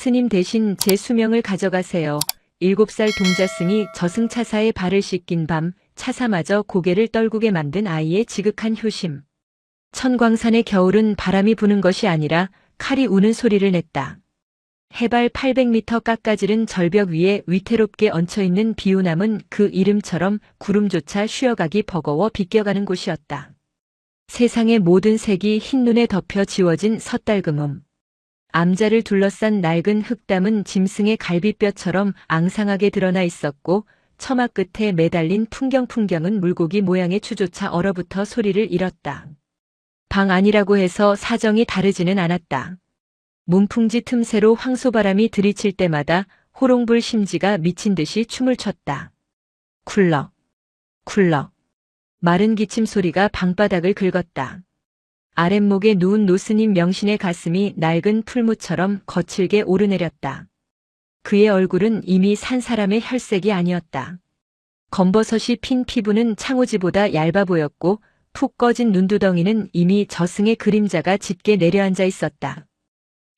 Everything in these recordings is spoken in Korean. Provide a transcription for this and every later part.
스님 대신 제 수명을 가져가세요. 7살 동자승이 저승차사에 발을 씻긴 밤 차사마저 고개를 떨구게 만든 아이의 지극한 효심. 천광산의 겨울은 바람이 부는 것이 아니라 칼이 우는 소리를 냈다. 해발 800m 깎아지른 절벽 위에 위태롭게 얹혀있는 비우남은 그 이름처럼 구름조차 쉬어가기 버거워 비껴가는 곳이었다. 세상의 모든 색이 흰눈에 덮여 지워진 섣달금음. 암자를 둘러싼 낡은 흙담은 짐승의 갈비뼈처럼 앙상하게 드러나 있었고 처마 끝에 매달린 풍경은 물고기 모양의 추조차 얼어붙어 소리를 잃었다. 방 안이라고 해서 사정이 다르지는 않았다. 문풍지 틈새로 황소바람이 들이칠 때마다 호롱불 심지가 미친 듯이 춤을 췄다. 쿨럭, 쿨럭. 마른 기침 소리가 방바닥을 긁었다. 아랫목에 누운 노스님 명신의 가슴이 낡은 풀무처럼 거칠게 오르내렸다. 그의 얼굴은 이미 산 사람의 혈색이 아니었다. 검버섯이 핀 피부는 창호지보다 얇아 보였고 푹 꺼진 눈두덩이는 이미 저승의 그림자가 짙게 내려앉아 있었다.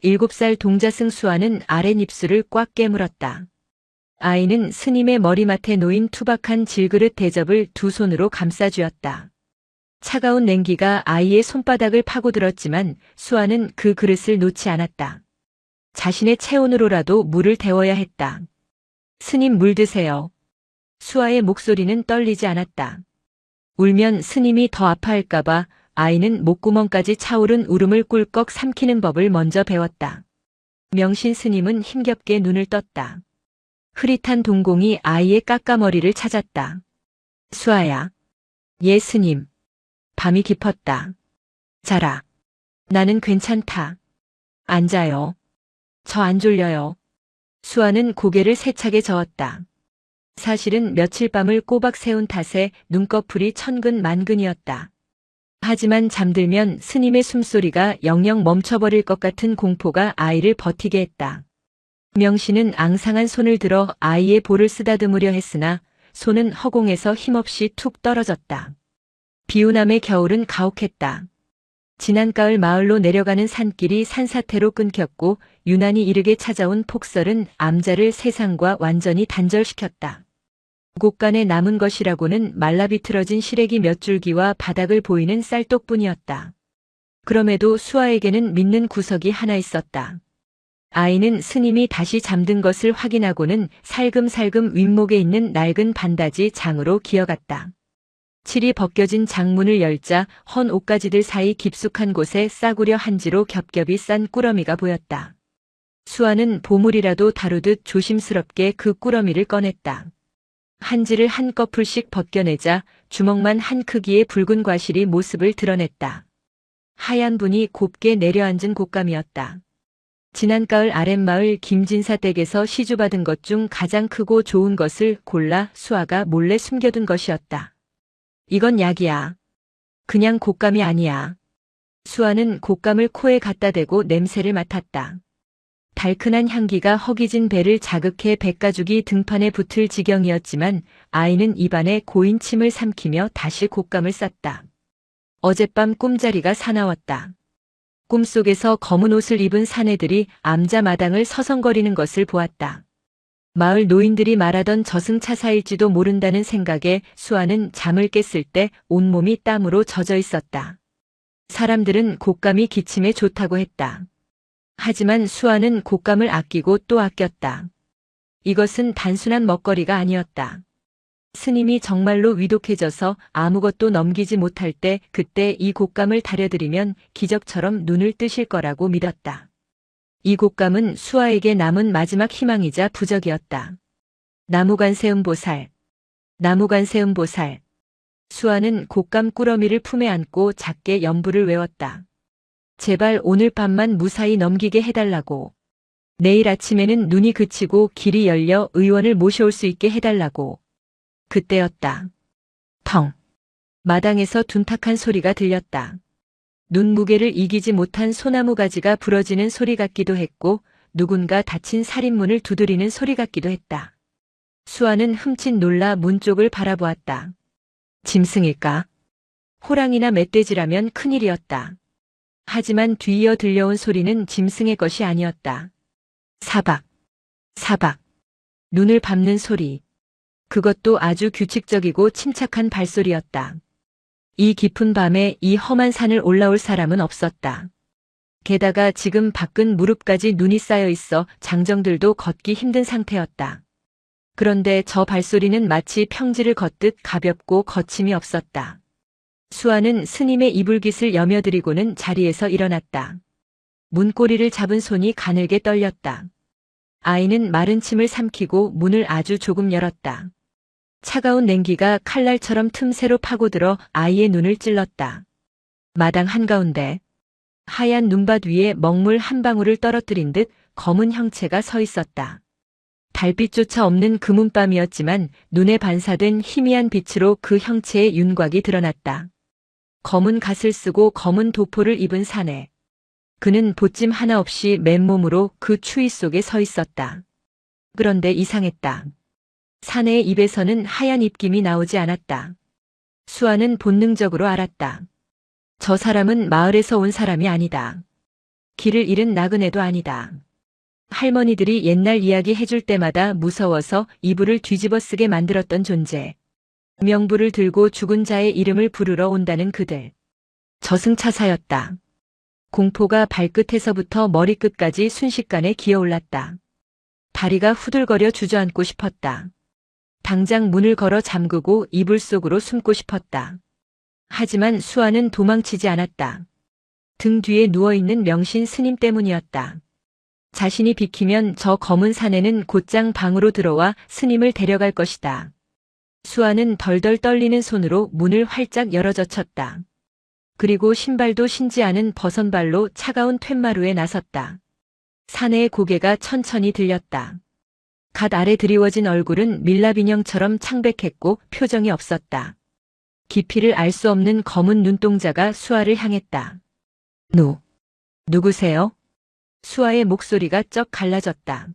7살 동자승 수아는 아랫입술을 꽉 깨물었다. 아이는 스님의 머리맡에 놓인 투박한 질그릇 대접을 두 손으로 감싸쥐었다. 차가운 냉기가 아이의 손바닥을 파고들었지만 수아는 그 그릇을 놓지 않았다. 자신의 체온으로라도 물을 데워야 했다. 스님 물 드세요. 수아의 목소리는 떨리지 않았다. 울면 스님이 더 아파할까봐 아이는 목구멍까지 차오른 울음을 꿀꺽 삼키는 법을 먼저 배웠다. 명신 스님은 힘겹게 눈을 떴다. 흐릿한 동공이 아이의 까까머리를 찾았다. 수아야. 예 스님. 밤이 깊었다. 자라. 나는 괜찮다. 앉아요. 저 안 졸려요. 수아는 고개를 세차게 저었다. 사실은 며칠 밤을 꼬박 새운 탓에 눈꺼풀이 천근만근이었다. 하지만 잠들면 스님의 숨소리가 영영 멈춰버릴 것 같은 공포가 아이를 버티게 했다. 명신은 앙상한 손을 들어 아이의 볼을 쓰다듬으려 했으나 손은 허공에서 힘없이 툭 떨어졌다. 비우남의 겨울은 가혹했다. 지난 가을 마을로 내려가는 산길이 산사태로 끊겼고 유난히 이르게 찾아온 폭설은 암자를 세상과 완전히 단절시켰다. 곳간에 남은 것이라고는 말라비틀어진 시래기 몇 줄기와 바닥을 보이는 쌀독뿐이었다. 그럼에도 수아에게는 믿는 구석이 하나 있었다. 아이는 스님이 다시 잠든 것을 확인하고는 살금살금 윗목에 있는 낡은 반다지 장으로 기어갔다. 칠이 벗겨진 장문을 열자 헌 옷가지들 사이 깊숙한 곳에 싸구려 한지로 겹겹이 싼 꾸러미가 보였다. 수아는 보물이라도 다루듯 조심스럽게 그 꾸러미를 꺼냈다. 한지를 한꺼풀씩 벗겨내자 주먹만 한 크기의 붉은 과실이 모습을 드러냈다. 하얀 분이 곱게 내려앉은 곶감이었다. 지난 가을 아랫마을 김진사 댁에서 시주받은 것 중 가장 크고 좋은 것을 골라 수아가 몰래 숨겨둔 것이었다. 이건 약이야. 그냥 곶감이 아니야. 수아는 곶감을 코에 갖다 대고 냄새를 맡았다. 달큰한 향기가 허기진 배를 자극해 백가죽이 등판에 붙을 지경이었지만 아이는 입안에 고인 침을 삼키며 다시 곶감을 쌌다. 어젯밤 꿈자리가 사나웠다. 꿈속에서 검은 옷을 입은 사내들이 암자 마당을 서성거리는 것을 보았다. 마을 노인들이 말하던 저승차사일지도 모른다는 생각에 수아는 잠을 깼을 때 온몸이 땀으로 젖어 있었다. 사람들은 곶감이 기침에 좋다고 했다. 하지만 수아는 곶감을 아끼고 또 아꼈다. 이것은 단순한 먹거리가 아니었다. 스님이 정말로 위독해져서 아무것도 넘기지 못할 때 그때 이 곶감을 다려드리면 기적처럼 눈을 뜨실 거라고 믿었다. 이 곶감은 수아에게 남은 마지막 희망이자 부적이었다. 나무관세음보살, 나무관세음보살. 수아는 곶감 꾸러미를 품에 안고 작게 연부를 외웠다. 제발 오늘 밤만 무사히 넘기게 해달라고. 내일 아침에는 눈이 그치고 길이 열려 의원을 모셔올 수 있게 해달라고. 그때였다. 텅. 마당에서 둔탁한 소리가 들렸다. 눈무게를 이기지 못한 소나무 가지가 부러지는 소리 같기도 했고 누군가 닫힌 살인문을 두드리는 소리 같기도 했다. 수아는 흠칫 놀라 문 쪽을 바라보았다. 짐승일까? 호랑이나 멧돼지라면 큰일이었다. 하지만 뒤이어 들려온 소리는 짐승의 것이 아니었다. 사박, 사박. 눈을 밟는 소리. 그것도 아주 규칙적이고 침착한 발소리였다. 이 깊은 밤에 이 험한 산을 올라올 사람은 없었다. 게다가 지금 밖은 무릎까지 눈이 쌓여 있어 장정들도 걷기 힘든 상태였다. 그런데 저 발소리는 마치 평지를 걷듯 가볍고 거침이 없었다. 수아는 스님의 이불깃을 여며드리고는 자리에서 일어났다. 문고리를 잡은 손이 가늘게 떨렸다. 아이는 마른 침을 삼키고 문을 아주 조금 열었다. 차가운 냉기가 칼날처럼 틈새로 파고들어 아이의 눈을 찔렀다. 마당 한가운데 하얀 눈밭 위에 먹물 한 방울을 떨어뜨린 듯 검은 형체가 서 있었다. 달빛조차 없는 금은밤이었지만 눈에 반사된 희미한 빛으로 그 형체의 윤곽이 드러났다. 검은 갓을 쓰고 검은 도포를 입은 사내. 그는 보찜 하나 없이 맨몸으로 그 추위 속에 서 있었다. 그런데 이상했다. 사내의 입에서는 하얀 입김이 나오지 않았다. 수아는 본능적으로 알았다. 저 사람은 마을에서 온 사람이 아니다. 길을 잃은 나그네도 아니다. 할머니들이 옛날 이야기 해줄 때마다 무서워서 이불을 뒤집어 쓰게 만들었던 존재. 명부를 들고 죽은 자의 이름을 부르러 온다는 그들. 저승차사였다. 공포가 발끝에서부터 머리끝까지 순식간에 기어올랐다. 다리가 후들거려 주저앉고 싶었다. 당장 문을 걸어 잠그고 이불 속으로 숨고 싶었다. 하지만 수아는 도망치지 않았다. 등 뒤에 누워있는 명신 스님 때문이었다. 자신이 비키면 저 검은 사내는 곧장 방으로 들어와 스님을 데려갈 것이다. 수아는 덜덜 떨리는 손으로 문을 활짝 열어젖혔다. 그리고 신발도 신지 않은 버선발로 차가운 툇마루에 나섰다. 사내의 고개가 천천히 들렸다. 갓 아래 드리워진 얼굴은 밀랍인형처럼 창백했고 표정이 없었다. 깊이를 알 수 없는 검은 눈동자가 수아를 향했다. 누구세요? 수아의 목소리가 쩍 갈라졌다.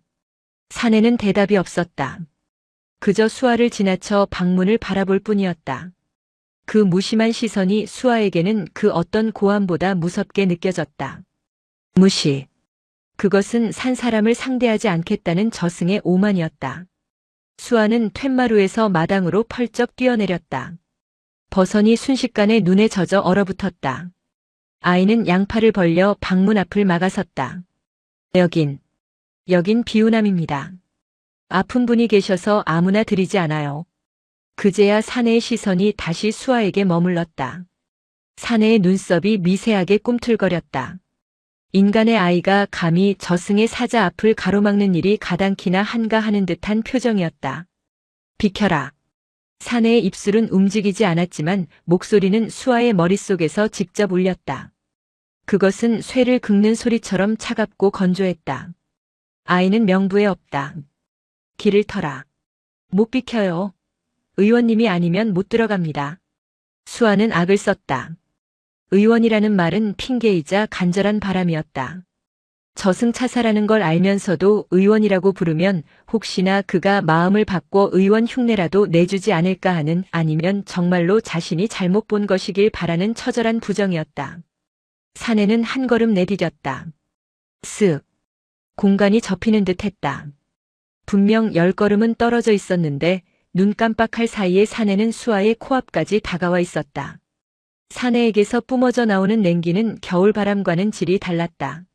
사내는 대답이 없었다. 그저 수아를 지나쳐 방문을 바라볼 뿐이었다. 그 무심한 시선이 수아에게는 그 어떤 고함보다 무섭게 느껴졌다. 무시. 그것은 산 사람을 상대하지 않겠다는 저승의 오만이었다. 수아는 툇마루에서 마당으로 펄쩍 뛰어내렸다. 버선이 순식간에 눈에 젖어 얼어붙었다. 아이는 양팔을 벌려 방문 앞을 막아섰다. 여긴 비우남입니다. 아픈 분이 계셔서 아무나 드리지 않아요. 그제야 사내의 시선이 다시 수아에게 머물렀다. 사내의 눈썹이 미세하게 꿈틀거렸다. 인간의 아이가 감히 저승의 사자 앞을 가로막는 일이 가당키나 한가 하는 듯한 표정이었다. 비켜라. 사내의 입술은 움직이지 않았지만 목소리는 수아의 머릿속에서 직접 울렸다. 그것은 쇠를 긁는 소리처럼 차갑고 건조했다. 아이는 명부에 없다. 길을 터라. 못 비켜요. 의원님이 아니면 못 들어갑니다. 수아는 악을 썼다. 의원이라는 말은 핑계이자 간절한 바람이었다. 저승차사라는 걸 알면서도 의원이라고 부르면 혹시나 그가 마음을 바꿔 의원 흉내라도 내주지 않을까 하는, 아니면 정말로 자신이 잘못 본 것이길 바라는 처절한 부정이었다. 사내는 한 걸음 내디뎠다. 쓱. 공간이 접히는 듯 했다. 분명 10걸음은 떨어져 있었는데 눈 깜빡할 사이에 사내는 수아의 코앞까지 다가와 있었다. 사내에게서 뿜어져 나오는 냉기는 겨울바람과는 질이 달랐다.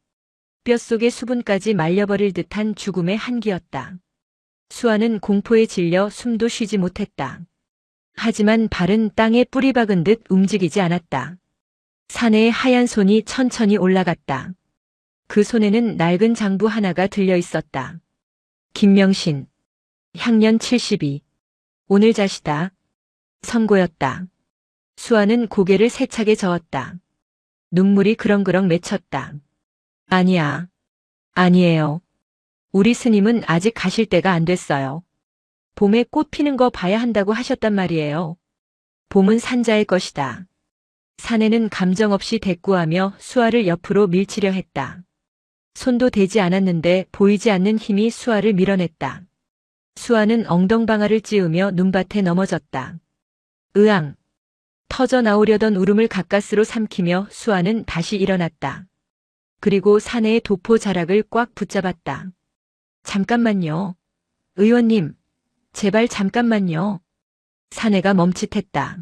뼛속의 수분까지 말려버릴 듯한 죽음의 한기였다. 수아는 공포에 질려 숨도 쉬지 못했다. 하지만 발은 땅에 뿌리 박은 듯 움직이지 않았다. 사내의 하얀 손이 천천히 올라갔다. 그 손에는 낡은 장부 하나가 들려 있었다. 김명신. 향년 72. 오늘 자시다. 선고였다. 수아는 고개를 세차게 저었다. 눈물이 그렁그렁 맺혔다. 아니야. 아니에요. 우리 스님은 아직 가실 때가 안 됐어요. 봄에 꽃 피는 거 봐야 한다고 하셨단 말이에요. 봄은 산자의 것이다. 사내는 감정 없이 대꾸하며 수아를 옆으로 밀치려 했다. 손도 대지 않았는데 보이지 않는 힘이 수아를 밀어냈다. 수아는 엉덩방아를 찌우며 눈밭에 넘어졌다. 으앙. 터져 나오려던 울음을 가까스로 삼키며 수아는 다시 일어났다. 그리고 사내의 도포 자락을 꽉 붙잡았다. 잠깐만요. 의원님, 제발 잠깐만요. 사내가 멈칫했다.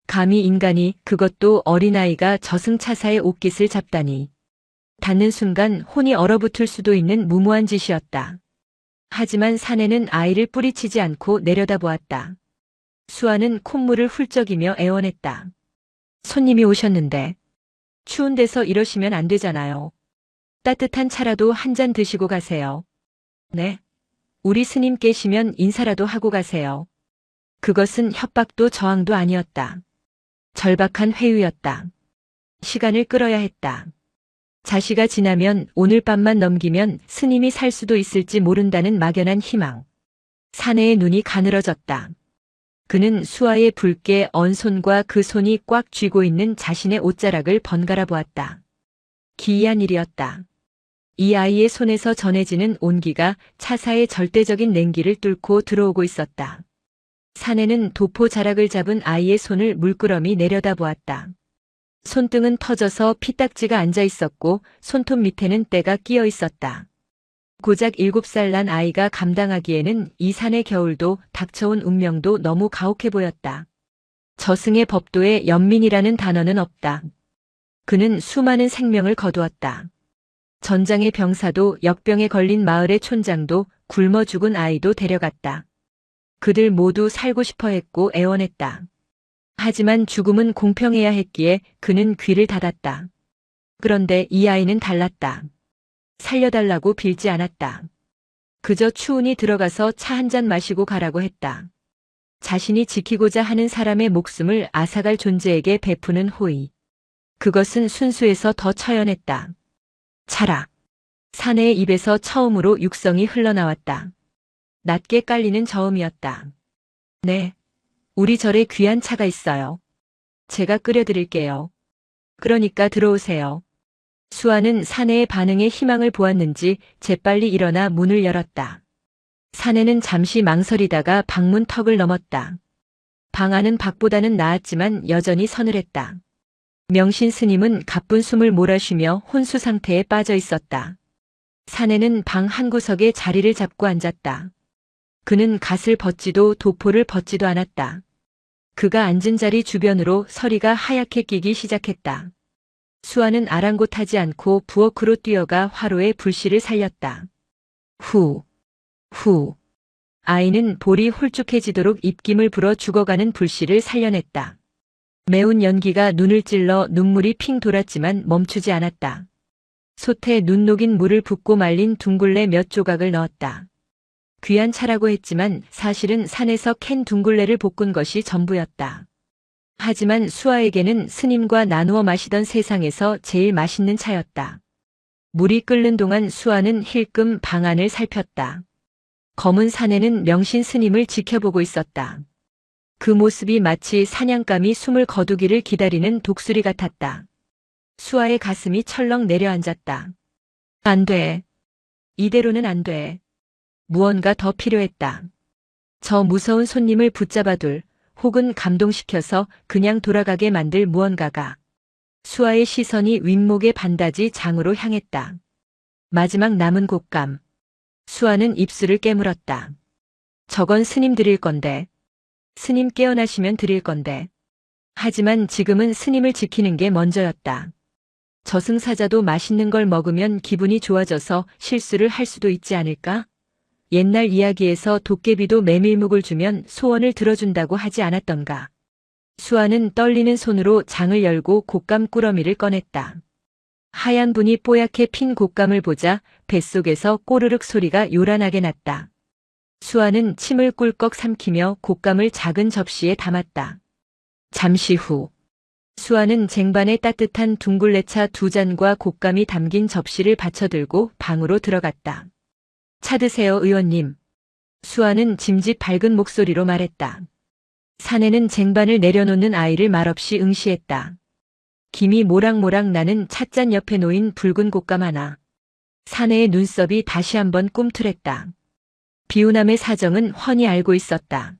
감히 인간이, 그것도 어린아이가 저승차사의 옷깃을 잡다니. 닿는 순간 혼이 얼어붙을 수도 있는 무모한 짓이었다. 하지만 사내는 아이를 뿌리치지 않고 내려다보았다. 수아는 콧물을 훌쩍이며 애원했다. 손님이 오셨는데. 추운 데서 이러시면 안 되잖아요. 따뜻한 차라도 한 잔 드시고 가세요. 네. 우리 스님 계시면 인사라도 하고 가세요. 그것은 협박도 저항도 아니었다. 절박한 회유였다. 시간을 끌어야 했다. 자시가 지나면 오늘 밤만 넘기면 스님이 살 수도 있을지 모른다는 막연한 희망. 사내의 눈이 가늘어졌다. 그는 수아의 붉게 언 손과 그 손이 꽉 쥐고 있는 자신의 옷자락을 번갈아 보았다. 기이한 일이었다. 이 아이의 손에서 전해지는 온기가 차사의 절대적인 냉기를 뚫고 들어오고 있었다. 사내는 도포 자락을 잡은 아이의 손을 물끄러미 내려다보았다. 손등은 터져서 피딱지가 앉아 있었고 손톱 밑에는 때가 끼어 있었다. 고작 7살 난 아이가 감당하기에는 이 산의 겨울도 닥쳐온 운명도 너무 가혹해 보였다. 저승의 법도에 연민이라는 단어는 없다. 그는 수많은 생명을 거두었다. 전장의 병사도 역병에 걸린 마을의 촌장도 굶어 죽은 아이도 데려갔다. 그들 모두 살고 싶어 했고 애원했다. 하지만 죽음은 공평해야 했기에 그는 귀를 닫았다. 그런데 이 아이는 달랐다. 살려달라고 빌지 않았다. 그저 추운이 들어가서 차 한 잔 마시고 가라고 했다. 자신이 지키고자 하는 사람의 목숨을 앗아갈 존재에게 베푸는 호의. 그것은 순수해서 더 처연했다. 차라. 사내의 입에서 처음으로 육성이 흘러나왔다. 낮게 깔리는 저음이었다. 네. 우리 절에 귀한 차가 있어요. 제가 끓여드릴게요. 그러니까 들어오세요. 수아는 사내의 반응에 희망을 보았는지 재빨리 일어나 문을 열었다. 사내는 잠시 망설이다가 방문 턱을 넘었다. 방 안은 밖보다는 나았지만 여전히 서늘했다. 명신 스님은 가쁜 숨을 몰아쉬며 혼수 상태에 빠져 있었다. 사내는 방 한구석에 자리를 잡고 앉았다. 그는 갓을 벗지도 도포를 벗지도 않았다. 그가 앉은 자리 주변으로 서리가 하얗게 끼기 시작했다. 수아는 아랑곳하지 않고 부엌으로 뛰어가 화로에 불씨를 살렸다. 후, 후. 아이는 볼이 홀쭉해지도록 입김을 불어 죽어가는 불씨를 살려냈다. 매운 연기가 눈을 찔러 눈물이 핑 돌았지만 멈추지 않았다. 솥에 눈 녹인 물을 붓고 말린 둥글레 몇 조각을 넣었다. 귀한 차라고 했지만 사실은 산에서 캔 둥글레를 볶은 것이 전부였다. 하지만 수아에게는 스님과 나누어 마시던 세상에서 제일 맛있는 차였다. 물이 끓는 동안 수아는 힐끔 방 안을 살폈다. 검은 사내는 명신 스님을 지켜보고 있었다. 그 모습이 마치 사냥감이 숨을 거두기를 기다리는 독수리 같았다. 수아의 가슴이 철렁 내려앉았다. 안 돼. 이대로는 안 돼. 무언가 더 필요했다. 저 무서운 손님을 붙잡아둘, 혹은 감동시켜서 그냥 돌아가게 만들 무언가가. 수아의 시선이 윗목의 반다지 장으로 향했다. 마지막 남은 곶감. 수아는 입술을 깨물었다. 저건 스님 드릴 건데. 스님 깨어나시면 드릴 건데. 하지만 지금은 스님을 지키는 게 먼저였다. 저승사자도 맛있는 걸 먹으면 기분이 좋아져서 실수를 할 수도 있지 않을까? 옛날 이야기에서 도깨비도 메밀묵을 주면 소원을 들어준다고 하지 않았던가. 수아는 떨리는 손으로 장을 열고 곶감 꾸러미를 꺼냈다. 하얀 분이 뽀얗게 핀 곶감을 보자 뱃속에서 꼬르륵 소리가 요란하게 났다. 수아는 침을 꿀꺽 삼키며 곶감을 작은 접시에 담았다. 잠시 후 수아는 쟁반에 따뜻한 둥글레차 2잔과 곶감이 담긴 접시를 받쳐들고 방으로 들어갔다. 차 드세요, 의원님. 수아는 짐짓 밝은 목소리로 말했다. 사내는 쟁반을 내려놓는 아이를 말없이 응시했다. 김이 모락모락 나는 찻잔 옆에 놓인 붉은 곶감 하나. 사내의 눈썹이 다시 한번 꿈틀했다. 비우남의 사정은 훤히 알고 있었다.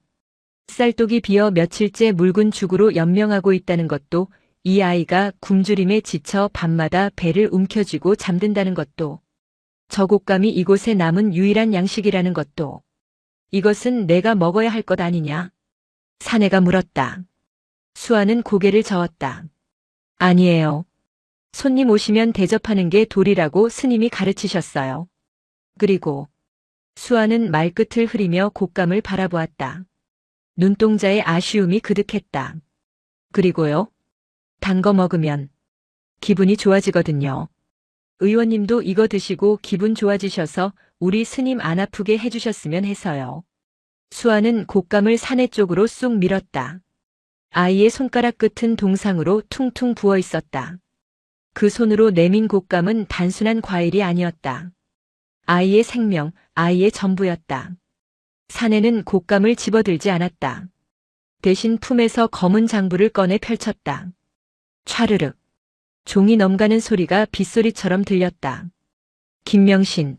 쌀독이 비어 며칠째 묽은 죽으로 연명하고 있다는 것도, 이 아이가 굶주림에 지쳐 밤마다 배를 움켜쥐고 잠든다는 것도, 저 곶감이 이곳에 남은 유일한 양식이라는 것도. 이것은 내가 먹어야 할 것 아니냐? 사내가 물었다. 수아는 고개를 저었다. 아니에요. 손님 오시면 대접하는 게 도리라고 스님이 가르치셨어요. 그리고 수아는 말끝을 흐리며 곶감을 바라보았다. 눈동자에 아쉬움이 그득했다. 그리고요? 단 거 먹으면 기분이 좋아지거든요. 의원님도 이거 드시고 기분 좋아지셔서 우리 스님 안 아프게 해주셨으면 해서요. 수아는 곶감을 사내 쪽으로 쑥 밀었다. 아이의 손가락 끝은 동상으로 퉁퉁 부어 있었다. 그 손으로 내민 곶감은 단순한 과일이 아니었다. 아이의 생명, 아이의 전부였다. 사내는 곶감을 집어들지 않았다. 대신 품에서 검은 장부를 꺼내 펼쳤다. 촤르륵. 종이 넘가는 소리가 빗소리처럼 들렸다. 김명신.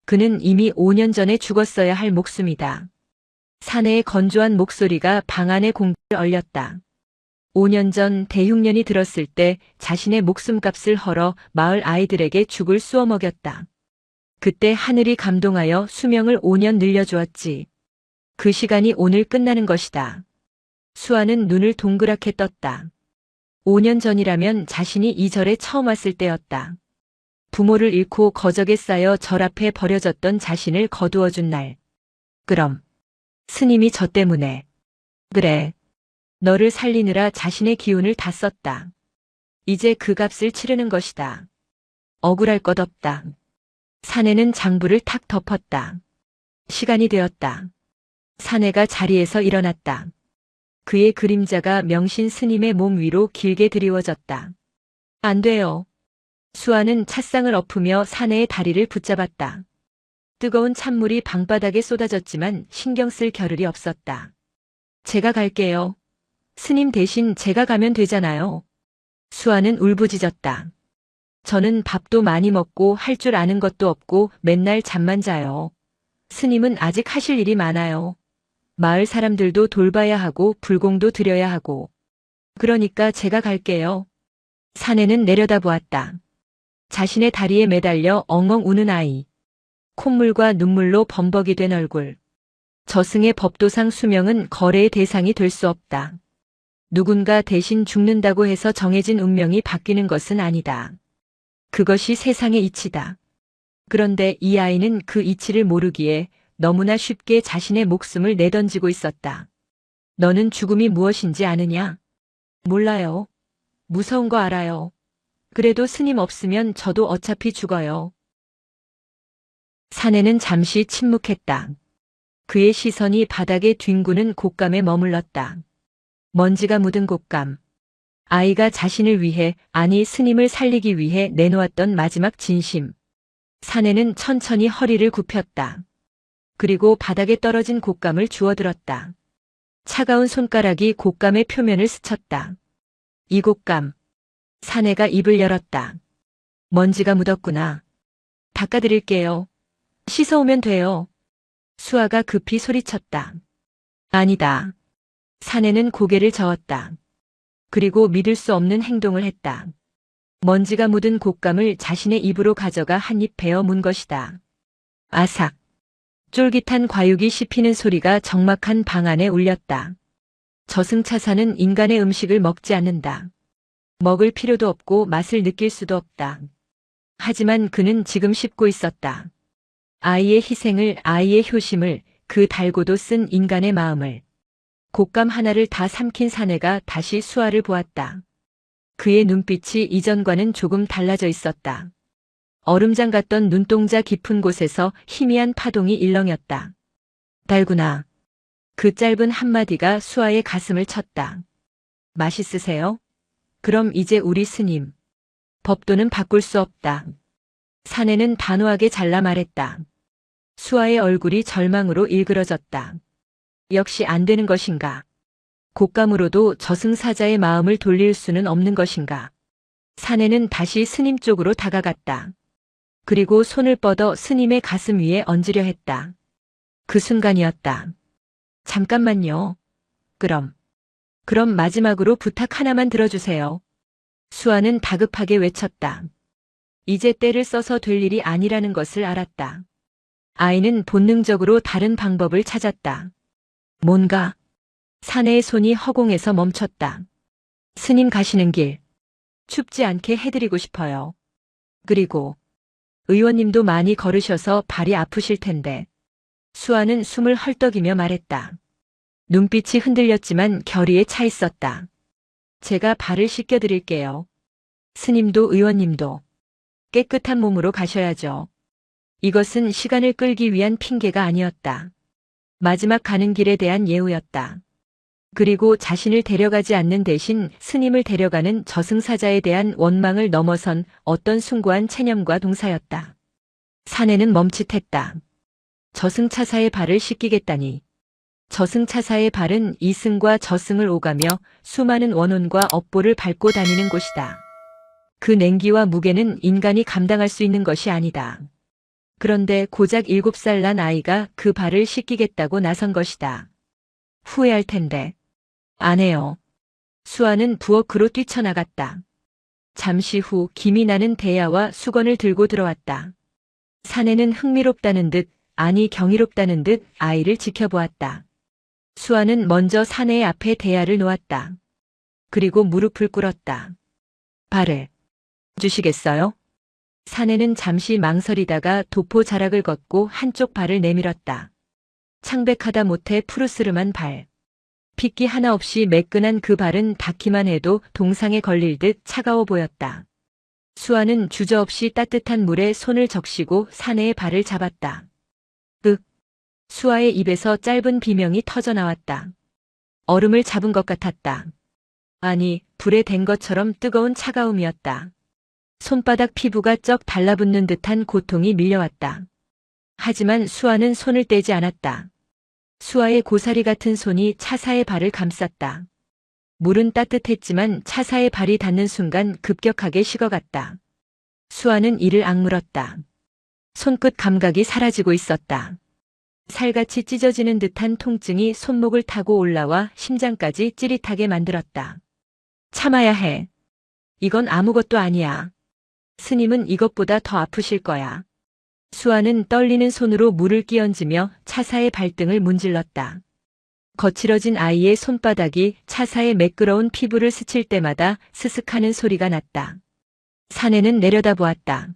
그는 이미 5년 전에 죽었어야 할 목숨이다. 사내의 건조한 목소리가 방 안의 공기를 얼렸다. 5년 전 대흉년이 들었을 때 자신의 목숨값을 헐어 마을 아이들에게 죽을 쑤어 먹였다. 그때 하늘이 감동하여 수명을 5년 늘려주었지. 그 시간이 오늘 끝나는 것이다. 수아는 눈을 동그랗게 떴다. 5년 전이라면 자신이 이 절에 처음 왔을 때였다. 부모를 잃고 거적에 쌓여 절 앞에 버려졌던 자신을 거두어준 날. 그럼 스님이 저 때문에. 그래. 너를 살리느라 자신의 기운을 다 썼다. 이제 그 값을 치르는 것이다. 억울할 것 없다. 사내는 장부를 탁 덮었다. 시간이 되었다. 사내가 자리에서 일어났다. 그의 그림자가 명신 스님의 몸 위로 길게 드리워졌다. 안 돼요. 수아는 찻상을 엎으며 사내의 다리를 붙잡았다. 뜨거운 찬물이 방바닥에 쏟아졌지만 신경 쓸 겨를이 없었다. 제가 갈게요. 스님 대신 제가 가면 되잖아요. 수아는 울부짖었다. 저는 밥도 많이 먹고 할 줄 아는 것도 없고 맨날 잠만 자요. 스님은 아직 하실 일이 많아요. 마을 사람들도 돌봐야 하고 불공도 드려야 하고. 그러니까 제가 갈게요. 사내는 내려다보았다. 자신의 다리에 매달려 엉엉 우는 아이. 콧물과 눈물로 범벅이 된 얼굴. 저승의 법도상 수명은 거래의 대상이 될 수 없다. 누군가 대신 죽는다고 해서 정해진 운명이 바뀌는 것은 아니다. 그것이 세상의 이치다. 그런데 이 아이는 그 이치를 모르기에 너무나 쉽게 자신의 목숨을 내던지고 있었다. 너는 죽음이 무엇인지 아느냐? 몰라요. 무서운 거 알아요. 그래도 스님 없으면 저도 어차피 죽어요. 사내는 잠시 침묵했다. 그의 시선이 바닥에 뒹구는 곶감에 머물렀다. 먼지가 묻은 곶감. 아이가 자신을 위해, 아니 스님을 살리기 위해 내놓았던 마지막 진심. 사내는 천천히 허리를 굽혔다. 그리고 바닥에 떨어진 곶감을 주워들었다. 차가운 손가락이 곶감의 표면을 스쳤다. 이 곶감. 사내가 입을 열었다. 먼지가 묻었구나. 닦아드릴게요. 씻어오면 돼요. 수아가 급히 소리쳤다. 아니다. 사내는 고개를 저었다. 그리고 믿을 수 없는 행동을 했다. 먼지가 묻은 곶감을 자신의 입으로 가져가 한 입 베어 문 것이다. 아삭. 쫄깃한 과육이 씹히는 소리가 적막한 방 안에 울렸다. 저승차사는 인간의 음식을 먹지 않는다. 먹을 필요도 없고 맛을 느낄 수도 없다. 하지만 그는 지금 씹고 있었다. 아이의 희생을, 아이의 효심을, 그 달고도 쓴 인간의 마음을. 곶감 하나를 다 삼킨 사내가 다시 수아를 보았다. 그의 눈빛이 이전과는 조금 달라져 있었다. 얼음장 같던 눈동자 깊은 곳에서 희미한 파동이 일렁였다. 달구나. 그 짧은 한마디가 수아의 가슴을 쳤다. 맛있으세요? 그럼 이제 우리 스님. 법도는 바꿀 수 없다. 사내는 단호하게 잘라 말했다. 수아의 얼굴이 절망으로 일그러졌다. 역시 안 되는 것인가? 곶감으로도 저승사자의 마음을 돌릴 수는 없는 것인가? 사내는 다시 스님 쪽으로 다가갔다. 그리고 손을 뻗어 스님의 가슴 위에 얹으려 했다. 그 순간이었다. 잠깐만요. 그럼 마지막으로 부탁 하나만 들어주세요. 수아는 다급하게 외쳤다. 이제 때를 써서 될 일이 아니라는 것을 알았다. 아이는 본능적으로 다른 방법을 찾았다. 뭔가. 사내의 손이 허공에서 멈췄다. 스님 가시는 길. 춥지 않게 해드리고 싶어요. 그리고 의원님도 많이 걸으셔서 발이 아프실 텐데. 수아는 숨을 헐떡이며 말했다. 눈빛이 흔들렸지만 결의에 차 있었다. 제가 발을 씻겨드릴게요. 스님도 의원님도 깨끗한 몸으로 가셔야죠. 이것은 시간을 끌기 위한 핑계가 아니었다. 마지막 가는 길에 대한 예우였다. 그리고 자신을 데려가지 않는 대신 스님을 데려가는 저승사자에 대한 원망을 넘어선 어떤 숭고한 체념과 동사였다. 사내는 멈칫했다. 저승차사의 발을 씻기겠다니. 저승차사의 발은 이승과 저승을 오가며 수많은 원혼과 업보를 밟고 다니는 곳이다. 그 냉기와 무게는 인간이 감당할 수 있는 것이 아니다. 그런데 고작 7살 난 아이가 그 발을 씻기겠다고 나선 것이다. 후회할 텐데. 안 해요. 수아는 부엌으로 뛰쳐나갔다. 잠시 후 김이 나는 대야와 수건을 들고 들어왔다. 사내는 흥미롭다는 듯, 아니 경이롭다는 듯 아이를 지켜보았다. 수아는 먼저 사내의 앞에 대야를 놓았다. 그리고 무릎을 꿇었다. 발을 주시겠어요? 사내는 잠시 망설이다가 도포 자락을 걷고 한쪽 발을 내밀었다. 창백하다 못해 푸르스름한 발. 핏기 하나 없이 매끈한 그 발은 닿기만 해도 동상에 걸릴 듯 차가워 보였다. 수아는 주저없이 따뜻한 물에 손을 적시고 사내의 발을 잡았다. 윽. 수아의 입에서 짧은 비명이 터져나왔다. 얼음을 잡은 것 같았다. 아니, 불에 댄 것처럼 뜨거운 차가움이었다. 손바닥 피부가 쩍 달라붙는 듯한 고통이 밀려왔다. 하지만 수아는 손을 떼지 않았다. 수아의 고사리 같은 손이 차사의 발을 감쌌다. 물은 따뜻했지만 차사의 발이 닿는 순간 급격하게 식어갔다. 수아는 이를 악물었다. 손끝 감각이 사라지고 있었다. 살같이 찢어지는 듯한 통증이 손목을 타고 올라와 심장까지 찌릿하게 만들었다. 참아야 해. 이건 아무것도 아니야. 스님은 이것보다 더 아프실 거야. 수아는 떨리는 손으로 물을 끼얹으며 차사의 발등을 문질렀다. 거칠어진 아이의 손바닥이 차사의 매끄러운 피부를 스칠 때마다 스슥하는 소리가 났다. 사내는 내려다보았다.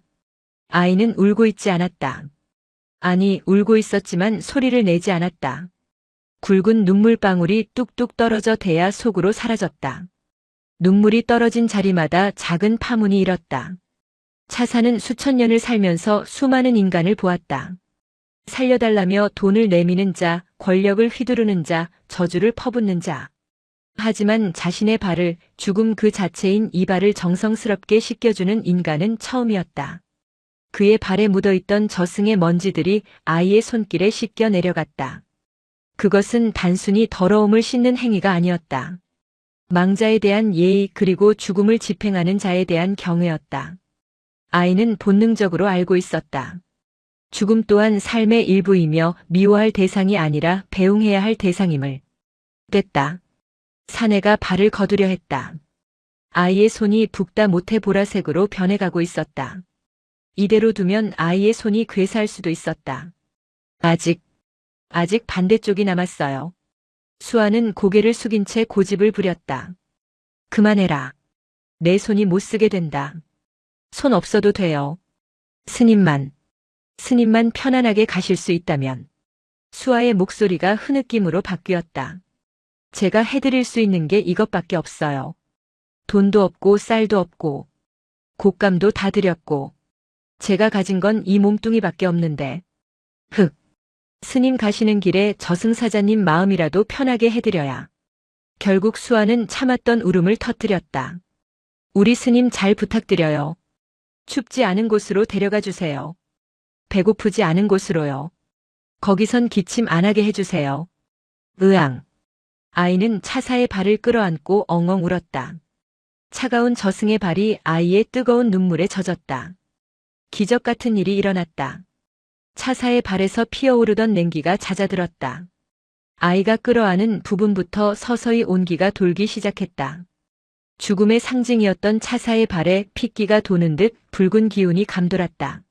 아이는 울고 있지 않았다. 아니, 울고 있었지만 소리를 내지 않았다. 굵은 눈물방울이 뚝뚝 떨어져 대야 속으로 사라졌다. 눈물이 떨어진 자리마다 작은 파문이 일었다. 차사는 수천 년을 살면서 수많은 인간을 보았다. 살려달라며 돈을 내미는 자, 권력을 휘두르는 자, 저주를 퍼붓는 자. 하지만 자신의 발을, 죽음 그 자체인 이 발을 정성스럽게 씻겨주는 인간은 처음이었다. 그의 발에 묻어있던 저승의 먼지들이 아이의 손길에 씻겨 내려갔다. 그것은 단순히 더러움을 씻는 행위가 아니었다. 망자에 대한 예의 그리고 죽음을 집행하는 자에 대한 경외였다. 아이는 본능적으로 알고 있었다. 죽음 또한 삶의 일부이며 미워할 대상이 아니라 배웅해야 할 대상임을. 됐다. 사내가 발을 거두려 했다. 아이의 손이 붓다 못해 보라색으로 변해가고 있었다. 이대로 두면 아이의 손이 괴사할 수도 있었다. 아직 반대쪽이 남았어요. 수아는 고개를 숙인 채 고집을 부렸다. 그만해라. 내 손이 못 쓰게 된다. 손 없어도 돼요. 스님만 편안하게 가실 수 있다면. 수아의 목소리가 흐느낌으로 바뀌었다. 제가 해드릴 수 있는 게 이것밖에 없어요. 돈도 없고 쌀도 없고 곶감도 다 드렸고 제가 가진 건 이 몸뚱이밖에 없는데. 흑. 스님 가시는 길에 저승사자님 마음이라도 편하게 해드려야. 결국 수아는 참았던 울음을 터뜨렸다. 우리 스님 잘 부탁드려요. 춥지 않은 곳으로 데려가 주세요. 배고프지 않은 곳으로요. 거기선 기침 안 하게 해주세요. 으앙. 아이는 차사의 발을 끌어안고 엉엉 울었다. 차가운 저승의 발이 아이의 뜨거운 눈물에 젖었다. 기적 같은 일이 일어났다. 차사의 발에서 피어오르던 냉기가 잦아들었다. 아이가 끌어안은 부분부터 서서히 온기가 돌기 시작했다. 죽음의 상징이었던 차사의 발에 핏기가 도는 듯 붉은 기운이 감돌았다.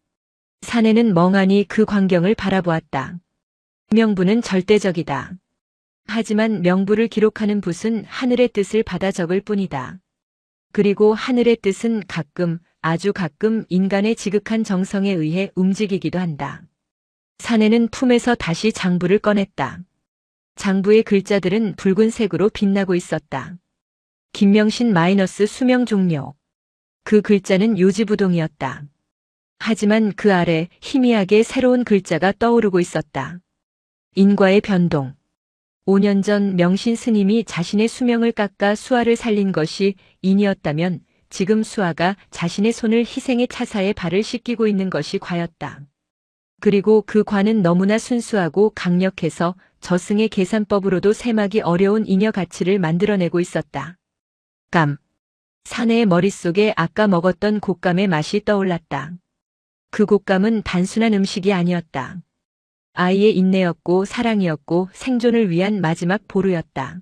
사내는 멍하니 그 광경을 바라보았다. 명부는 절대적이다. 하지만 명부를 기록하는 붓은 하늘의 뜻을 받아 적을 뿐이다. 그리고 하늘의 뜻은 가끔, 아주 가끔 인간의 지극한 정성에 의해 움직이기도 한다. 사내는 품에서 다시 장부를 꺼냈다. 장부의 글자들은 붉은색으로 빛나고 있었다. 김명신 마이너스 수명 종료. 그 글자는 요지부동이었다. 하지만 그 아래 희미하게 새로운 글자가 떠오르고 있었다. 인과의 변동. 5년 전 명신 스님이 자신의 수명을 깎아 수아를 살린 것이 인이었다면 지금 수아가 자신의 손을 희생의 차사에 발을 씻기고 있는 것이 과였다. 그리고 그 과는 너무나 순수하고 강력해서 저승의 계산법으로도 셈하기 어려운 잉여 가치를 만들어내고 있었다. 감. 사내의 머릿속에 아까 먹었던 곶감의 맛이 떠올랐다. 그 곶감은 단순한 음식이 아니었다. 아이의 인내였고 사랑이었고 생존을 위한 마지막 보루였다.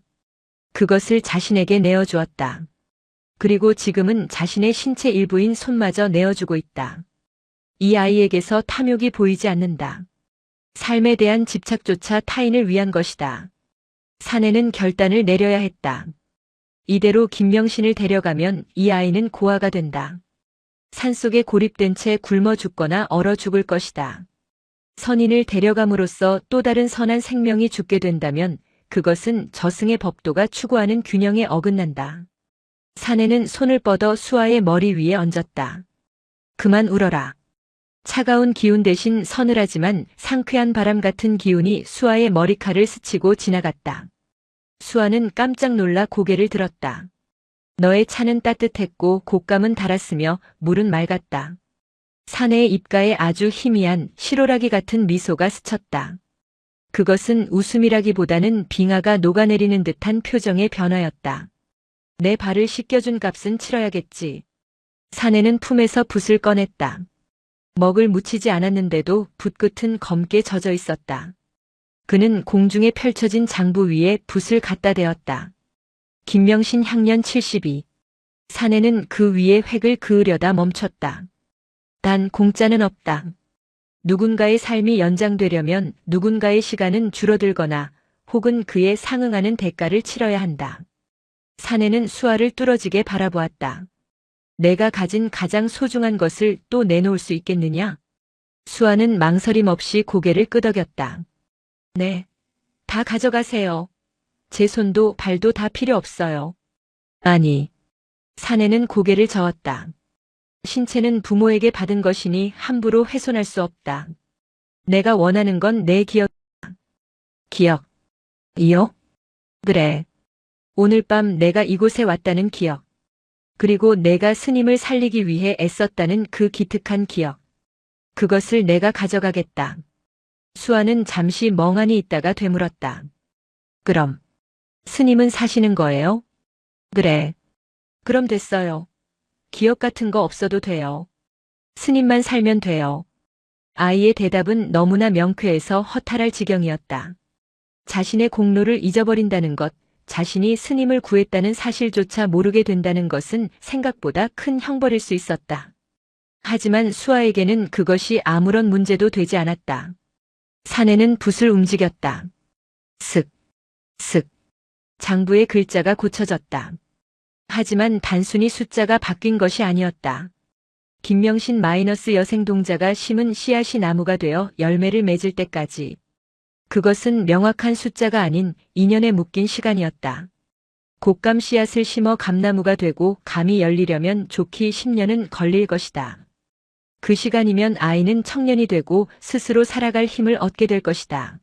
그것을 자신에게 내어주었다. 그리고 지금은 자신의 신체 일부인 손마저 내어주고 있다. 이 아이에게서 탐욕이 보이지 않는다. 삶에 대한 집착조차 타인을 위한 것이다. 사내는 결단을 내려야 했다. 이대로 김명신을 데려가면 이 아이는 고아가 된다. 산속에 고립된 채 굶어 죽거나 얼어 죽을 것이다. 선인을 데려감으로써 또 다른 선한 생명이 죽게 된다면 그것은 저승의 법도가 추구하는 균형에 어긋난다. 사내는 손을 뻗어 수아의 머리 위에 얹었다. 그만 울어라. 차가운 기운 대신 서늘하지만 상쾌한 바람 같은 기운이 수아의 머리칼을 스치고 지나갔다. 수아는 깜짝 놀라 고개를 들었다. 너의 차는 따뜻했고 곶감은 달았으며 물은 맑았다. 사내의 입가에 아주 희미한 실오라기 같은 미소가 스쳤다. 그것은 웃음이라기보다는 빙하가 녹아내리는 듯한 표정의 변화였다. 내 발을 씻겨준 값은 치러야겠지. 사내는 품에서 붓을 꺼냈다. 먹을 묻히지 않았는데도 붓끝은 검게 젖어 있었다. 그는 공중에 펼쳐진 장부 위에 붓을 갖다 대었다. 김명신 향년 72. 사내는 그 위에 획을 그으려다 멈췄다. 단 공짜는 없다. 누군가의 삶이 연장되려면 누군가의 시간은 줄어들거나 혹은 그에 상응하는 대가를 치러야 한다. 사내는 수아를 뚫어지게 바라보았다. 내가 가진 가장 소중한 것을 또 내놓을 수 있겠느냐? 수아는 망설임 없이 고개를 끄덕였다. 네, 다 가져가세요. 제 손도 발도 다 필요 없어요. 아니. 사내는 고개를 저었다. 신체는 부모에게 받은 것이니 함부로 훼손할 수 없다. 내가 원하는 건 내 기억이다. 기억. 이요? 그래. 오늘 밤 내가 이곳에 왔다는 기억. 그리고 내가 스님을 살리기 위해 애썼다는 그 기특한 기억. 그것을 내가 가져가겠다. 수아는 잠시 멍하니 있다가 되물었다. 그럼 스님은 사시는 거예요? 그래. 그럼 됐어요. 기억 같은 거 없어도 돼요. 스님만 살면 돼요. 아이의 대답은 너무나 명쾌해서 허탈할 지경이었다. 자신의 공로를 잊어버린다는 것, 자신이 스님을 구했다는 사실조차 모르게 된다는 것은 생각보다 큰 형벌일 수 있었다. 하지만 수아에게는 그것이 아무런 문제도 되지 않았다. 사내는 붓을 움직였다. 슥, 슥. 장부의 글자가 고쳐졌다. 하지만 단순히 숫자가 바뀐 것이 아니었다. 김명신 마이너스 여생동자가 심은 씨앗이 나무가 되어 열매를 맺을 때까지. 그것은 명확한 숫자가 아닌 인연에 묶인 시간이었다. 곶감 씨앗을 심어 감나무가 되고 감이 열리려면 좋기 10년은 걸릴 것이다. 그 시간이면 아이는 청년이 되고 스스로 살아갈 힘을 얻게 될 것이다.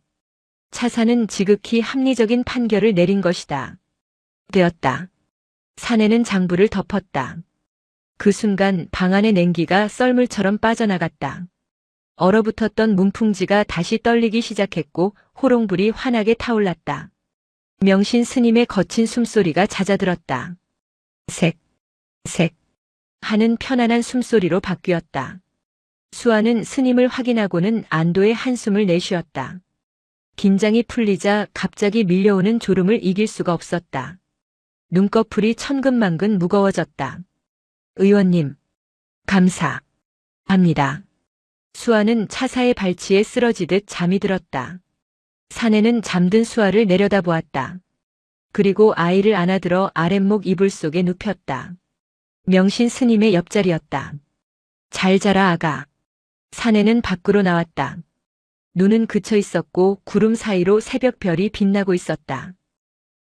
차사는 지극히 합리적인 판결을 내린 것이다. 되었다. 사내는 장부를 덮었다. 그 순간 방 안의 냉기가 썰물처럼 빠져나갔다. 얼어붙었던 문풍지가 다시 떨리기 시작했고 호롱불이 환하게 타올랐다. 명신 스님의 거친 숨소리가 잦아들었다. 색, 색 하는 편안한 숨소리로 바뀌었다. 수아는 스님을 확인하고는 안도의 한숨을 내쉬었다. 긴장이 풀리자 갑자기 밀려오는 졸음을 이길 수가 없었다. 눈꺼풀이 천근만근 무거워졌다. 의원님, 감사합니다. 수아는 차사의 발치에 쓰러지듯 잠이 들었다. 사내는 잠든 수아를 내려다보았다. 그리고 아이를 안아들어 아랫목 이불 속에 눕혔다. 명신 스님의 옆자리였다. 잘 자라 아가. 사내는 밖으로 나왔다. 눈은 그쳐 있었고 구름 사이로 새벽별이 빛나고 있었다.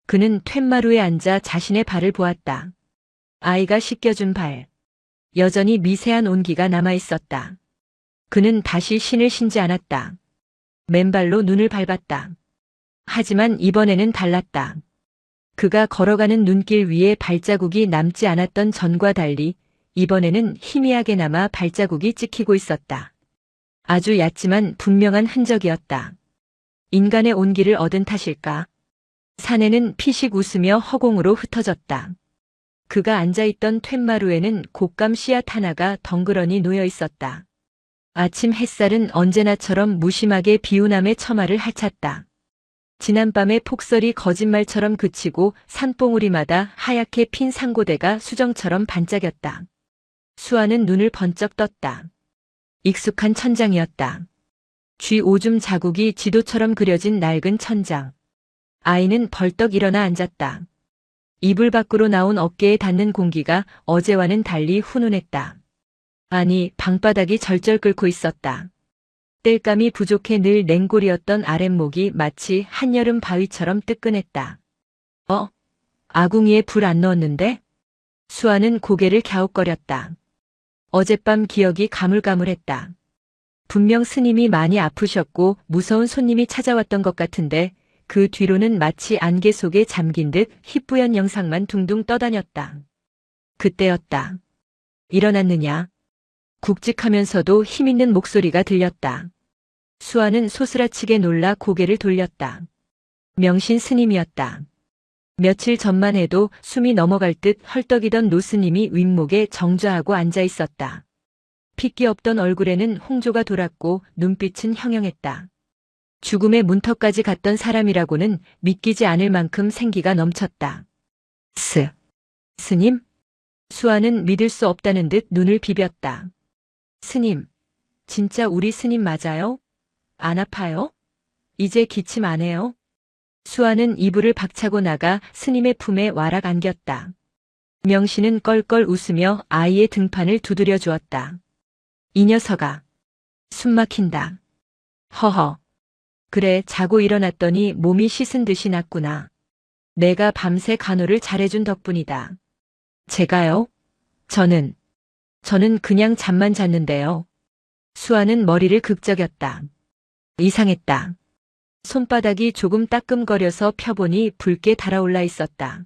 그는 툇마루에 앉아 자신의 발을 보았다. 아이가 씻겨준 발. 여전히 미세한 온기가 남아 있었다. 그는 다시 신을 신지 않았다. 맨발로 눈을 밟았다. 하지만 이번에는 달랐다. 그가 걸어가는 눈길 위에 발자국이 남지 않았던 전과 달리 이번에는 희미하게 남아 발자국이 찍히고 있었다. 아주 얕지만 분명한 흔적이었다. 인간의 온기를 얻은 탓일까? 사내는 피식 웃으며 허공으로 흩어졌다. 그가 앉아있던 툇마루에는 곶감 씨앗 하나가 덩그러니 놓여 있었다. 아침 햇살은 언제나처럼 무심하게 비우남의 처마를 핥았다. 지난밤의 폭설이 거짓말처럼 그치고 산봉우리마다 하얗게 핀 상고대가 수정처럼 반짝였다. 수아는 눈을 번쩍 떴다. 익숙한 천장이었다. 쥐 오줌 자국이 지도처럼 그려진 낡은 천장. 아이는 벌떡 일어나 앉았다. 이불 밖으로 나온 어깨에 닿는 공기가 어제와는 달리 훈훈했다. 아니, 방바닥이 절절 끓고 있었다. 땔감이 부족해 늘 냉골이었던 아랫목이 마치 한여름 바위처럼 뜨끈했다. 아궁이에 불 안 넣었는데? 수아는 고개를 갸웃거렸다. 어젯밤 기억이 가물가물했다. 분명 스님이 많이 아프셨고 무서운 손님이 찾아왔던 것 같은데 그 뒤로는 마치 안개 속에 잠긴 듯 희뿌연 영상만 둥둥 떠다녔다. 그때였다. 일어났느냐? 굵직하면서도 힘있는 목소리가 들렸다. 수아는 소스라치게 놀라 고개를 돌렸다. 명신 스님이었다. 며칠 전만 해도 숨이 넘어갈 듯 헐떡이던 노스님이 윗목에 정좌하고 앉아 있었다. 핏기 없던 얼굴에는 홍조가 돌았고 눈빛은 형형했다. 죽음의 문턱까지 갔던 사람이라고는 믿기지 않을 만큼 생기가 넘쳤다. 스님? 수아는 믿을 수 없다는 듯 눈을 비볐다. 스님, 진짜 우리 스님 맞아요? 안 아파요? 이제 기침 안 해요? 수아는 이불을 박차고 나가 스님의 품에 와락 안겼다. 명신은 껄껄 웃으며 아이의 등판을 두드려 주었다. 이 녀석아. 숨 막힌다. 허허. 그래, 자고 일어났더니 몸이 씻은 듯이 났구나. 내가 밤새 간호를 잘해준 덕분이다. 제가요? 저는 그냥 잠만 잤는데요. 수아는 머리를 극적였다. 이상했다. 손바닥이 조금 따끔거려서 펴보니 붉게 달아올라 있었다.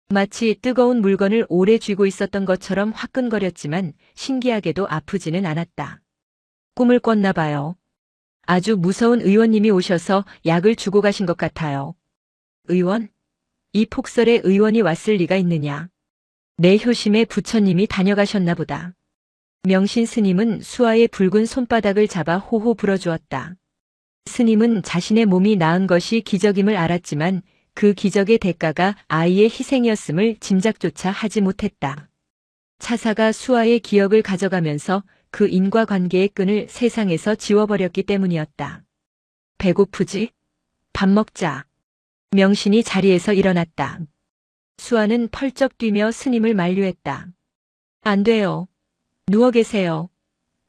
마치 뜨거운 물건을 오래 쥐고 있었던 것처럼 화끈거렸지만 신기하게도 아프지는 않았다. 꿈을 꿨나 봐요. 아주 무서운 의원님이 오셔서 약을 주고 가신 것 같아요. 의원? 이 폭설에 의원이 왔을 리가 있느냐. 내 효심에 부처님이 다녀가셨나 보다. 명신 스님은 수아의 붉은 손바닥을 잡아 호호 불어주었다. 스님은 자신의 몸이 나은 것이 기적임을 알았지만 그 기적의 대가가 아이의 희생이었음을 짐작조차 하지 못했다. 차사가 수아의 기억을 가져가면서 그 인과관계의 끈을 세상에서 지워버렸기 때문이었다. 배고프지? 밥 먹자. 명신이 자리에서 일어났다. 수아는 펄쩍 뛰며 스님을 만류했다. 안 돼요. 누워 계세요.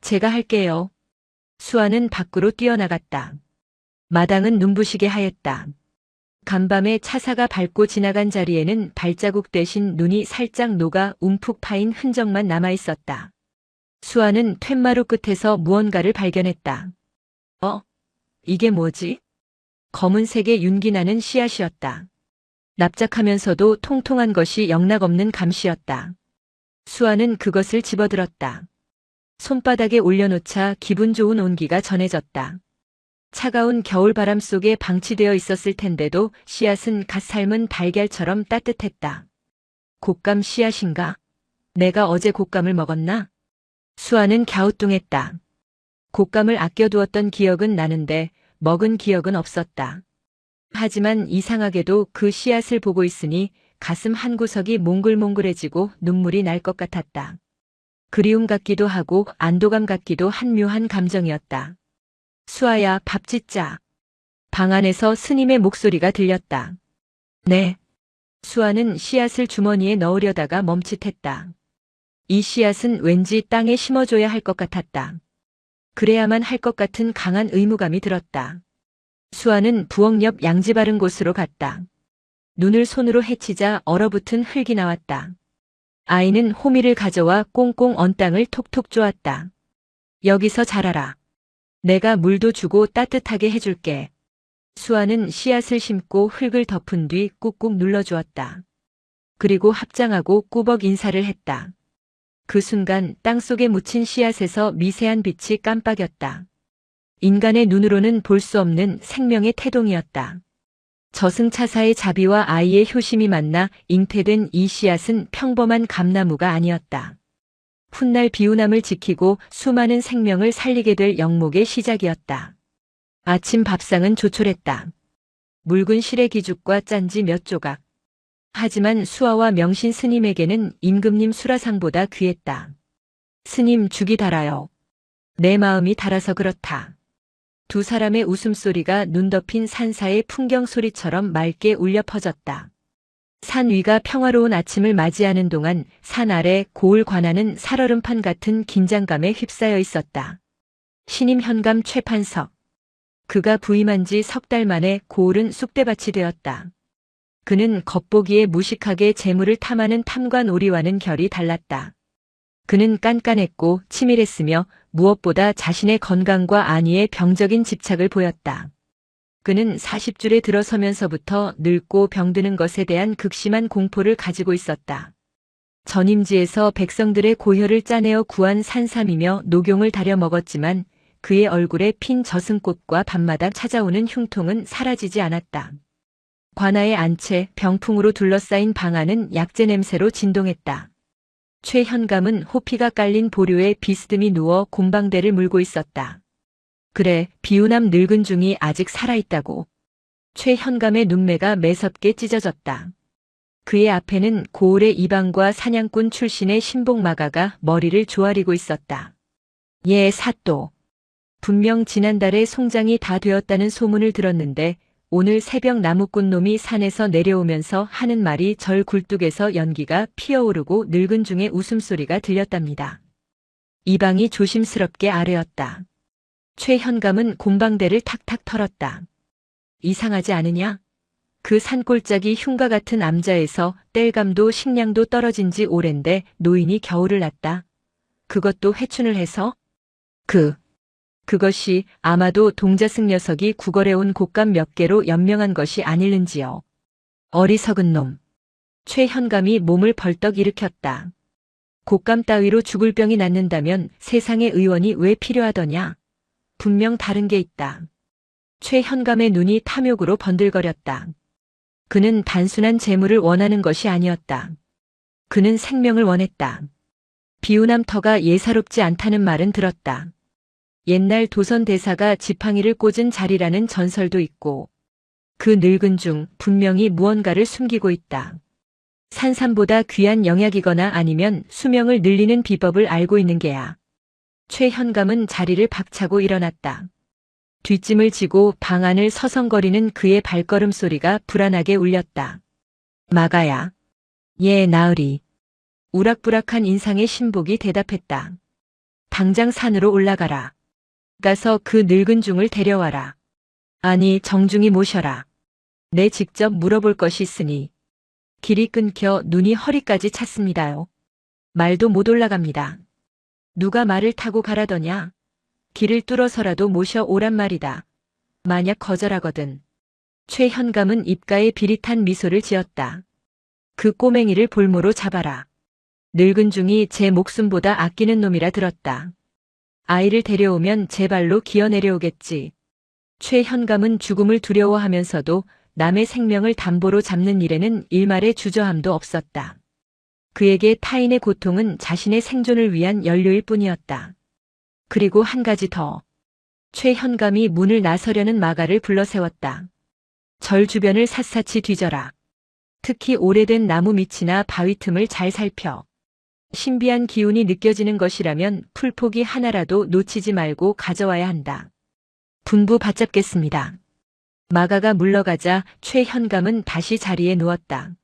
제가 할게요. 수아는 밖으로 뛰어나갔다. 마당은 눈부시게 하였다. 간밤에 차사가 밟고 지나간 자리에는 발자국 대신 눈이 살짝 녹아 움푹 파인 흔적만 남아 있었다. 수아는 툇마루 끝에서 무언가를 발견했다. 이게 뭐지? 검은색의 윤기나는 씨앗이었다. 납작하면서도 통통한 것이 영락없는 감씨였다. 수아는 그것을 집어들었다. 손바닥에 올려놓자 기분 좋은 온기가 전해졌다. 차가운 겨울바람 속에 방치되어 있었을 텐데도 씨앗은 갓 삶은 달걀처럼 따뜻했다. 곶감 씨앗인가? 내가 어제 곶감을 먹었나? 수아는 갸우뚱했다. 곶감을 아껴두었던 기억은 나는데 먹은 기억은 없었다. 하지만 이상하게도 그 씨앗을 보고 있으니 가슴 한구석이 몽글몽글해지고 눈물이 날 것 같았다. 그리움 같기도 하고 안도감 같기도 한 묘한 감정이었다. 수아야, 밥 짓자. 방 안에서 스님의 목소리가 들렸다. 네. 수아는 씨앗을 주머니에 넣으려다가 멈칫했다. 이 씨앗은 왠지 땅에 심어줘야 할 것 같았다. 그래야만 할 것 같은 강한 의무감이 들었다. 수아는 부엌 옆 양지 바른 곳으로 갔다. 눈을 손으로 헤치자 얼어붙은 흙이 나왔다. 아이는 호미를 가져와 꽁꽁 언 땅을 톡톡 쪼았다. 여기서 자라라. 내가 물도 주고 따뜻하게 해줄게. 수아는 씨앗을 심고 흙을 덮은 뒤 꾹꾹 눌러주었다. 그리고 합장하고 꾸벅 인사를 했다. 그 순간 땅속에 묻힌 씨앗에서 미세한 빛이 깜빡였다. 인간의 눈으로는 볼 수 없는 생명의 태동이었다. 저승차사의 자비와 아이의 효심이 만나 잉태된 이 씨앗은 평범한 감나무가 아니었다. 훗날 비우남을 지키고 수많은 생명을 살리게 될 영목의 시작이었다. 아침 밥상은 조촐했다. 묽은 실의 기죽과 짠지 몇 조각. 하지만 수아와 명신 스님에게는 임금님 수라상보다 귀했다. 스님, 죽이 달아요. 내 마음이 달아서 그렇다. 두 사람의 웃음소리가 눈 덮인 산사의 풍경 소리처럼 맑게 울려 퍼졌다. 산 위가 평화로운 아침을 맞이하는 동안 산 아래 고을 관하는 살얼음판 같은 긴장감에 휩싸여 있었다. 신임 현감 최판석. 그가 부임한 지 석 달 만에 고을은 쑥대밭이 되었다. 그는 겉보기에 무식하게 재물을 탐하는 탐관 오리와는 결이 달랐다. 그는 깐깐했고 치밀했으며 무엇보다 자신의 건강과 안위에 병적인 집착을 보였다. 그는 40줄에 들어서면서부터 늙고 병드는 것에 대한 극심한 공포를 가지고 있었다. 전임지에서 백성들의 고혈을 짜내어 구한 산삼이며 녹용을 다려 먹었지만 그의 얼굴에 핀 저승꽃과 밤마다 찾아오는 흉통은 사라지지 않았다. 관아에 안채 병풍으로 둘러싸인 방 안은 약재 냄새로 진동했다. 최현감은 호피가 깔린 보류에 비스듬히 누워 곰방대를 물고 있었다. 그래, 비우남 늙은 중이 아직 살아있다고. 최현감의 눈매가 매섭게 찢어졌다. 그의 앞에는 고을의 이방과 사냥꾼 출신의 신복마가가 머리를 조아리고 있었다. 예, 사또. 분명 지난달에 송장이 다 되었다는 소문을 들었는데 오늘 새벽 나무꾼 놈이 산에서 내려오면서 하는 말이 절 굴뚝에서 연기가 피어오르고 늙은 중의 웃음소리가 들렸답니다. 이방이 조심스럽게 아뢰었다. 최현감은 곰방대를 탁탁 털었다. 이상하지 않으냐? 그 산골짜기 흉가 같은 암자에서 땔감도 식량도 떨어진 지 오랜데 노인이 겨울을 났다. 그것도 회춘을 해서? 그것이 아마도 동자승 녀석이 구걸해온 곶감 몇 개로 연명한 것이 아닐는지요. 어리석은 놈. 최현감이 몸을 벌떡 일으켰다. 곶감 따위로 죽을 병이 낫는다면 세상에 의원이 왜 필요하더냐? 분명 다른 게 있다. 최현감의 눈이 탐욕으로 번들거렸다. 그는 단순한 재물을 원하는 것이 아니었다. 그는 생명을 원했다. 비우남터가 예사롭지 않다는 말은 들었다. 옛날 도선 대사가 지팡이를 꽂은 자리라는 전설도 있고 그 늙은 중 분명히 무언가를 숨기고 있다. 산삼보다 귀한 영약이거나 아니면 수명을 늘리는 비법을 알고 있는 게야. 최현감은 자리를 박차고 일어났다. 뒷짐을 지고 방 안을 서성거리는 그의 발걸음 소리가 불안하게 울렸다. 마가야. 예, 나으리. 우락부락한 인상의 신복이 대답했다. 당장 산으로 올라가라. 가서 그 늙은 중을 데려와라. 아니, 정중히 모셔라. 내 직접 물어볼 것이 있으니. 길이 끊겨 눈이 허리까지 찼습니다요. 말도 못 올라갑니다. 누가 말을 타고 가라더냐? 길을 뚫어서라도 모셔 오란 말이다. 만약 거절하거든. 최현감은 입가에 비릿한 미소를 지었다. 그 꼬맹이를 볼모로 잡아라. 늙은 중이 제 목숨보다 아끼는 놈이라 들었다. 아이를 데려오면 제 발로 기어 내려오겠지. 최현감은 죽음을 두려워하면서도 남의 생명을 담보로 잡는 일에는 일말의 주저함도 없었다. 그에게 타인의 고통은 자신의 생존을 위한 연료일 뿐이었다. 그리고 한 가지 더. 최현감이 문을 나서려는 마가를 불러 세웠다. 절 주변을 샅샅이 뒤져라. 특히 오래된 나무 밑이나 바위 틈을 잘 살펴. 신비한 기운이 느껴지는 것이라면 풀포기 하나라도 놓치지 말고 가져와야 한다. 분부 받잡겠습니다. 마가가 물러가자 최현감은 다시 자리에 누웠다.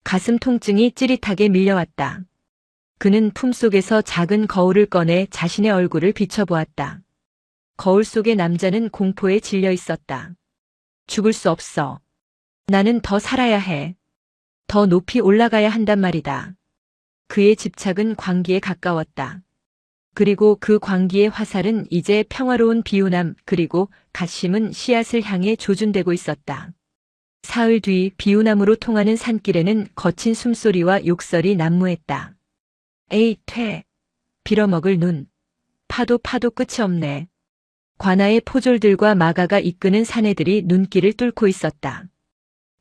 가슴 통증이 찌릿하게 밀려왔다. 그는 품속에서 작은 거울을 꺼내 자신의 얼굴을 비춰보았다. 거울 속의 남자는 공포에 질려 있었다. 죽을 수 없어. 나는 더 살아야 해. 더 높이 올라가야 한단 말이다. 그의 집착은 광기에 가까웠다. 그리고 그 광기의 화살은 이제 평화로운 비우남 그리고 갓 심은 씨앗을 향해 조준되고 있었다. 사흘 뒤 비우남으로 통하는 산길에는 거친 숨소리와 욕설이 난무했다. 에이, 퇴. 빌어먹을 눈. 파도 끝이 없네. 관아의 포졸들과 마가가 이끄는 사내들이 눈길을 뚫고 있었다.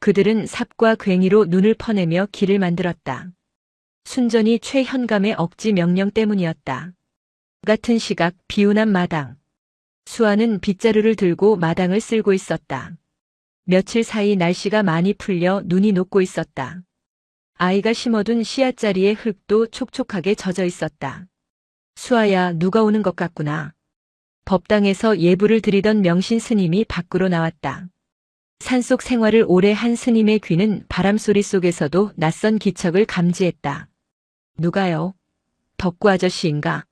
그들은 삽과 괭이로 눈을 퍼내며 길을 만들었다. 순전히 최현감의 억지 명령 때문이었다. 같은 시각 비우남 마당. 수아는 빗자루를 들고 마당을 쓸고 있었다. 며칠 사이 날씨가 많이 풀려 눈이 녹고 있었다. 아이가 심어둔 씨앗자리의 흙도 촉촉하게 젖어 있었다. 수아야, 누가 오는 것 같구나. 법당에서 예불을 드리던 명신 스님이 밖으로 나왔다. 산속 생활을 오래 한 스님의 귀는 바람소리 속에서도 낯선 기척을 감지했다. 누가요? 덕구 아저씨인가?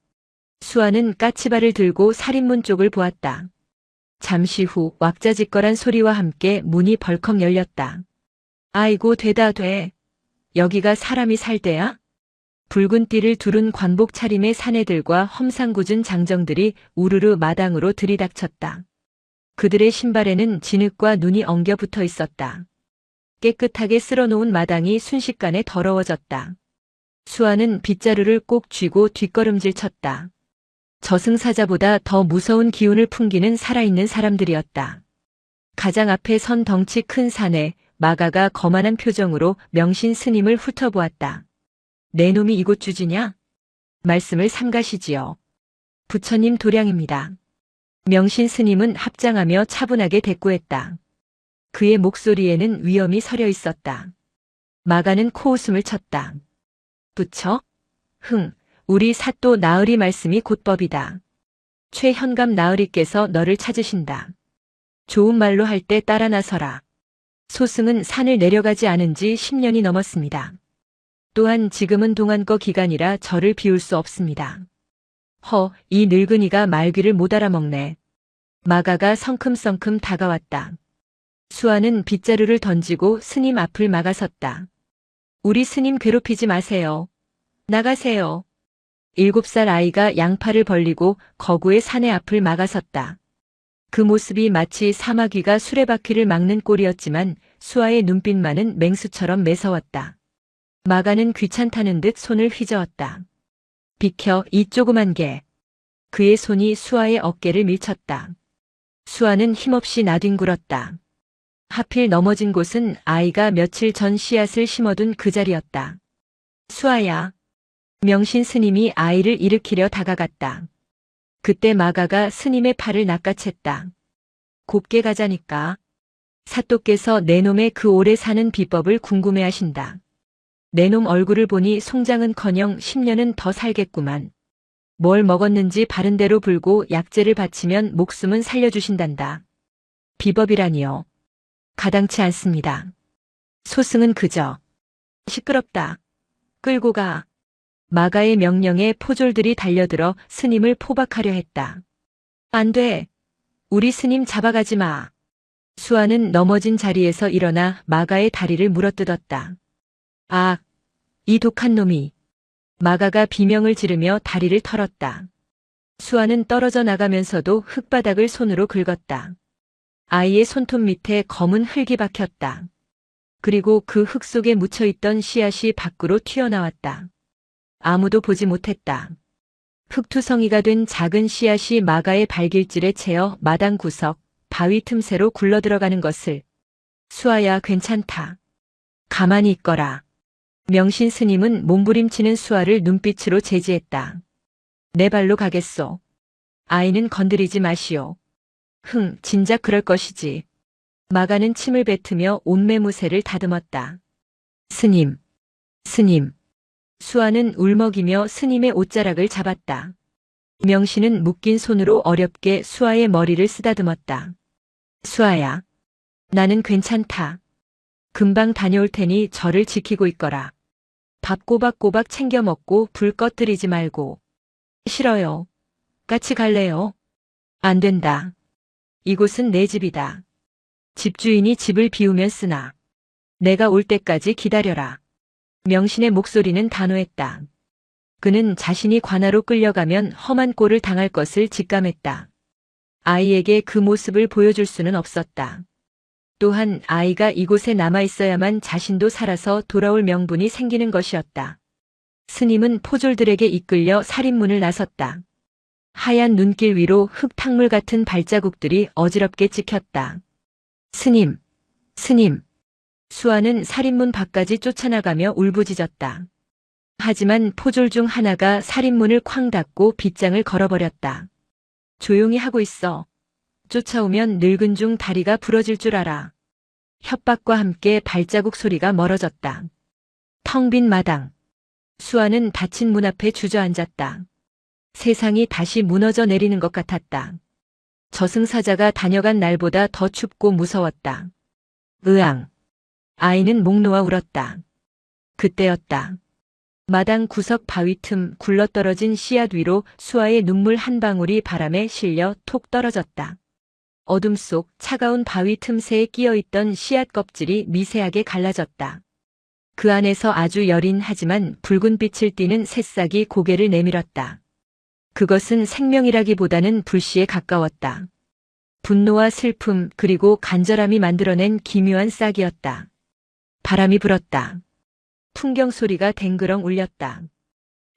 수아는 까치발을 들고 살인문 쪽을 보았다. 잠시 후 왁자지껄한 소리와 함께 문이 벌컥 열렸다. 아이고 되다 돼. 여기가 사람이 살 때야? 붉은 띠를 두른 관복 차림의 사내들과 험상궂은 장정들이 우르르 마당으로 들이닥쳤다. 그들의 신발에는 진흙과 눈이 엉겨 붙어 있었다. 깨끗하게 쓸어놓은 마당이 순식간에 더러워졌다. 수아는 빗자루를 꼭 쥐고 뒷걸음질 쳤다. 저승사자보다 더 무서운 기운을 풍기는 살아있는 사람들이었다. 가장 앞에 선 덩치 큰 사내, 마가가 거만한 표정으로 명신 스님을 훑어보았다. 내 놈이 이곳 주지냐? 말씀을 삼가시지요. 부처님 도량입니다. 명신 스님은 합장하며 차분하게 대꾸했다. 그의 목소리에는 위엄이 서려 있었다. 마가는 코웃음을 쳤다. 부처? 우리 사또 나으리 말씀이 곧법이다. 최현감 나으리께서 너를 찾으신다. 좋은 말로 할 때 따라 나서라. 소승은 산을 내려가지 않은 지 10년이 넘었습니다. 또한 지금은 동안거 기간이라 저를 비울 수 없습니다. 이 늙은이가 말귀를 못 알아먹네. 마가가 성큼성큼 다가왔다. 수아는 빗자루를 던지고 스님 앞을 막아섰다. 우리 스님 괴롭히지 마세요. 나가세요. 7살 아이가 양팔을 벌리고 거구의 사내 앞을 막아섰다. 그 모습이 마치 사마귀가 수레바퀴를 막는 꼴이었지만 수아의 눈빛만은 맹수처럼 매서웠다. 마가는 귀찮다는 듯 손을 휘저었다. 비켜, 이 조그만 개. 그의 손이 수아의 어깨를 밀쳤다. 수아는 힘없이 나뒹굴었다. 하필 넘어진 곳은 아이가 며칠 전 씨앗을 심어둔 그 자리였다. 수아야. 명신 스님이 아이를 일으키려 다가갔다. 그때 마가가 스님의 팔을 낚아챘다. 곱게 가자니까. 사또께서 내 놈의 그 오래 사는 비법을 궁금해하신다. 내 놈 얼굴을 보니 송장은커녕 10년은 더 살겠구만. 뭘 먹었는지 바른 대로 불고 약재를 바치면 목숨은 살려주신단다. 비법이라니요. 가당치 않습니다. 소승은 그저. 시끄럽다. 끌고 가. 마가의 명령에 포졸들이 달려들어 스님을 포박하려 했다. 안 돼. 우리 스님 잡아가지 마. 수아는 넘어진 자리에서 일어나 마가의 다리를 물어뜯었다. 아, 이 독한 놈이. 마가가 비명을 지르며 다리를 털었다. 수아는 떨어져 나가면서도 흙바닥을 손으로 긁었다. 아이의 손톱 밑에 검은 흙이 박혔다. 그리고 그 흙 속에 묻혀있던 씨앗이 밖으로 튀어나왔다. 아무도 보지 못했다. 흙투성이가 된 작은 씨앗이 마가의 발길질에 채어 마당 구석, 바위 틈새로 굴러들어가는 것을. 수아야, 괜찮다. 가만히 있거라. 명신 스님은 몸부림치는 수아를 눈빛으로 제지했다. 내 발로 가겠소. 아이는 건드리지 마시오. 진작 그럴 것이지. 마가는 침을 뱉으며 온매무새를 다듬었다. 스님, 스님. 수아는 울먹이며 스님의 옷자락을 잡았다. 명씨는 묶인 손으로 어렵게 수아의 머리를 쓰다듬었다. 수아야, 나는 괜찮다. 금방 다녀올 테니 저를 지키고 있거라. 밥 꼬박꼬박 챙겨 먹고 불 꺼뜨리지 말고. 싫어요. 같이 갈래요? 안 된다. 이곳은 내 집이다. 집주인이 집을 비우면 쓰나. 내가 올 때까지 기다려라. 명신의 목소리는 단호했다. 그는 자신이 관아로 끌려가면 험한 꼴을 당할 것을 직감했다. 아이에게 그 모습을 보여줄 수는 없었다. 또한 아이가 이곳에 남아 있어야만 자신도 살아서 돌아올 명분이 생기는 것이었다. 스님은 포졸들에게 이끌려 살인문을 나섰다. 하얀 눈길 위로 흙탕물 같은 발자국들이 어지럽게 찍혔다. 스님, 스님. 수아는 살인문 밖까지 쫓아나가며 울부짖었다. 하지만 포졸 중 하나가 살인문을 쾅 닫고 빗장을 걸어버렸다. 조용히 하고 있어. 쫓아오면 늙은 중 다리가 부러질 줄 알아. 협박과 함께 발자국 소리가 멀어졌다. 텅 빈 마당. 수아는 닫힌 문 앞에 주저앉았다. 세상이 다시 무너져 내리는 것 같았다. 저승사자가 다녀간 날보다 더 춥고 무서웠다. 으앙. 아이는 목 놓아 울었다. 그때였다. 마당 구석 바위 틈 굴러떨어진 씨앗 위로 수아의 눈물 한 방울이 바람에 실려 톡 떨어졌다. 어둠 속 차가운 바위 틈새에 끼어있던 씨앗 껍질이 미세하게 갈라졌다. 그 안에서 아주 여린 하지만 붉은 빛을 띠는 새싹이 고개를 내밀었다. 그것은 생명이라기보다는 불씨에 가까웠다. 분노와 슬픔 그리고 간절함이 만들어낸 기묘한 싹이었다. 바람이 불었다. 풍경 소리가 댕그렁 울렸다.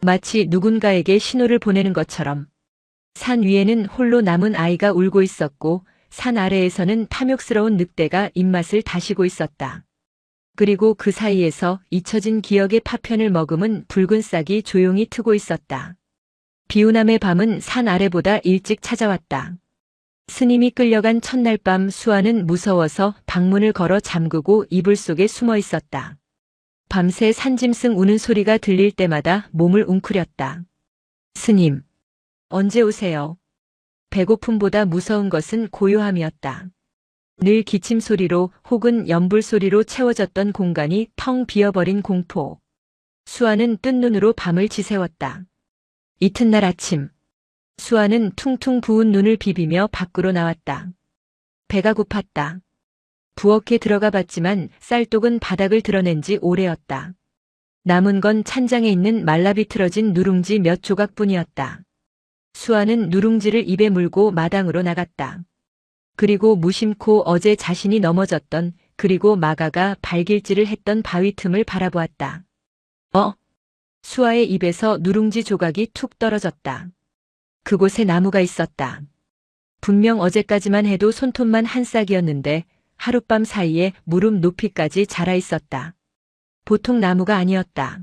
마치 누군가에게 신호를 보내는 것처럼. 산 위에는 홀로 남은 아이가 울고 있었고 산 아래에서는 탐욕스러운 늑대가 입맛을 다시고 있었다. 그리고 그 사이에서 잊혀진 기억의 파편을 머금은 붉은 싹이 조용히 트고 있었다. 비우남의 밤은 산 아래보다 일찍 찾아왔다. 스님이 끌려간 첫날 밤 수아는 무서워서 방문을 걸어 잠그고 이불 속에 숨어 있었다. 밤새 산짐승 우는 소리가 들릴 때마다 몸을 웅크렸다. 스님, 언제 오세요? 배고픔보다 무서운 것은 고요함이었다. 늘 기침 소리로 혹은 연불 소리로 채워졌던 공간이 텅 비어버린 공포. 수아는 뜬 눈으로 밤을 지새웠다. 이튿날 아침. 수아는 퉁퉁 부은 눈을 비비며 밖으로 나왔다. 배가 고팠다. 부엌에 들어가 봤지만 쌀독은 바닥을 드러낸 지 오래였다. 남은 건 찬장에 있는 말라비틀어진 누룽지 몇 조각뿐이었다. 수아는 누룽지를 입에 물고 마당으로 나갔다. 그리고 무심코 어제 자신이 넘어졌던 그리고 마가가 발길질을 했던 바위 틈을 바라보았다. 수아의 입에서 누룽지 조각이 툭 떨어졌다. 그곳에 나무가 있었다. 분명 어제까지만 해도 손톱만 한 싹이었는데 하룻밤 사이에 무릎 높이까지 자라 있었다. 보통 나무가 아니었다.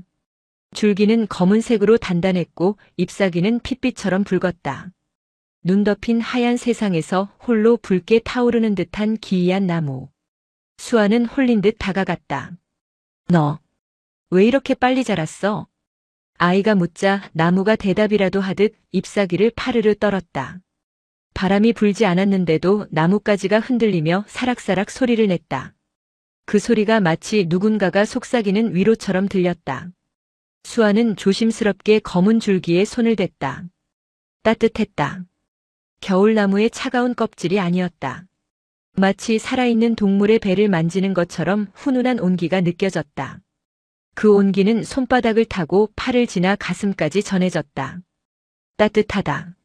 줄기는 검은색으로 단단했고 잎사귀는 핏빛처럼 붉었다. 눈 덮인 하얀 세상에서 홀로 붉게 타오르는 듯한 기이한 나무. 수아는 홀린 듯 다가갔다. 너, 왜 이렇게 빨리 자랐어? 아이가 묻자 나무가 대답이라도 하듯 잎사귀를 파르르 떨었다. 바람이 불지 않았는데도 나뭇가지가 흔들리며 사락사락 소리를 냈다. 그 소리가 마치 누군가가 속삭이는 위로처럼 들렸다. 수아는 조심스럽게 검은 줄기에 손을 댔다. 따뜻했다. 겨울나무의 차가운 껍질이 아니었다. 마치 살아있는 동물의 배를 만지는 것처럼 훈훈한 온기가 느껴졌다. 그 온기는 손바닥을 타고 팔을 지나 가슴까지 전해졌다. 따뜻하다.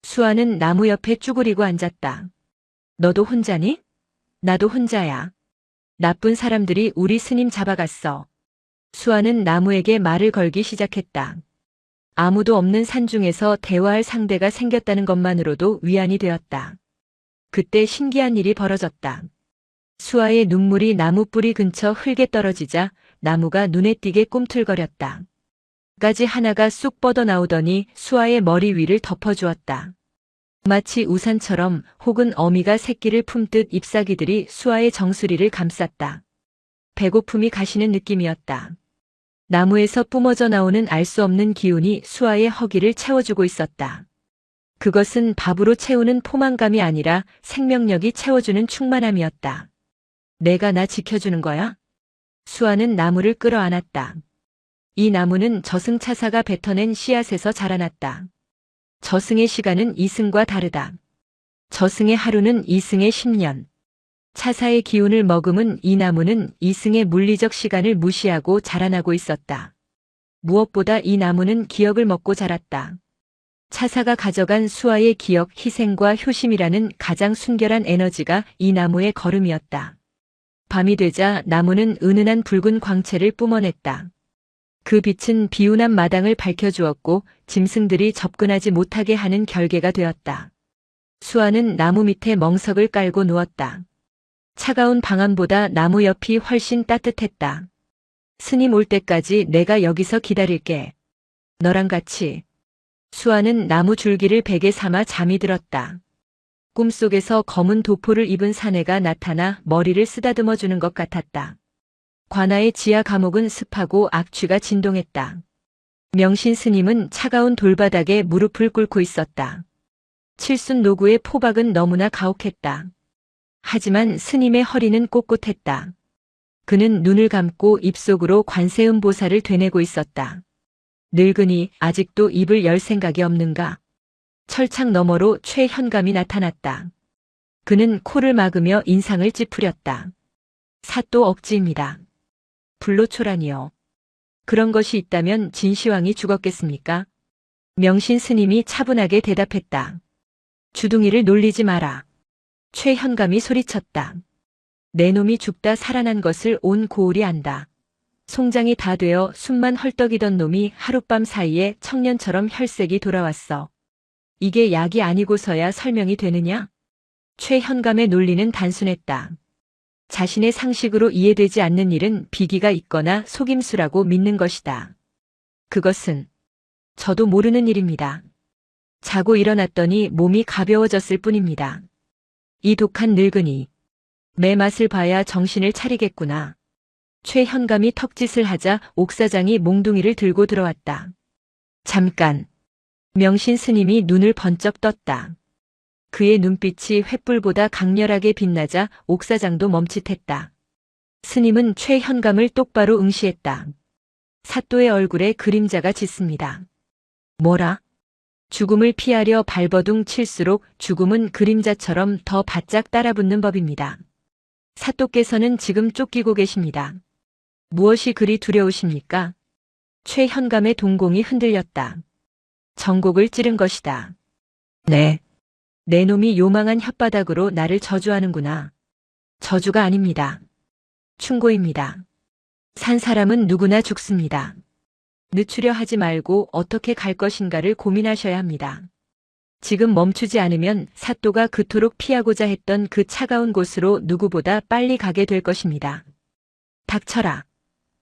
수아는 나무 옆에 쭈그리고 앉았다. 너도 혼자니? 나도 혼자야. 나쁜 사람들이 우리 스님 잡아갔어. 수아는 나무에게 말을 걸기 시작했다. 아무도 없는 산중에서 대화할 상대가 생겼다는 것만으로도 위안이 되었다. 그때 신기한 일이 벌어졌다. 수아의 눈물이 나무 뿌리 근처 흙에 떨어지자 나무가 눈에 띄게 꿈틀거렸다. 가지 하나가 쑥 뻗어나오더니 수아의 머리 위를 덮어주었다. 마치 우산처럼 혹은 어미가 새끼를 품듯 잎사귀들이 수아의 정수리를 감쌌다. 배고픔이 가시는 느낌이었다. 나무에서 뿜어져 나오는 알 수 없는 기운이 수아의 허기를 채워주고 있었다. 그것은 밥으로 채우는 포만감이 아니라 생명력이 채워주는 충만함이었다. 내가 나 지켜주는 거야? 수아는 나무를 끌어안았다. 이 나무는 저승차사가 뱉어낸 씨앗에서 자라났다. 저승의 시간은 이승과 다르다. 저승의 하루는 이승의 10년. 차사의 기운을 머금은 이 나무는 이승의 물리적 시간을 무시하고 자라나고 있었다. 무엇보다 이 나무는 기억을 먹고 자랐다. 차사가 가져간 수아의 기억, 희생과 효심이라는 가장 순결한 에너지가 이 나무의 걸음이었다. 밤이 되자 나무는 은은한 붉은 광채를 뿜어냈다. 그 빛은 비운한 마당을 밝혀주었고 짐승들이 접근하지 못하게 하는 결계가 되었다. 수아는 나무 밑에 멍석을 깔고 누웠다. 차가운 방안보다 나무 옆이 훨씬 따뜻했다. 스님 올 때까지 내가 여기서 기다릴게. 너랑 같이. 수아는 나무 줄기를 베개 삼아 잠이 들었다. 꿈속에서 검은 도포를 입은 사내가 나타나 머리를 쓰다듬어 주는 것 같았다. 관아의 지하 감옥은 습하고 악취가 진동했다. 명신 스님은 차가운 돌바닥에 무릎을 꿇고 있었다. 칠순 노구의 포박은 너무나 가혹했다. 하지만 스님의 허리는 꼿꼿했다. 그는 눈을 감고 입속으로 관세음보살을 되뇌고 있었다. 늙은이 아직도 입을 열 생각이 없는가? 철창 너머로 최현감이 나타났다. 그는 코를 막으며 인상을 찌푸렸다. 사또 억지입니다. 불로초라니요. 그런 것이 있다면 진시황이 죽었겠습니까? 명신 스님이 차분하게 대답했다. 주둥이를 놀리지 마라. 최현감이 소리쳤다. 내 놈이 죽다 살아난 것을 온 고을이 안다. 송장이 다 되어 숨만 헐떡이던 놈이 하룻밤 사이에 청년처럼 혈색이 돌아왔어. 이게 약이 아니고서야 설명이 되느냐? 최현감의 논리는 단순했다. 자신의 상식으로 이해되지 않는 일은 비기가 있거나 속임수라고 믿는 것이다. 그것은 저도 모르는 일입니다. 자고 일어났더니 몸이 가벼워졌을 뿐입니다. 이 독한 늙은이. 매 맛을 봐야 정신을 차리겠구나. 최현감이 턱짓을 하자 옥사장이 몽둥이를 들고 들어왔다. 잠깐. 명신 스님이 눈을 번쩍 떴다. 그의 눈빛이 횃불보다 강렬하게 빛나자 옥사장도 멈칫했다. 스님은 최현감을 똑바로 응시했다. 사또의 얼굴에 그림자가 짙습니다. 뭐라? 죽음을 피하려 발버둥 칠수록 죽음은 그림자처럼 더 바짝 따라붙는 법입니다. 사또께서는 지금 쫓기고 계십니다. 무엇이 그리 두려우십니까? 최현감의 동공이 흔들렸다. 정곡을 찌른 것이다. 네. 내 놈이 요망한 혓바닥으로 나를 저주하는구나. 저주가 아닙니다. 충고입니다. 산 사람은 누구나 죽습니다. 늦추려 하지 말고 어떻게 갈 것인가를 고민하셔야 합니다. 지금 멈추지 않으면 사또가 그토록 피하고자 했던 그 차가운 곳으로 누구보다 빨리 가게 될 것입니다. 닥쳐라.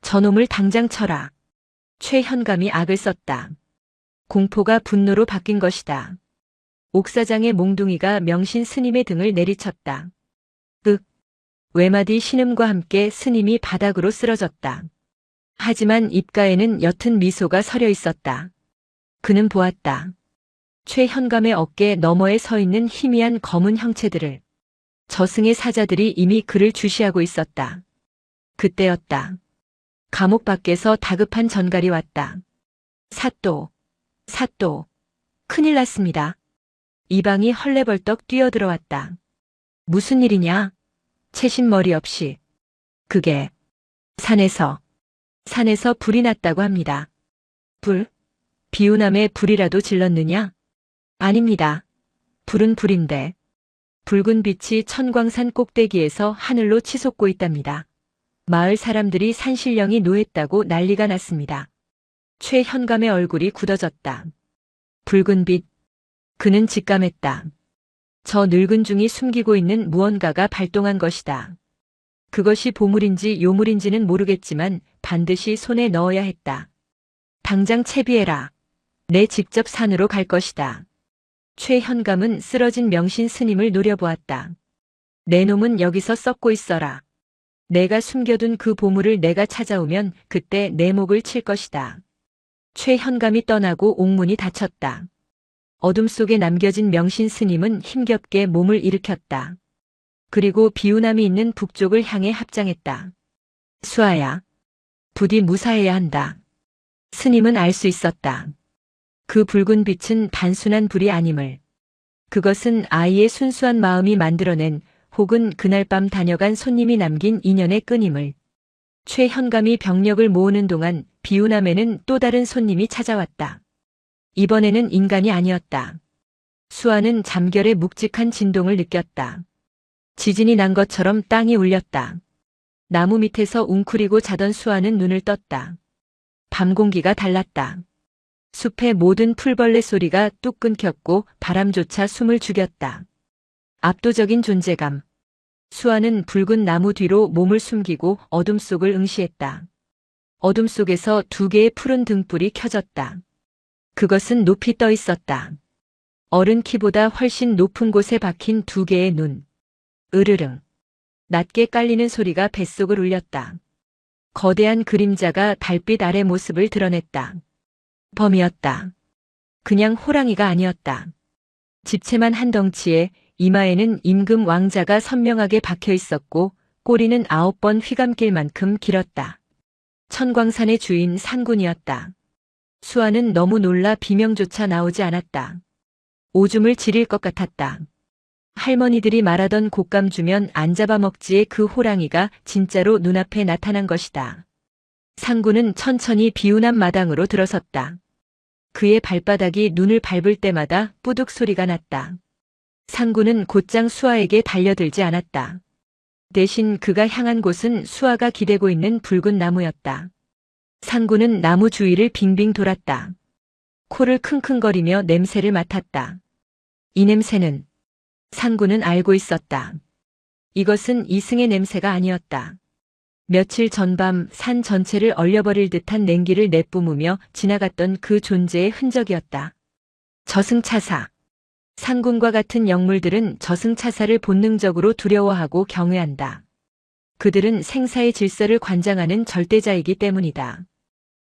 저놈을 당장 쳐라. 최현감이 악을 썼다. 공포가 분노로 바뀐 것이다. 옥사장의 몽둥이가 명신 스님의 등을 내리쳤다. 외마디 신음과 함께 스님이 바닥으로 쓰러졌다. 하지만 입가에는 옅은 미소가 서려 있었다. 그는 보았다. 최현감의 어깨 너머에 서 있는 희미한 검은 형체들을. 저승의 사자들이 이미 그를 주시하고 있었다. 그때였다. 감옥 밖에서 다급한 전갈이 왔다. 사또, 사또, 큰일 났습니다. 이방이 헐레벌떡 뛰어들어왔다. 무슨 일이냐? 채신 머리 없이. 그게 산에서 불이 났다고 합니다. 불? 비운함에 불이라도 질렀느냐? 아닙니다. 불은 불인데. 붉은 빛이 천광산 꼭대기에서 하늘로 치솟고 있답니다. 마을 사람들이 산신령이 노했다고 난리가 났습니다. 최현감의 얼굴이 굳어졌다. 붉은 빛. 그는 직감했다. 저 늙은 중이 숨기고 있는 무언가가 발동한 것이다. 그것이 보물인지 요물인지는 모르겠지만 반드시 손에 넣어야 했다. 당장 채비해라. 내 직접 산으로 갈 것이다. 최현감은 쓰러진 명신 스님을 노려보았다. 내 놈은 여기서 썩고 있어라. 내가 숨겨둔 그 보물을 내가 찾아오면 그때 내 목을 칠 것이다. 최현감이 떠나고 옥문이 닫혔다. 어둠 속에 남겨진 명신 스님은 힘겹게 몸을 일으켰다. 그리고 비우남이 있는 북쪽을 향해 합장했다. 수아야, 부디 무사해야 한다. 스님은 알 수 있었다. 그 붉은 빛은 단순한 불이 아님을. 그것은 아이의 순수한 마음이 만들어낸 혹은 그날 밤 다녀간 손님이 남긴 인연의 끈임을. 최현감이 병력을 모으는 동안 비우남에는 또 다른 손님이 찾아왔다. 이번에는 인간이 아니었다. 수아는 잠결에 묵직한 진동을 느꼈다. 지진이 난 것처럼 땅이 울렸다. 나무 밑에서 웅크리고 자던 수아는 눈을 떴다. 밤 공기가 달랐다. 숲의 모든 풀벌레 소리가 뚝 끊겼고 바람조차 숨을 죽였다. 압도적인 존재감. 수아는 붉은 나무 뒤로 몸을 숨기고 어둠 속을 응시했다. 어둠 속에서 두 개의 푸른 등불이 켜졌다. 그것은 높이 떠 있었다. 어른 키보다 훨씬 높은 곳에 박힌 두 개의 눈. 으르릉. 낮게 깔리는 소리가 뱃속을 울렸다. 거대한 그림자가 달빛 아래 모습을 드러냈다. 범이었다. 그냥 호랑이가 아니었다. 집채만 한 덩치에 이마에는 임금 왕자가 선명하게 박혀 있었고 꼬리는 9번 휘감길 만큼 길었다. 천광산의 주인 산군이었다. 수아는 너무 놀라 비명조차 나오지 않았다. 오줌을 지릴 것 같았다. 할머니들이 말하던 곶감 주면 안 잡아먹지의 그 호랑이가 진짜로 눈앞에 나타난 것이다. 상구는 천천히 비운한 마당으로 들어섰다. 그의 발바닥이 눈을 밟을 때마다 뿌둑 소리가 났다. 상구는 곧장 수아에게 달려들지 않았다. 대신 그가 향한 곳은 수아가 기대고 있는 붉은 나무였다. 상구는 나무 주위를 빙빙 돌았다. 코를 킁킁거리며 냄새를 맡았다. 이 냄새는 상구는 알고 있었다. 이것은 이승의 냄새가 아니었다. 며칠 전밤 산 전체를 얼려버릴 듯한 냉기를 내뿜으며 지나갔던 그 존재의 흔적이었다. 저승차사. 상군과 같은 영물들은 저승차사를 본능적으로 두려워하고 경외한다. 그들은 생사의 질서를 관장하는 절대자이기 때문이다.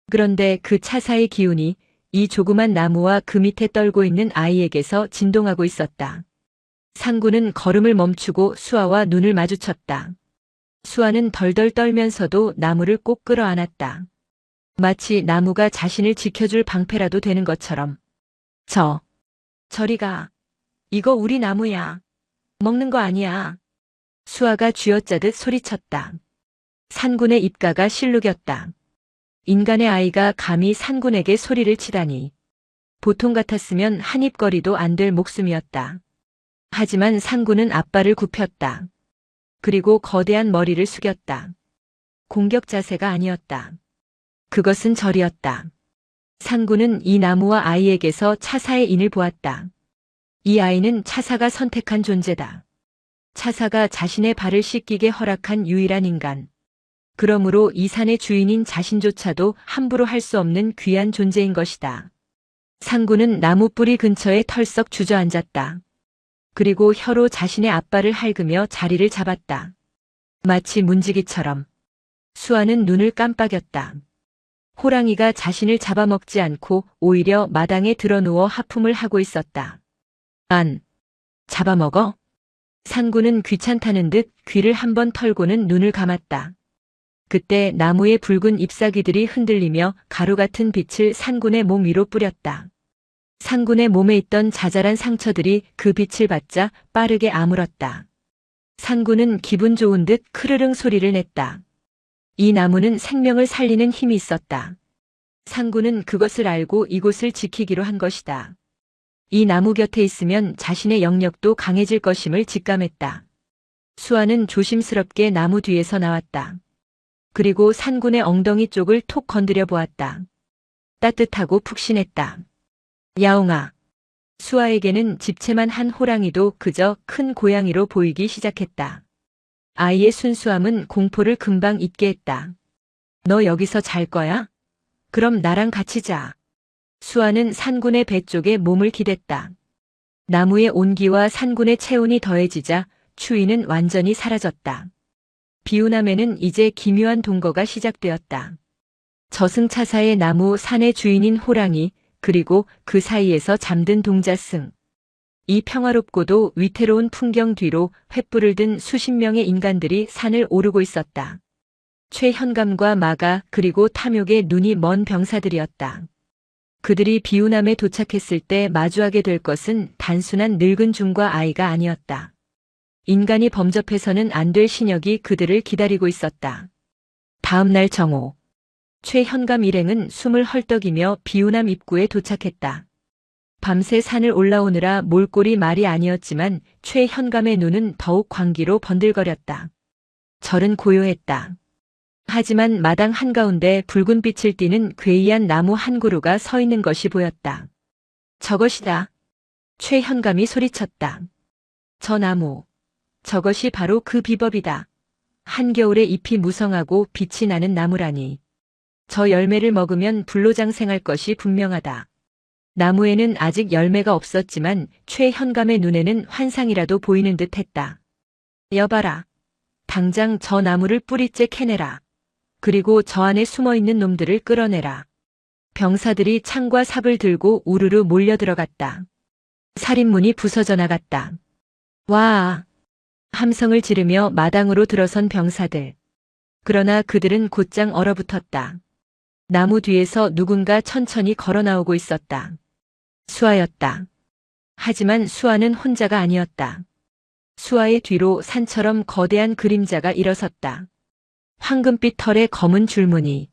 그런데 그 차사의 기운이 이 조그만 나무와 그 밑에 떨고 있는 아이에게서 진동하고 있었다. 상구는 걸음을 멈추고 수아와 눈을 마주쳤다. 수아는 덜덜 떨면서도 나무를 꼭 끌어안았다. 마치 나무가 자신을 지켜줄 방패라도 되는 것처럼. 저리 가. 이거 우리 나무야. 먹는 거 아니야. 수아가 쥐어짜듯 소리쳤다. 산군의 입가가 실룩였다. 인간의 아이가 감히 산군에게 소리를 치다니. 보통 같았으면 한 입거리도 안 될 목숨이었다. 하지만 상구는 앞발을 굽혔다. 그리고 거대한 머리를 숙였다. 공격 자세가 아니었다. 그것은 절이었다. 상구는 이 나무와 아이에게서 차사의 인을 보았다. 이 아이는 차사가 선택한 존재다. 차사가 자신의 발을 씻기게 허락한 유일한 인간. 그러므로 이 산의 주인인 자신조차도 함부로 할 수 없는 귀한 존재인 것이다. 상구는 나무 뿌리 근처에 털썩 주저앉았다. 그리고 혀로 자신의 앞발을 핥으며 자리를 잡았다. 마치 문지기처럼. 수아는 눈을 깜빡였다. 호랑이가 자신을 잡아먹지 않고 오히려 마당에 드러누워 하품을 하고 있었다. 잡아먹어? 상구는 귀찮다는 듯 귀를 한번 털고는 눈을 감았다. 그때 나무의 붉은 잎사귀들이 흔들리며 가루 같은 빛을 상군의 몸 위로 뿌렸다. 상군의 몸에 있던 자잘한 상처들이 그 빛을 받자 빠르게 아물었다. 상군은 기분 좋은 듯 크르릉 소리를 냈다. 이 나무는 생명을 살리는 힘이 있었다. 상군은 그것을 알고 이곳을 지키기로 한 것이다. 이 나무 곁에 있으면 자신의 영역도 강해질 것임을 직감했다. 수아는 조심스럽게 나무 뒤에서 나왔다. 그리고 상군의 엉덩이 쪽을 톡 건드려 보았다. 따뜻하고 푹신했다. 야옹아. 수아에게는 집채만 한 호랑이도 그저 큰 고양이로 보이기 시작했다. 아이의 순수함은 공포를 금방 잊게 했다. 너 여기서 잘 거야? 그럼 나랑 같이 자. 수아는 산군의 배 쪽에 몸을 기댔다. 나무의 온기와 산군의 체온이 더해지자 추위는 완전히 사라졌다. 비우남에는 이제 기묘한 동거가 시작되었다. 저승차사의 나무 산의 주인인 호랑이, 그리고 그 사이에서 잠든 동자승. 이 평화롭고도 위태로운 풍경 뒤로 횃불을 든 수십 명의 인간들이 산을 오르고 있었다. 최현감과 마가 그리고 탐욕의 눈이 먼 병사들이었다. 그들이 비우남에 도착했을 때 마주하게 될 것은 단순한 늙은 중과 아이가 아니었다. 인간이 범접해서는 안 될 신역이 그들을 기다리고 있었다. 다음 날 정오. 최현감 일행은 숨을 헐떡이며 비우남 입구에 도착했다. 밤새 산을 올라오느라 몰골이 말이 아니었지만 최현감의 눈은 더욱 광기로 번들거렸다. 절은 고요했다. 하지만 마당 한가운데 붉은 빛을 띠는 괴이한 나무 한 그루가 서 있는 것이 보였다. 저것이다. 최현감이 소리쳤다. 저 나무. 저것이 바로 그 비법이다. 한겨울에 잎이 무성하고 빛이 나는 나무라니. 저 열매를 먹으면 불로장생할 것이 분명하다. 나무에는 아직 열매가 없었지만 최현감의 눈에는 환상이라도 보이는 듯 했다. 여봐라. 당장 저 나무를 뿌리째 캐내라. 그리고 저 안에 숨어있는 놈들을 끌어내라. 병사들이 창과 삽을 들고 우르르 몰려들어갔다. 살인문이 부서져 나갔다. 와! 함성을 지르며 마당으로 들어선 병사들. 그러나 그들은 곧장 얼어붙었다. 나무 뒤에서 누군가 천천히 걸어 나오고 있었다. 수아였다. 하지만 수아는 혼자가 아니었다. 수아의 뒤로 산처럼 거대한 그림자가 일어섰다. 황금빛 털에 검은 줄무늬.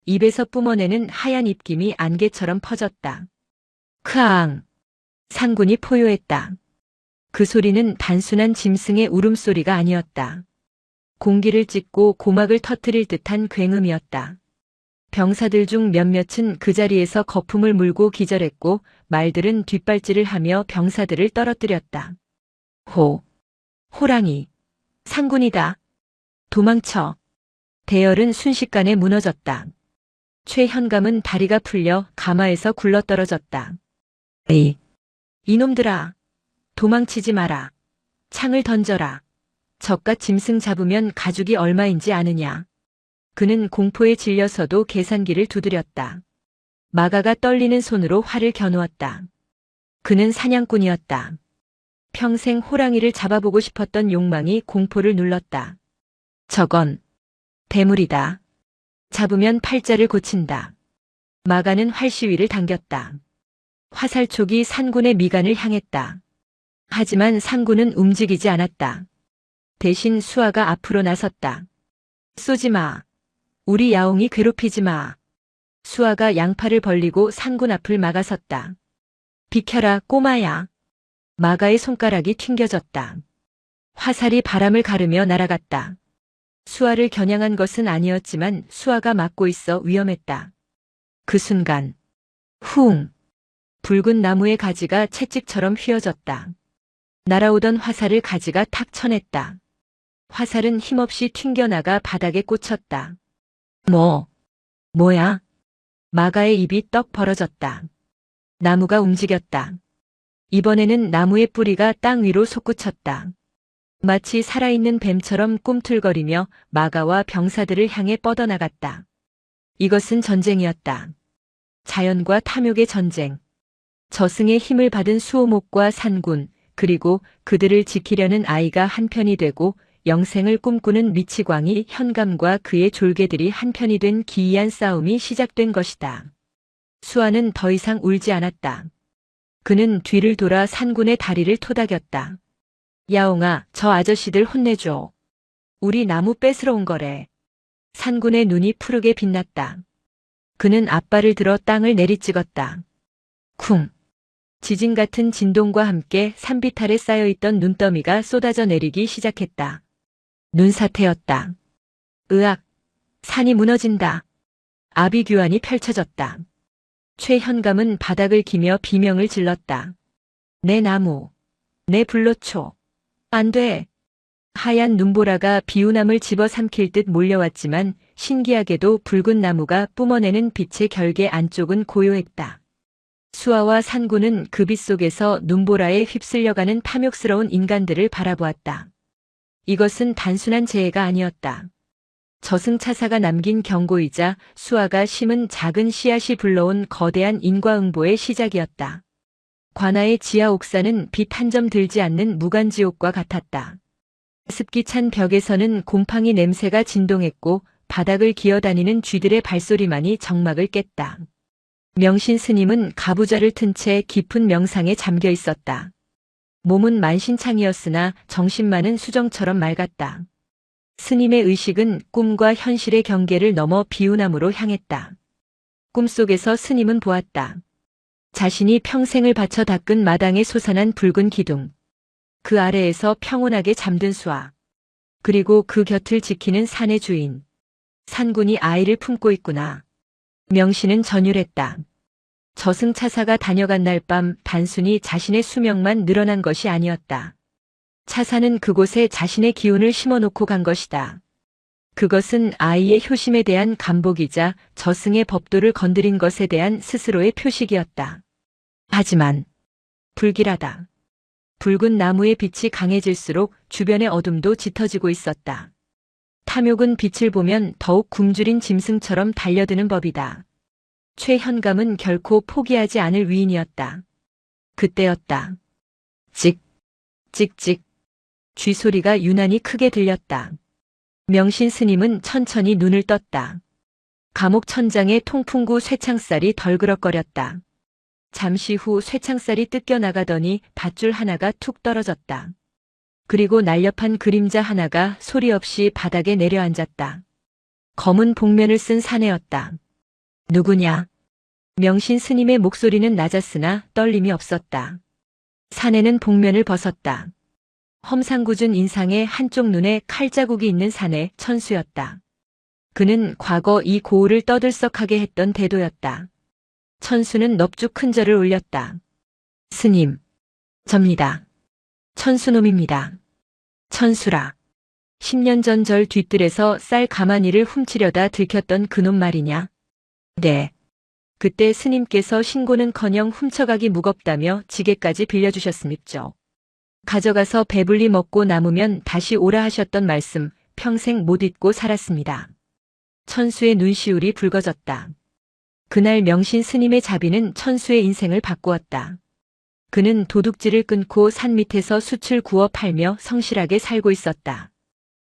입에서 뿜어내는 하얀 입김이 안개처럼 퍼졌다. 크앙! 상군이 포효했다. 그 소리는 단순한 짐승의 울음소리가 아니었다. 공기를 찢고 고막을 터뜨릴 듯한 굉음이었다. 병사들 중 몇몇은 그 자리에서 거품을 물고 기절했고 말들은 뒷발질을 하며 병사들을 떨어뜨렸다. 호랑이. 상군이다. 도망쳐. 대열은 순식간에 무너졌다. 최현감은 다리가 풀려 가마에서 굴러떨어졌다. 이놈들아. 도망치지 마라. 창을 던져라. 저깟 짐승 잡으면 가죽이 얼마인지 아느냐. 그는 공포에 질려서도 계산기를 두드렸다. 마가가 떨리는 손으로 활을 겨누었다. 그는 사냥꾼이었다. 평생 호랑이를 잡아보고 싶었던 욕망이 공포를 눌렀다. 저건 대물이다. 잡으면 팔자를 고친다. 마가는 활시위를 당겼다. 화살촉이 산군의 미간을 향했다. 하지만 상군은 움직이지 않았다. 대신 수아가 앞으로 나섰다. 쏘지 마. 우리 야옹이 괴롭히지 마. 수아가 양팔을 벌리고 상군 앞을 막아섰다. 비켜라, 꼬마야. 마가의 손가락이 튕겨졌다. 화살이 바람을 가르며 날아갔다. 수아를 겨냥한 것은 아니었지만 수아가 막고 있어 위험했다. 그 순간 쿵! 붉은 나무의 가지가 채찍처럼 휘어졌다. 날아오던 화살을 가지가 탁 쳐냈다. 화살은 힘없이 튕겨나가 바닥에 꽂혔다. 뭐야? 마가의 입이 떡 벌어졌다. 나무가 움직였다. 이번에는 나무의 뿌리가 땅 위로 솟구쳤다. 마치 살아있는 뱀처럼 꿈틀거리며 마가와 병사들을 향해 뻗어나갔다. 이것은 전쟁이었다. 자연과 탐욕의 전쟁. 저승의 힘을 받은 수호목과 산군, 그리고 그들을 지키려는 아이가 한편이 되고 영생을 꿈꾸는 미치광이 현감과 그의 졸개들이 한편이 된 기이한 싸움이 시작된 것이다. 수아는 더 이상 울지 않았다. 그는 뒤를 돌아 산군의 다리를 토닥였다. 야옹아, 저 아저씨들 혼내줘. 우리 나무 뺏으러 온 거래. 산군의 눈이 푸르게 빛났다. 그는 앞발을 들어 땅을 내리찍었다. 쿵! 지진 같은 진동과 함께 산비탈에 쌓여있던 눈더미가 쏟아져 내리기 시작했다. 눈사태였다. 으악! 산이 무너진다. 아비규환이 펼쳐졌다. 최현감은 바닥을 기며 비명을 질렀다. 내 나무, 내 불로초. 안 돼. 하얀 눈보라가 비우남을 집어삼킬 듯 몰려왔지만 신기하게도 붉은 나무가 뿜어내는 빛의 결계 안쪽은 고요했다. 수아와 산군은 그 빛 속에서 눈보라에 휩쓸려가는 탐욕스러운 인간들을 바라보았다. 이것은 단순한 재해가 아니었다. 저승차사가 남긴 경고이자 수아가 심은 작은 씨앗이 불러온 거대한 인과응보의 시작이었다. 관아의 지하 옥사는 빛 한 점 들지 않는 무간지옥과 같았다. 습기 찬 벽에서는 곰팡이 냄새가 진동했고 바닥을 기어다니는 쥐들의 발소리만이 정막을 깼다. 명신 스님은 가부좌를 튼 채 깊은 명상에 잠겨 있었다. 몸은 만신창이었으나 정신만은 수정처럼 맑았다. 스님의 의식은 꿈과 현실의 경계를 넘어 비운함으로 향했다. 꿈속에서 스님은 보았다. 자신이 평생을 바쳐 닦은 마당에 솟아난 붉은 기둥. 그 아래에서 평온하게 잠든 수아. 그리고 그 곁을 지키는 산의 주인. 산군이 아이를 품고 있구나. 명신은 전율했다. 저승차사가 다녀간 날 밤 단순히 자신의 수명만 늘어난 것이 아니었다. 차사는 그곳에 자신의 기운을 심어놓고 간 것이다. 그것은 아이의 효심에 대한 감복이자 저승의 법도를 건드린 것에 대한 스스로의 표식이었다. 하지만 불길하다. 붉은 나무의 빛이 강해질수록 주변의 어둠도 짙어지고 있었다. 탐욕은 빛을 보면 더욱 굶주린 짐승처럼 달려드는 법이다. 최현감은 결코 포기하지 않을 위인이었다. 그때였다. 찍, 찍찍. 쥐 소리가 유난히 크게 들렸다. 명신 스님은 천천히 눈을 떴다. 감옥 천장에 통풍구 쇠창살이 덜그럭거렸다. 잠시 후 쇠창살이 뜯겨 나가더니 밧줄 하나가 툭 떨어졌다. 그리고 날렵한 그림자 하나가 소리 없이 바닥에 내려앉았다. 검은 복면을 쓴 사내였다. 누구냐? 명신 스님의 목소리는 낮았으나 떨림이 없었다. 사내는 복면을 벗었다. 험상궂은 인상에 한쪽 눈에 칼자국이 있는 사내 천수였다. 그는 과거 이 고을을 떠들썩하게 했던 대도였다. 천수는 넙죽 큰 절을 올렸다. 스님, 접니다. 천수놈입니다. 천수라. 10년 전 절 뒤뜰에서 쌀 가마니를 훔치려다 들켰던 그놈 말이냐? 네. 그때 스님께서 신고는커녕 훔쳐가기 무겁다며 지게까지 빌려주셨음입죠. 가져가서 배불리 먹고 남으면 다시 오라 하셨던 말씀 평생 못 잊고 살았습니다. 천수의 눈시울이 붉어졌다. 그날 명신 스님의 자비는 천수의 인생을 바꾸었다. 그는 도둑질을 끊고 산 밑에서 숯을 구워 팔며 성실하게 살고 있었다.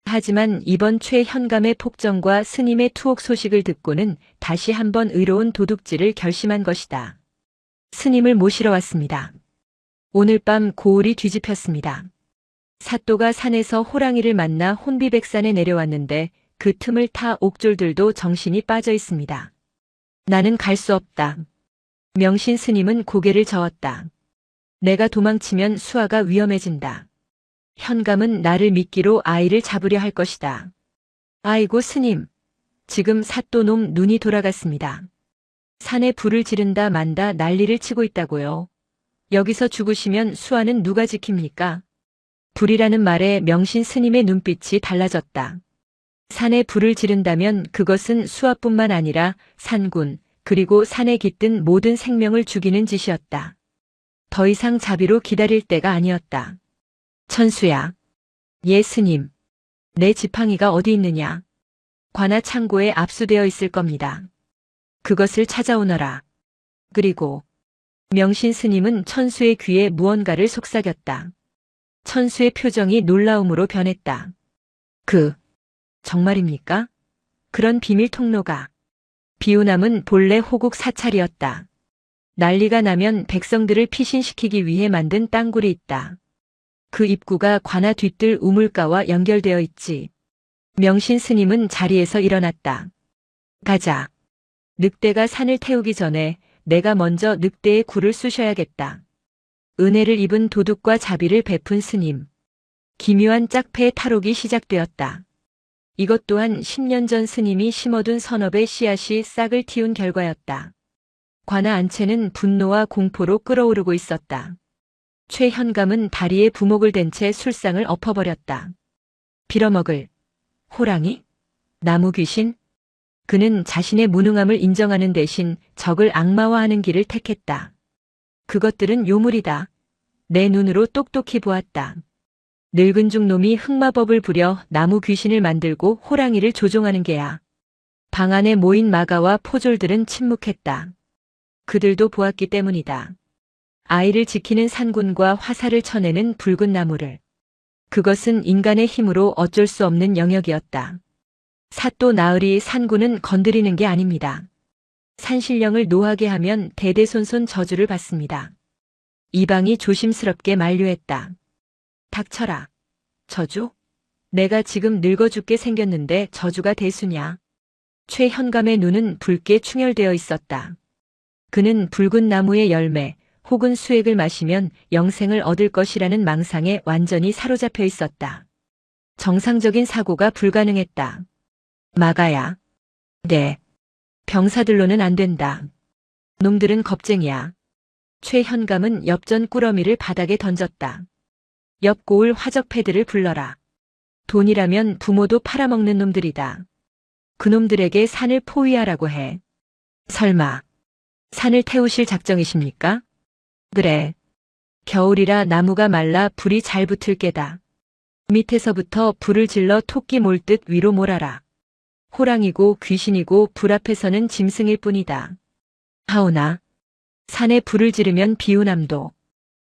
하지만 이번 최현감의 폭정과 스님의 투옥 소식을 듣고는 다시 한번 의로운 도둑질을 결심한 것이다. 스님을 모시러 왔습니다. 오늘 밤 고을이 뒤집혔습니다. 사또가 산에서 호랑이를 만나 혼비백산에 내려왔는데 그 틈을 타 옥졸들도 정신이 빠져 있습니다. 나는 갈 수 없다. 명신 스님은 고개를 저었다. 내가 도망치면 수아가 위험해진다. 현감은 나를 미끼로 아이를 잡으려 할 것이다. 아이고 스님. 지금 사또놈 눈이 돌아갔습니다. 산에 불을 지른다 만다 난리를 치고 있다고요. 여기서 죽으시면 수아는 누가 지킵니까? 불이라는 말에 명신 스님의 눈빛이 달라졌다. 산에 불을 지른다면 그것은 수아뿐만 아니라 산군, 그리고 산에 깃든 모든 생명을 죽이는 짓이었다. 더 이상 자비로 기다릴 때가 아니었다. 천수야. 예 스님. 내 지팡이가 어디 있느냐? 관아 창고에 압수되어 있을 겁니다. 그것을 찾아오너라. 그리고 명신 스님은 천수의 귀에 무언가를 속삭였다. 천수의 표정이 놀라움으로 변했다. 정말입니까? 그런 비밀 통로가. 비우남은 본래 호국 사찰이었다. 난리가 나면 백성들을 피신시키기 위해 만든 땅굴이 있다. 그 입구가 관아 뒤뜰 우물가와 연결되어 있지. 명신 스님은 자리에서 일어났다. 가자. 늑대가 산을 태우기 전에 내가 먼저 늑대의 굴을 쑤셔야겠다. 은혜를 입은 도둑과 자비를 베푼 스님. 기묘한 짝패의 탈옥이 시작되었다. 이것 또한 10년 전 스님이 심어둔 선업의 씨앗이 싹을 틔운 결과였다. 관아 안채는 분노와 공포로 끓어오르고 있었다. 최현감은 다리에 부목을 댄 채 술상을 엎어버렸다. 빌어먹을 호랑이? 나무 귀신? 그는 자신의 무능함을 인정하는 대신 적을 악마화하는 길을 택했다. 그것들은 요물이다. 내 눈으로 똑똑히 보았다. 늙은 중 놈이 흑마법을 부려 나무 귀신을 만들고 호랑이를 조종하는 게야. 방 안에 모인 마가와 포졸들은 침묵했다. 그들도 보았기 때문이다. 아이를 지키는 산군과 화살을 쳐내는 붉은 나무를. 그것은 인간의 힘으로 어쩔 수 없는 영역이었다. 사또 나으리 산군은 건드리는 게 아닙니다. 산신령을 노하게 하면 대대손손 저주를 받습니다. 이방이 조심스럽게 만류했다. 닥쳐라. 저주? 내가 지금 늙어 죽게 생겼는데 저주가 대수냐? 최현감의 눈은 붉게 충혈되어 있었다. 그는 붉은 나무의 열매 혹은 수액을 마시면 영생을 얻을 것이라는 망상에 완전히 사로잡혀 있었다. 정상적인 사고가 불가능했다. 마가야. 네. 병사들로는 안 된다. 놈들은 겁쟁이야. 최현감은 엽전 꾸러미를 바닥에 던졌다. 옆 고을 화적패들을 불러라. 돈이라면 부모도 팔아먹는 놈들이다. 그놈들에게 산을 포위하라고 해. 설마 산을 태우실 작정이십니까? 그래. 겨울이라 나무가 말라 불이 잘 붙을 게다. 밑에서부터 불을 질러 토끼 몰듯 위로 몰아라. 호랑이고 귀신이고 불 앞에서는 짐승일 뿐이다. 하오나 산에 불을 지르면 비우남도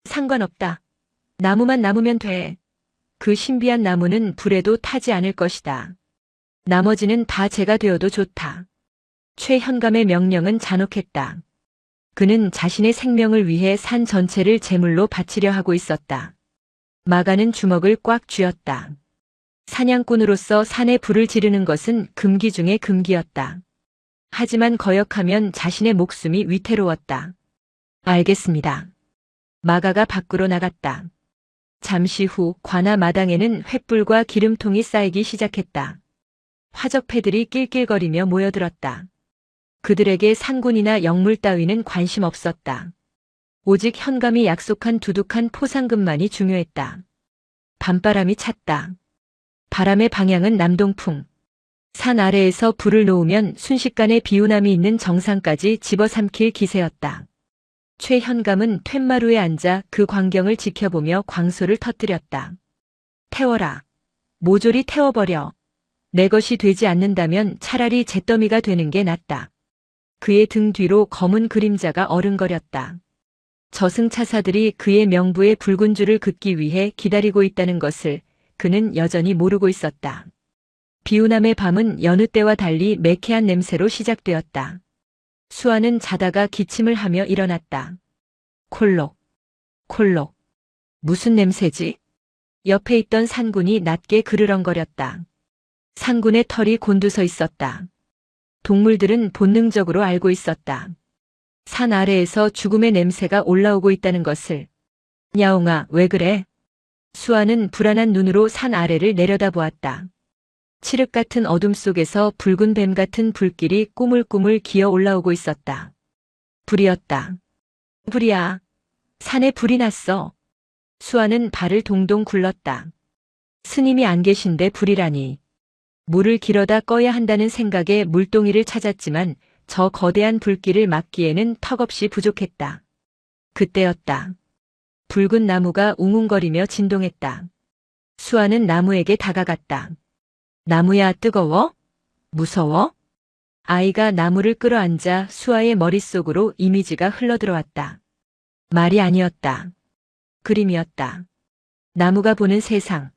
상관없다. 나무만 남으면 돼. 그 신비한 나무는 불에도 타지 않을 것이다. 나머지는 다 제가 되어도 좋다. 최현감의 명령은 잔혹했다. 그는 자신의 생명을 위해 산 전체를 제물로 바치려 하고 있었다. 마가는 주먹을 꽉 쥐었다. 사냥꾼으로서 산에 불을 지르는 것은 금기 중의 금기였다. 하지만 거역하면 자신의 목숨이 위태로웠다. 알겠습니다. 마가가 밖으로 나갔다. 잠시 후 관아 마당에는 횃불과 기름통이 쌓이기 시작했다. 화적패들이 낄낄거리며 모여들었다. 그들에게 산군이나 영물 따위는 관심 없었다. 오직 현감이 약속한 두둑한 포상금만이 중요했다. 밤바람이 찼다. 바람의 방향은 남동풍. 산 아래에서 불을 놓으면 순식간에 비우남이 있는 정상까지 집어삼킬 기세였다. 최현감은 툇마루에 앉아 그 광경을 지켜보며 광소를 터뜨렸다. 태워라. 모조리 태워버려. 내 것이 되지 않는다면 차라리 잿더미가 되는 게 낫다. 그의 등 뒤로 검은 그림자가 어른거렸다. 저승차사들이 그의 명부의 붉은 줄을 긋기 위해 기다리고 있다는 것을 그는 여전히 모르고 있었다. 비우남의 밤은 여느 때와 달리 매캐한 냄새로 시작되었다. 수아는 자다가 기침을 하며 일어났다. 콜록, 콜록. 무슨 냄새지? 옆에 있던 산군이 낮게 그르렁거렸다. 산군의 털이 곤두서 있었다. 동물들은 본능적으로 알고 있었다. 산 아래에서 죽음의 냄새가 올라오고 있다는 것을. 야옹아, 왜 그래? 수아는 불안한 눈으로 산 아래를 내려다보았다. 칠흑 같은 어둠 속에서 붉은 뱀 같은 불길이 꾸물꾸물 기어 올라오고 있었다. 불이었다. 불이야. 산에 불이 났어. 수아는 발을 동동 굴렀다. 스님이 안 계신데 불이라니. 물을 길어다 꺼야 한다는 생각에 물동이를 찾았지만 저 거대한 불길을 막기에는 턱없이 부족했다. 그때였다. 붉은 나무가 웅웅거리며 진동했다. 수아는 나무에게 다가갔다. 나무야, 뜨거워? 무서워? 아이가 나무를 끌어안자 수아의 머릿속으로 이미지가 흘러들어왔다. 말이 아니었다. 그림이었다. 나무가 보는 세상.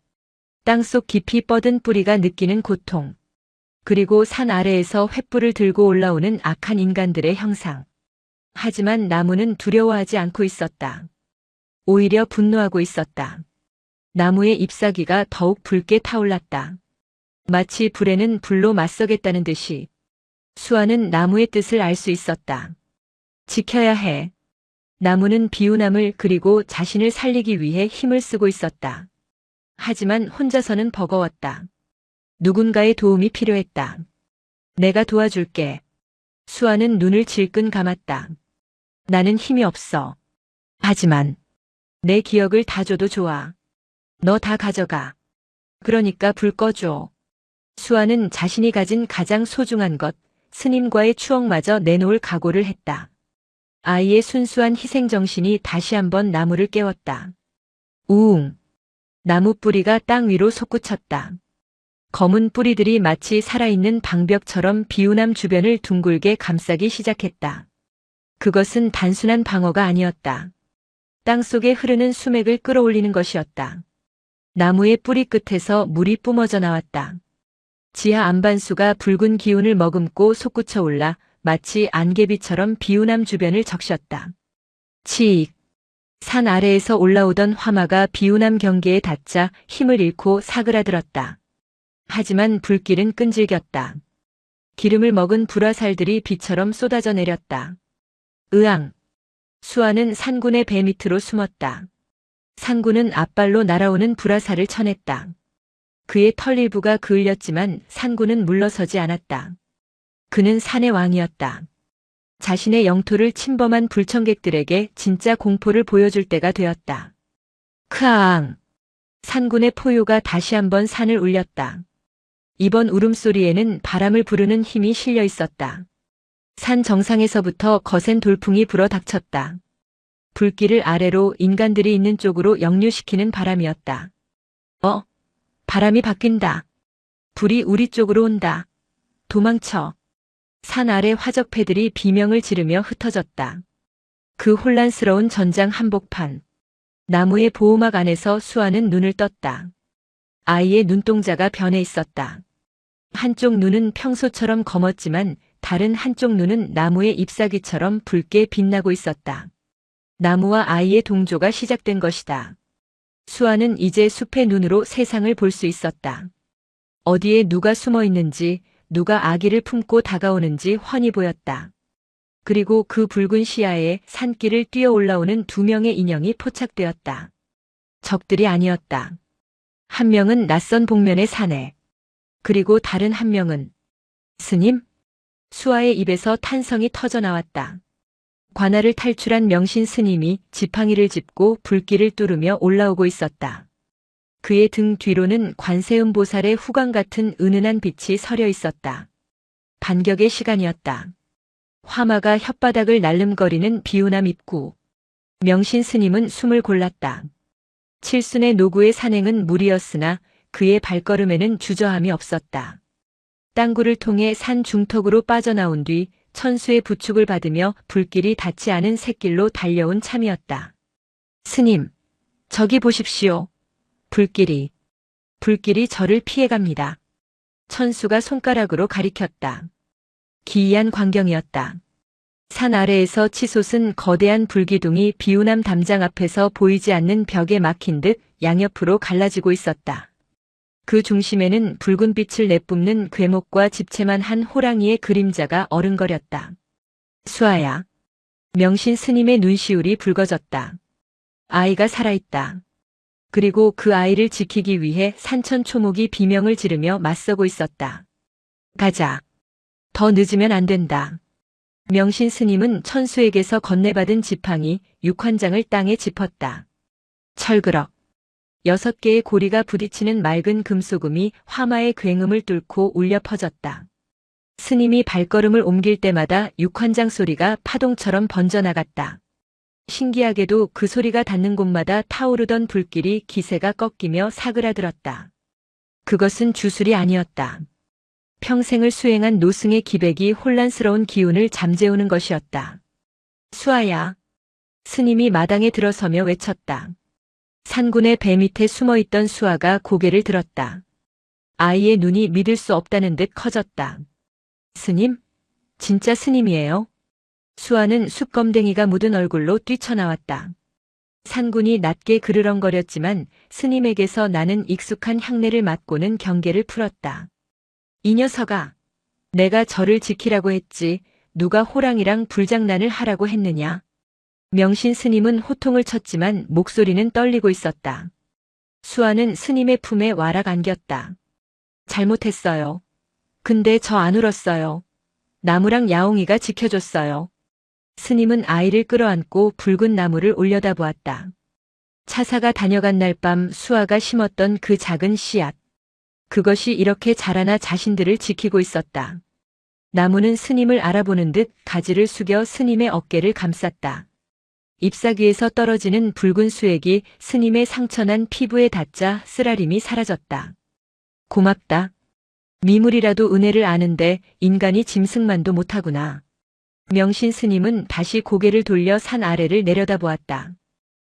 땅속 깊이 뻗은 뿌리가 느끼는 고통. 그리고 산 아래에서 횃불을 들고 올라오는 악한 인간들의 형상. 하지만 나무는 두려워하지 않고 있었다. 오히려 분노하고 있었다. 나무의 잎사귀가 더욱 붉게 타올랐다. 마치 불에는 불로 맞서겠다는 듯이. 수아는 나무의 뜻을 알 수 있었다. 지켜야 해. 나무는 비우남을 그리고 자신을 살리기 위해 힘을 쓰고 있었다. 하지만 혼자서는 버거웠다. 누군가의 도움이 필요했다. 내가 도와줄게. 수아는 눈을 질끈 감았다. 나는 힘이 없어. 하지만 내 기억을 다 줘도 좋아. 너 다 가져가. 그러니까 불 꺼줘. 수아는 자신이 가진 가장 소중한 것, 스님과의 추억마저 내놓을 각오를 했다. 아이의 순수한 희생정신이 다시 한번 나무를 깨웠다. 우웅. 나무 뿌리가 땅 위로 솟구쳤다. 검은 뿌리들이 마치 살아있는 방벽처럼 비우남 주변을 둥글게 감싸기 시작했다. 그것은 단순한 방어가 아니었다. 땅속에 흐르는 수맥을 끌어올리는 것이었다. 나무의 뿌리 끝에서 물이 뿜어져 나왔다. 지하 안반수가 붉은 기운을 머금고 솟구쳐 올라 마치 안개비처럼 비우남 주변을 적셨다. 치익. 산 아래에서 올라오던 화마가 비우남 경계에 닿자 힘을 잃고 사그라들었다. 하지만 불길은 끈질겼다. 기름을 먹은 불화살들이 비처럼 쏟아져 내렸다. 으앙. 수아는 산군의 배 밑으로 숨었다. 산군은 앞발로 날아오는 불화살을 쳐냈다. 그의 털 일부가 그을렸지만 산군은 물러서지 않았다. 그는 산의 왕이었다. 자신의 영토를 침범한 불청객들에게 진짜 공포를 보여줄 때가 되었다. 크아앙! 산군의 포효가 다시 한번 산을 울렸다. 이번 울음소리에는 바람을 부르는 힘이 실려 있었다. 산 정상에서부터 거센 돌풍이 불어 닥쳤다. 불길을 아래로 인간들이 있는 쪽으로 역류시키는 바람이었다. 바람이 바뀐다. 불이 우리 쪽으로 온다. 도망쳐. 산 아래 화적패들이 비명을 지르며 흩어졌다. 그 혼란스러운 전장 한복판. 나무의 보호막 안에서 수아는 눈을 떴다. 아이의 눈동자가 변해 있었다. 한쪽 눈은 평소처럼 검었지만 다른 한쪽 눈은 나무의 잎사귀처럼 붉게 빛나고 있었다. 나무와 아이의 동조가 시작된 것이다. 수아는 이제 숲의 눈으로 세상을 볼 수 있었다. 어디에 누가 숨어 있는지, 누가 아기를 품고 다가오는지 훤히 보였다. 그리고 그 붉은 시야에 산길을 뛰어 올라오는 두 명의 인형이 포착되었다. 적들이 아니었다. 한 명은 낯선 복면의 사내. 그리고 다른 한 명은 스님? 수아의 입에서 탄성이 터져 나왔다. 관할을 탈출한 명신 스님이 지팡이를 짚고 불길을 뚫으며 올라오고 있었다. 그의 등 뒤로는 관세음 보살의 후광 같은 은은한 빛이 서려 있었다. 반격의 시간이었다. 화마가 혓바닥을 날름거리는 비우남 입구. 명신 스님은 숨을 골랐다. 칠순의 노구의 산행은 무리였으나 그의 발걸음에는 주저함이 없었다. 땅굴을 통해 산 중턱으로 빠져나온 뒤 천수의 부축을 받으며 불길이 닿지 않은 샛길로 달려온 참이었다. 스님, 저기 보십시오. 불길이 저를 피해갑니다. 천수가 손가락으로 가리켰다. 기이한 광경이었다. 산 아래에서 치솟은 거대한 불기둥이 비우남 담장 앞에서 보이지 않는 벽에 막힌 듯 양옆으로 갈라지고 있었다. 그 중심에는 붉은 빛을 내뿜는 궤목과 집채만 한 호랑이의 그림자가 어른거렸다. 수아야. 명신 스님의 눈시울이 붉어졌다. 아이가 살아있다. 그리고 그 아이를 지키기 위해 산천초목이 비명을 지르며 맞서고 있었다. 가자. 더 늦으면 안 된다. 명신 스님은 천수에게서 건네받은 지팡이 6환장을 땅에 짚었다. 철그럭. 6개의 고리가 부딪히는 맑은 금소금이 화마의 굉음을 뚫고 울려 퍼졌다. 스님이 발걸음을 옮길 때마다 6환장 소리가 파동처럼 번져나갔다. 신기하게도 그 소리가 닿는 곳마다 타오르던 불길이 기세가 꺾이며 사그라들었다. 그것은 주술이 아니었다. 평생을 수행한 노승의 기백이 혼란스러운 기운을 잠재우는 것이었다. 수아야. 스님이 마당에 들어서며 외쳤다. 산군의 배 밑에 숨어있던 수아가 고개를 들었다. 아이의 눈이 믿을 수 없다는 듯 커졌다. 스님? 진짜 스님이에요? 수아는 숯검댕이가 묻은 얼굴로 뛰쳐나왔다. 산군이 낮게 그르렁거렸지만 스님에게서 나는 익숙한 향내를 맡고는 경계를 풀었다. 이 녀석아, 내가 저를 지키라고 했지 누가 호랑이랑 불장난을 하라고 했느냐? 명신 스님은 호통을 쳤지만 목소리는 떨리고 있었다. 수아는 스님의 품에 와락 안겼다. 잘못했어요. 근데 저 안 울었어요. 나무랑 야옹이가 지켜줬어요. 스님은 아이를 끌어안고 붉은 나무를 올려다보았다. 차사가 다녀간 날 밤 수아가 심었던 그 작은 씨앗. 그것이 이렇게 자라나 자신들을 지키고 있었다. 나무는 스님을 알아보는 듯 가지를 숙여 스님의 어깨를 감쌌다. 잎사귀에서 떨어지는 붉은 수액이 스님의 상처난 피부에 닿자 쓰라림이 사라졌다. 고맙다. 미물이라도 은혜를 아는데 인간이 짐승만도 못하구나. 명신 스님은 다시 고개를 돌려 산 아래를 내려다보았다.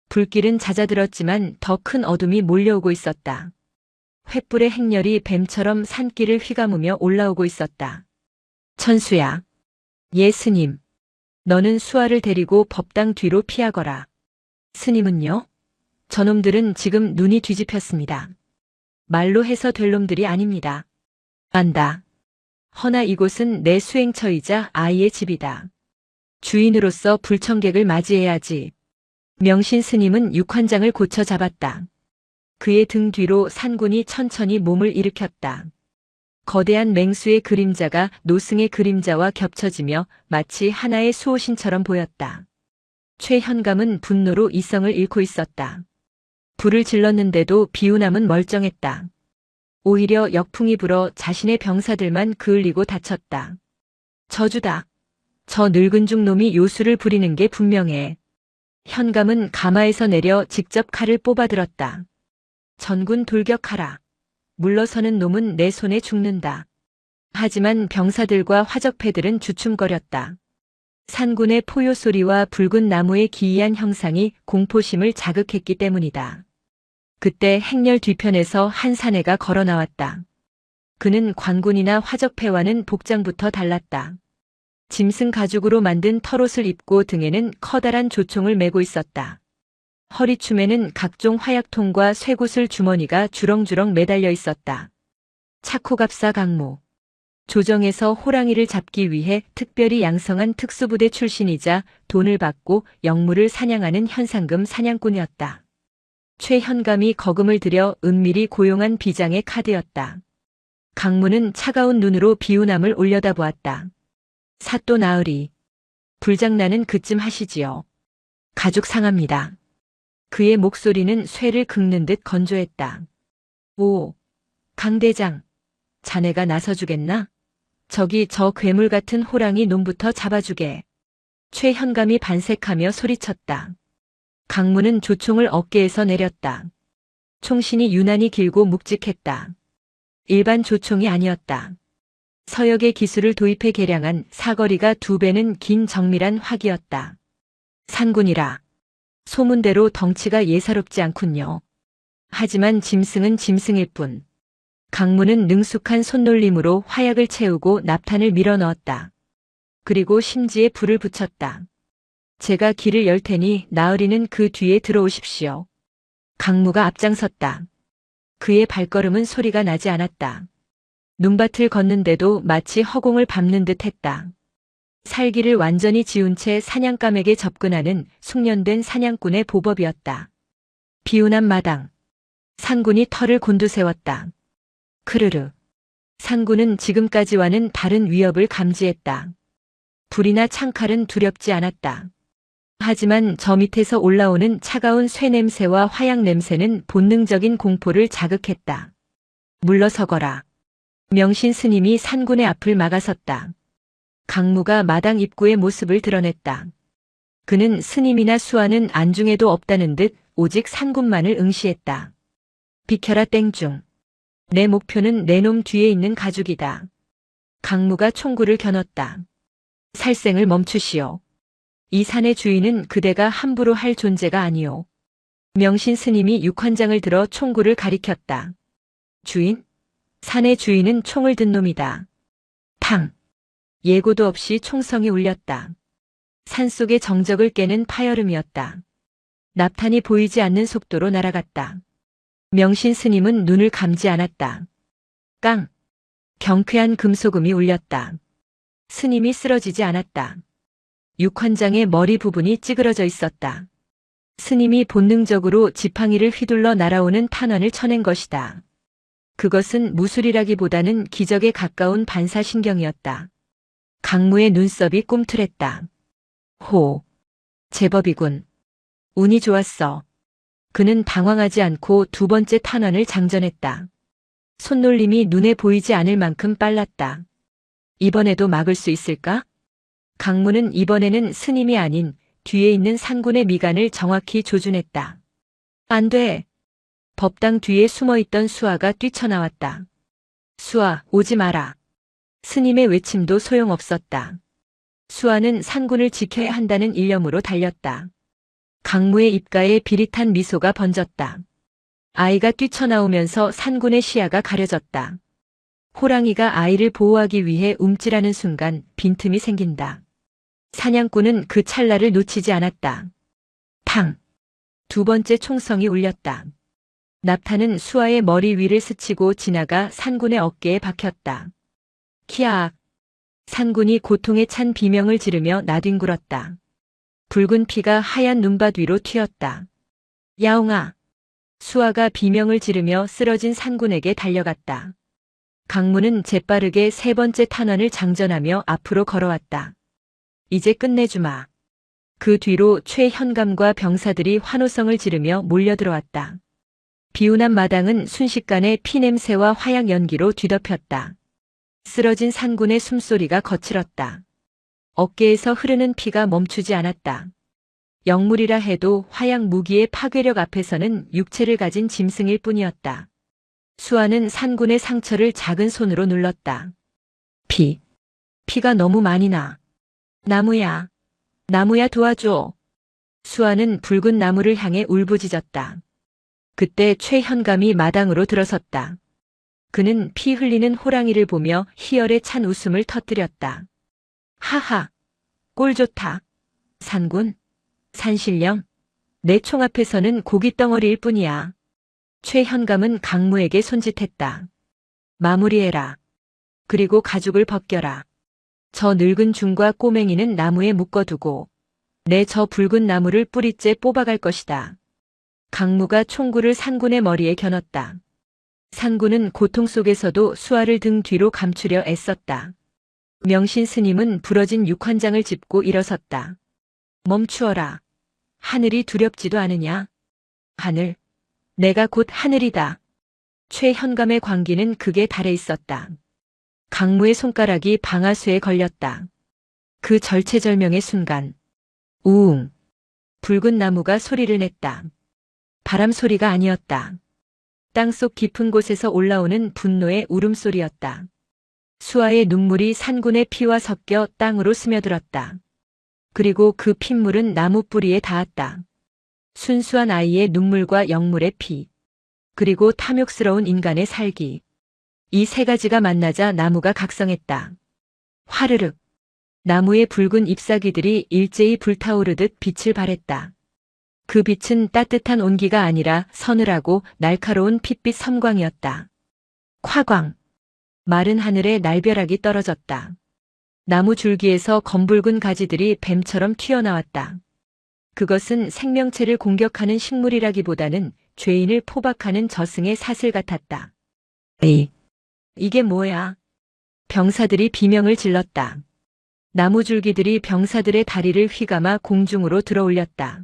불길은 잦아들었지만 더 큰 어둠이 몰려오고 있었다. 횃불의 행렬이 뱀처럼 산길을 휘감으며 올라오고 있었다. 천수야. 예 스님. 너는 수아를 데리고 법당 뒤로 피하거라. 스님은요? 저놈들은 지금 눈이 뒤집혔습니다. 말로 해서 될 놈들이 아닙니다. 안다. 허나 이곳은 내 수행처이자 아이의 집이다. 주인으로서 불청객을 맞이해야지. 명신 스님은 육환장을 고쳐 잡았다. 그의 등 뒤로 산군이 천천히 몸을 일으켰다. 거대한 맹수의 그림자가 노승의 그림자와 겹쳐지며 마치 하나의 수호신처럼 보였다. 최현감은 분노로 이성을 잃고 있었다. 불을 질렀는데도 비운함은 멀쩡했다. 오히려 역풍이 불어 자신의 병사들만 그을리고 다쳤다. 저주다. 저 늙은 중놈이 요술을 부리는 게 분명해. 현감은 가마에서 내려 직접 칼을 뽑아들었다. 전군 돌격하라. 물러서는 놈은 내 손에 죽는다. 하지만 병사들과 화적패들은 주춤거렸다. 산군의 포효 소리와 붉은 나무의 기이한 형상이 공포심을 자극했기 때문이다. 그때 행렬 뒤편에서 한 사내가 걸어 나왔다. 그는 관군이나 화적패와는 복장부터 달랐다. 짐승 가죽으로 만든 털옷을 입고 등에는 커다란 조총을 메고 있었다. 허리춤에는 각종 화약통과 쇠구슬 주머니가 주렁주렁 매달려 있었다. 차코갑사 강모. 조정에서 호랑이를 잡기 위해 특별히 양성한 특수부대 출신이자 돈을 받고 영물을 사냥하는 현상금 사냥꾼이었다. 최현감이 거금을 들여 은밀히 고용한 비장의 카드였다. 강무는 차가운 눈으로 비운함을 올려다보았다. 사또 나으리. 불장난은 그쯤 하시지요. 가죽 상합니다. 그의 목소리는 쇠를 긁는 듯 건조했다. 오, 강대장. 자네가 나서주겠나? 저기 저 괴물 같은 호랑이 놈부터 잡아주게. 최현감이 반색하며 소리쳤다. 강무는 조총을 어깨에서 내렸다. 총신이 유난히 길고 묵직했다. 일반 조총이 아니었다. 서역의 기술을 도입해 개량한 사거리가 2배는 긴 정밀한 화기였다. 산군이라. 소문대로 덩치가 예사롭지 않군요. 하지만 짐승은 짐승일 뿐. 강무는 능숙한 손놀림으로 화약을 채우고 납탄을 밀어 넣었다. 그리고 심지에 불을 붙였다. 제가 길을 열 테니 나으리는 그 뒤에 들어오십시오. 강무가 앞장섰다. 그의 발걸음은 소리가 나지 않았다. 눈밭을 걷는데도 마치 허공을 밟는 듯 했다. 살기를 완전히 지운 채 사냥감에게 접근하는 숙련된 사냥꾼의 보법이었다. 비운한 마당. 상군이 털을 곤두세웠다. 크르르. 상군은 지금까지와는 다른 위협을 감지했다. 불이나 창칼은 두렵지 않았다. 하지만 저 밑에서 올라오는 차가운 쇠 냄새와 화약 냄새는 본능적인 공포를 자극했다. 물러서거라. 명신 스님이 산군의 앞을 막아섰다. 강무가 마당 입구의 모습을 드러냈다. 그는 스님이나 수하는 안중에도 없다는 듯 오직 산군만을 응시했다. 비켜라 땡중. 내 목표는 내 놈 뒤에 있는 가죽이다. 강무가 총구를 겨눴다. 살생을 멈추시오. 이 산의 주인은 그대가 함부로 할 존재가 아니오. 명신 스님이 육환장을 들어 총구를 가리켰다. 주인? 산의 주인은 총을 든 놈이다. 탕. 예고도 없이 총성이 울렸다. 산속의 정적을 깨는 파열음이었다. 납탄이 보이지 않는 속도로 날아갔다. 명신 스님은 눈을 감지 않았다. 깡. 경쾌한 금소금이 울렸다. 스님이 쓰러지지 않았다. 육환장의 머리 부분이 찌그러져 있었다. 스님이 본능적으로 지팡이를 휘둘러 날아오는 탄환을 쳐낸 것이다. 그것은 무술이라기보다는 기적에 가까운 반사신경이었다. 강무의 눈썹이 꿈틀했다. 호. 제법이군. 운이 좋았어. 그는 당황하지 않고 2번째 탄환을 장전했다. 손놀림이 눈에 보이지 않을 만큼 빨랐다. 이번에도 막을 수 있을까? 강무는 이번에는 스님이 아닌 뒤에 있는 상군의 미간을 정확히 조준했다. 안 돼. 법당 뒤에 숨어있던 수아가 뛰쳐나왔다. 수아, 오지 마라. 스님의 외침도 소용없었다. 수아는 상군을 지켜야 한다는 일념으로 달렸다. 강무의 입가에 비릿한 미소가 번졌다. 아이가 뛰쳐나오면서 상군의 시야가 가려졌다. 호랑이가 아이를 보호하기 위해 움찔하는 순간 빈틈이 생긴다. 사냥꾼은 그 찰나를 놓치지 않았다. 탕! 두 번째 총성이 울렸다. 납타는 수아의 머리 위를 스치고 지나가 산군의 어깨에 박혔다. 키악! 산군이 고통에 찬 비명을 지르며 나뒹굴었다. 붉은 피가 하얀 눈밭 위로 튀었다. 야옹아! 수아가 비명을 지르며 쓰러진 산군에게 달려갔다. 강무는 재빠르게 세 번째 탄환을 장전하며 앞으로 걸어왔다. 이제 끝내주마. 그 뒤로 최현감과 병사들이 환호성을 지르며 몰려들어왔다. 비운한 마당은 순식간에 피냄새와 화약 연기로 뒤덮였다. 쓰러진 산군의 숨소리가 거칠었다. 어깨에서 흐르는 피가 멈추지 않았다. 영물이라 해도 화약 무기의 파괴력 앞에서는 육체를 가진 짐승일 뿐이었다. 수아는 산군의 상처를 작은 손으로 눌렀다. 피가 너무 많이 나. 나무야, 나무야 도와줘. 수아는 붉은 나무를 향해 울부짖었다. 그때 최현감이 마당으로 들어섰다. 그는 피 흘리는 호랑이를 보며 희열에 찬 웃음을 터뜨렸다. 하하, 꼴 좋다. 산군, 산신령, 내 총 앞에서는 고깃덩어리일 뿐이야. 최현감은 강무에게 손짓했다. 마무리해라. 그리고 가죽을 벗겨라. 저 늙은 중과 꼬맹이는 나무에 묶어두고 내 저 붉은 나무를 뿌리째 뽑아갈 것이다. 강무가 총구를 산군의 머리에 겨눴다. 산군은 고통 속에서도 수아를 등 뒤로 감추려 애썼다. 명신 스님은 부러진 육환장을 짚고 일어섰다. 멈추어라. 하늘이 두렵지도 않으냐? 하늘. 내가 곧 하늘이다. 최현감의 광기는 극에 달해 있었다. 강무의 손가락이 방아쇠에 걸렸다. 그 절체절명의 순간. 우웅. 붉은 나무가 소리를 냈다. 바람 소리가 아니었다. 땅속 깊은 곳에서 올라오는 분노의 울음소리였다. 수아의 눈물이 산군의 피와 섞여 땅으로 스며들었다. 그리고 그 핏물은 나무 뿌리에 닿았다. 순수한 아이의 눈물과 영물의 피, 그리고 탐욕스러운 인간의 살기. 이 세 가지가 만나자 나무가 각성했다. 화르륵. 나무의 붉은 잎사귀들이 일제히 불타오르듯 빛을 발했다. 그 빛은 따뜻한 온기가 아니라 서늘하고 날카로운 핏빛 섬광이었다. 화광. 마른 하늘에 날벼락이 떨어졌다. 나무 줄기에서 검붉은 가지들이 뱀처럼 튀어나왔다. 그것은 생명체를 공격하는 식물이라기보다는 죄인을 포박하는 저승의 사슬 같았다. 이게 뭐야? 병사들이 비명을 질렀다. 나무 줄기들이 병사들의 다리를 휘감아 공중으로 들어올렸다.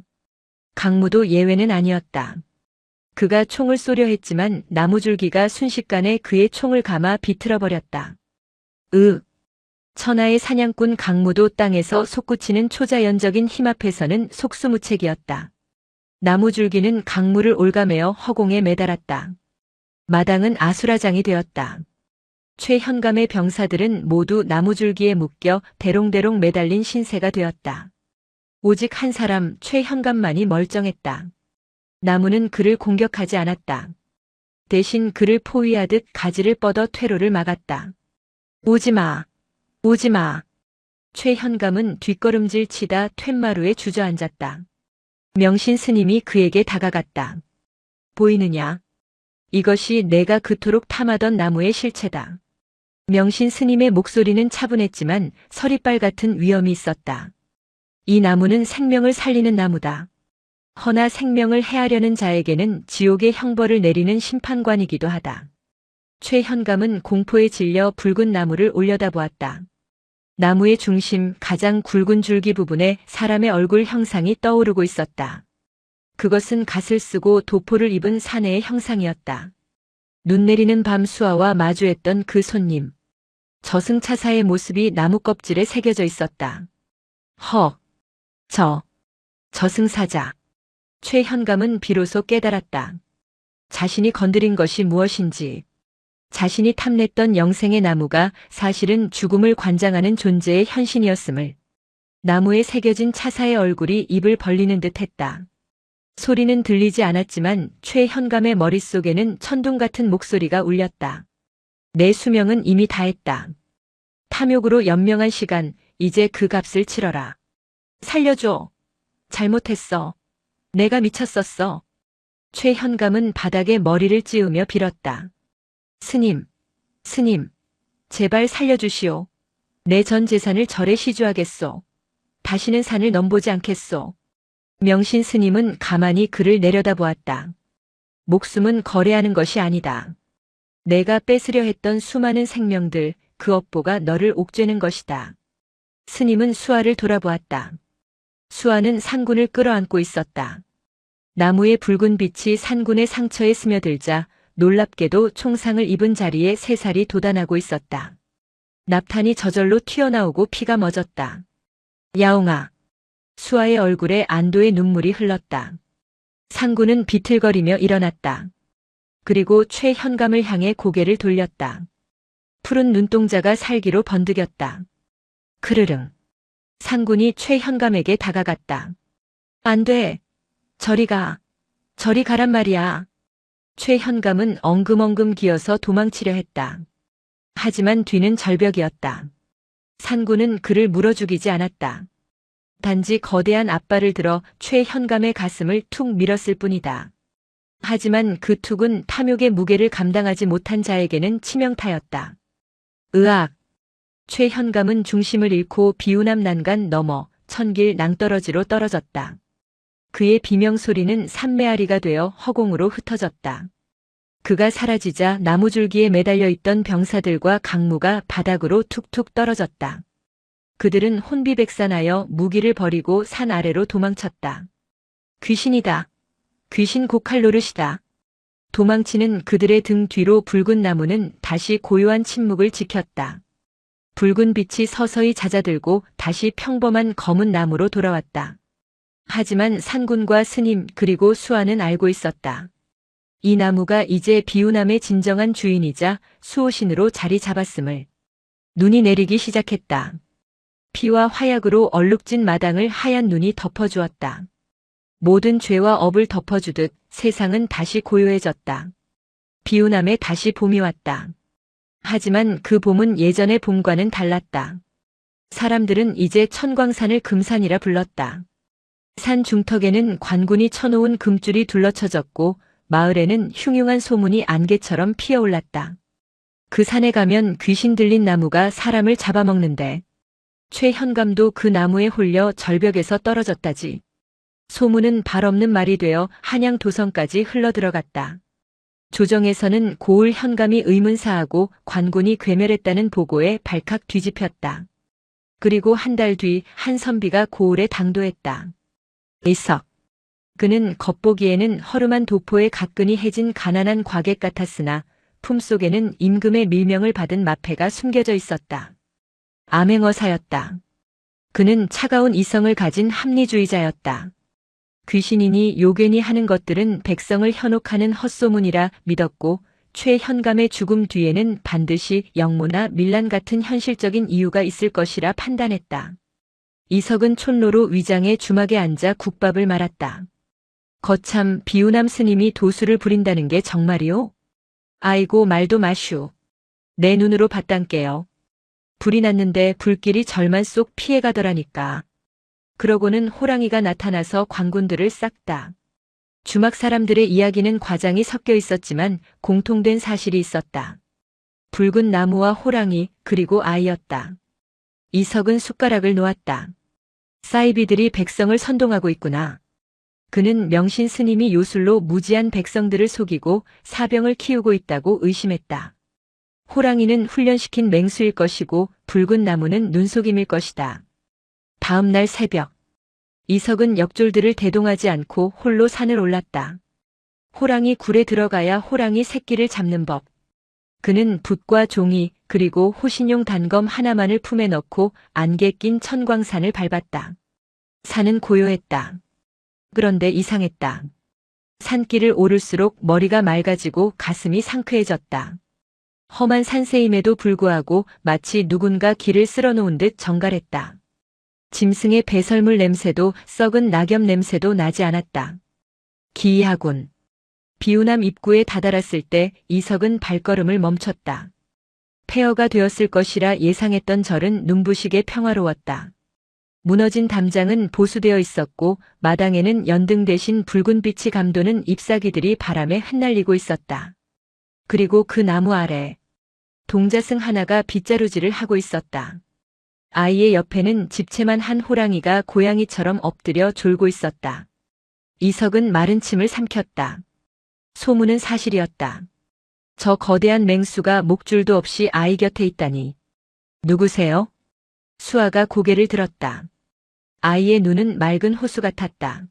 강무도 예외는 아니었다. 그가 총을 쏘려 했지만 나무 줄기가 순식간에 그의 총을 감아 비틀어버렸다. 천하의 사냥꾼 강무도 땅에서 솟구치는 초자연적인 힘 앞에서는 속수무책이었다. 나무 줄기는 강무를 올가매어 허공에 매달았다. 마당은 아수라장이 되었다. 최현감의 병사들은 모두 나무 줄기에 묶여 대롱대롱 매달린 신세가 되었다. 오직 한 사람 최현감만이 멀쩡했다. 나무는 그를 공격하지 않았다. 대신 그를 포위하듯 가지를 뻗어 퇴로를 막았다. 오지마, 오지마. 최현감은 뒷걸음질 치다 툇마루에 주저앉았다. 명신 스님이 그에게 다가갔다. 보이느냐? 이것이 내가 그토록 탐하던 나무의 실체다. 명신 스님의 목소리는 차분했지만 서리빨 같은 위엄이 있었다. 이 나무는 생명을 살리는 나무다. 허나 생명을 해하려는 자에게는 지옥의 형벌을 내리는 심판관이기도 하다. 최현감은 공포에 질려 붉은 나무를 올려다보았다. 나무의 중심 가장 굵은 줄기 부분에 사람의 얼굴 형상이 떠오르고 있었다. 그것은 갓을 쓰고 도포를 입은 사내의 형상이었다. 눈 내리는 밤 수아와 마주했던 그 손님. 저승차사의 모습이 나무 껍질에 새겨져 있었다. 저승사자. 최현감은 비로소 깨달았다. 자신이 건드린 것이 무엇인지. 자신이 탐냈던 영생의 나무가 사실은 죽음을 관장하는 존재의 현신이었음을. 나무에 새겨진 차사의 얼굴이 입을 벌리는 듯 했다. 소리는 들리지 않았지만 최현감의 머릿속에는 천둥 같은 목소리가 울렸다. 내 수명은 이미 다했다. 탐욕으로 연명한 시간, 이제 그 값을 치러라. 살려줘. 잘못했어. 내가 미쳤었어. 최현감은 바닥에 머리를 찌우며 빌었다. 스님, 스님, 제발 살려주시오. 내 전 재산을 절에 시주하겠소. 다시는 산을 넘보지 않겠소. 명신 스님은 가만히 그를 내려다보았다. 목숨은 거래하는 것이 아니다. 내가 뺏으려 했던 수많은 생명들, 그 업보가 너를 옥죄는 것이다. 스님은 수아를 돌아보았다. 수아는 산군을 끌어안고 있었다. 나무의 붉은 빛이 산군의 상처에 스며들자 놀랍게도 총상을 입은 자리에 새살이 돋아나고 있었다. 납탄이 저절로 튀어나오고 피가 멎었다. 야옹아. 수아의 얼굴에 안도의 눈물이 흘렀다. 상군은 비틀거리며 일어났다. 그리고 최현감을 향해 고개를 돌렸다. 푸른 눈동자가 살기로 번득였다. 크르릉. 상군이 최현감에게 다가갔다. 안 돼. 저리 가. 저리 가란 말이야. 최현감은 엉금엉금 기어서 도망치려 했다. 하지만 뒤는 절벽이었다. 상군은 그를 물어 죽이지 않았다. 단지 거대한 앞발을 들어 최현감의 가슴을 툭 밀었을 뿐이다. 하지만 그 툭은 탐욕의 무게를 감당하지 못한 자에게는 치명타였다. 으악! 최현감은 중심을 잃고 비우남 난간 넘어 천길 낭떠러지로 떨어졌다. 그의 비명소리는 산메아리가 되어 허공으로 흩어졌다. 그가 사라지자 나무줄기에 매달려 있던 병사들과 강무가 바닥으로 툭툭 떨어졌다. 그들은 혼비백산하여 무기를 버리고 산 아래로 도망쳤다. 귀신이다. 귀신 고칼노릇이다. 도망치는 그들의 등 뒤로 붉은 나무는 다시 고요한 침묵을 지켰다. 붉은 빛이 서서히 잦아들고 다시 평범한 검은 나무로 돌아왔다. 하지만 산군과 스님 그리고 수아는 알고 있었다. 이 나무가 이제 비우남의 진정한 주인이자 수호신으로 자리 잡았음을. 눈이 내리기 시작했다. 피와 화약으로 얼룩진 마당을 하얀 눈이 덮어주었다. 모든 죄와 업을 덮어주듯 세상은 다시 고요해졌다. 비우남에 다시 봄이 왔다. 하지만 그 봄은 예전의 봄과는 달랐다. 사람들은 이제 천광산을 금산이라 불렀다. 산 중턱에는 관군이 쳐놓은 금줄이 둘러쳐졌고 마을에는 흉흉한 소문이 안개처럼 피어올랐다. 그 산에 가면 귀신 들린 나무가 사람을 잡아먹는데 최현감도 그 나무에 홀려 절벽에서 떨어졌다지. 소문은 발 없는 말이 되어 한양 도성까지 흘러들어갔다. 조정에서는 고을 현감이 의문사하고 관군이 괴멸했다는 보고에 발칵 뒤집혔다. 그리고 한 달 뒤 한 선비가 고을에 당도했다. 이석. 그는 겉보기에는 허름한 도포에 가끈히 해진 가난한 과객 같았으나 품속에는 임금의 밀명을 받은 마패가 숨겨져 있었다. 암행어사였다. 그는 차가운 이성을 가진 합리주의자였다. 귀신이니 요괴니 하는 것들은 백성을 현혹하는 헛소문이라 믿었고 최현감의 죽음 뒤에는 반드시 역모나 밀란 같은 현실적인 이유가 있을 것이라 판단했다. 이석은 촌로로 위장의 주막에 앉아 국밥을 말았다. 거참 비우남 스님이 도수를 부린다는 게 정말이오? 아이고 말도 마슈. 내 눈으로 봤단께요. 불이 났는데 불길이 절만 쏙 피해가더라니까. 그러고는 호랑이가 나타나서 관군들을 싹다. 주막 사람들의 이야기는 과장이 섞여 있었지만 공통된 사실이 있었다. 붉은 나무와 호랑이 그리고 아이였다. 이석은 숟가락을 놓았다. 사이비들이 백성을 선동하고 있구나. 그는 명신 스님이 요술로 무지한 백성들을 속이고 사병을 키우고 있다고 의심했다. 호랑이는 훈련시킨 맹수일 것이고 붉은 나무는 눈속임일 것이다. 다음 날 새벽. 이석은 역졸들을 대동하지 않고 홀로 산을 올랐다. 호랑이 굴에 들어가야 호랑이 새끼를 잡는 법. 그는 붓과 종이 그리고 호신용 단검 하나만을 품에 넣고 안개 낀 천광산을 밟았다. 산은 고요했다. 그런데 이상했다. 산길을 오를수록 머리가 맑아지고 가슴이 상쾌해졌다. 험한 산세임에도 불구하고 마치 누군가 길을 쓸어놓은 듯 정갈했다. 짐승의 배설물 냄새도 썩은 낙엽 냄새도 나지 않았다. 기이하군. 비우남 입구에 다다랐을 때 이석은 발걸음을 멈췄다. 폐허가 되었을 것이라 예상했던 절은 눈부시게 평화로웠다. 무너진 담장은 보수되어 있었고 마당에는 연등 대신 붉은 빛이 감도는 잎사귀들이 바람에 흩날리고 있었다. 그리고 그 나무 아래 동자승 하나가 빗자루질을 하고 있었다. 아이의 옆에는 집채만 한 호랑이가 고양이처럼 엎드려 졸고 있었다. 이석은 마른 침을 삼켰다. 소문은 사실이었다. 저 거대한 맹수가 목줄도 없이 아이 곁에 있다니. 누구세요? 수아가 고개를 들었다. 아이의 눈은 맑은 호수 같았다.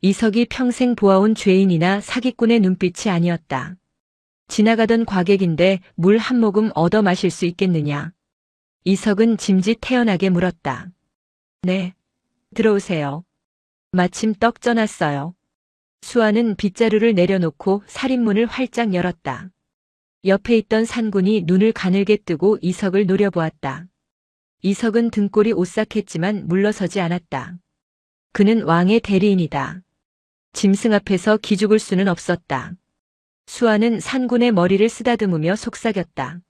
이석이 평생 보아온 죄인이나 사기꾼의 눈빛이 아니었다. 지나가던 과객인데 물 한 모금 얻어 마실 수 있겠느냐? 이석은 짐짓 태연하게 물었다. 네. 들어오세요. 마침 떡 쪄놨어요. 수아는 빗자루를 내려놓고 살인문을 활짝 열었다. 옆에 있던 산군이 눈을 가늘게 뜨고 이석을 노려보았다. 이석은 등골이 오싹했지만 물러서지 않았다. 그는 왕의 대리인이다. 짐승 앞에서 기죽을 수는 없었다. 수아는 산군의 머리를 쓰다듬으며 속삭였다.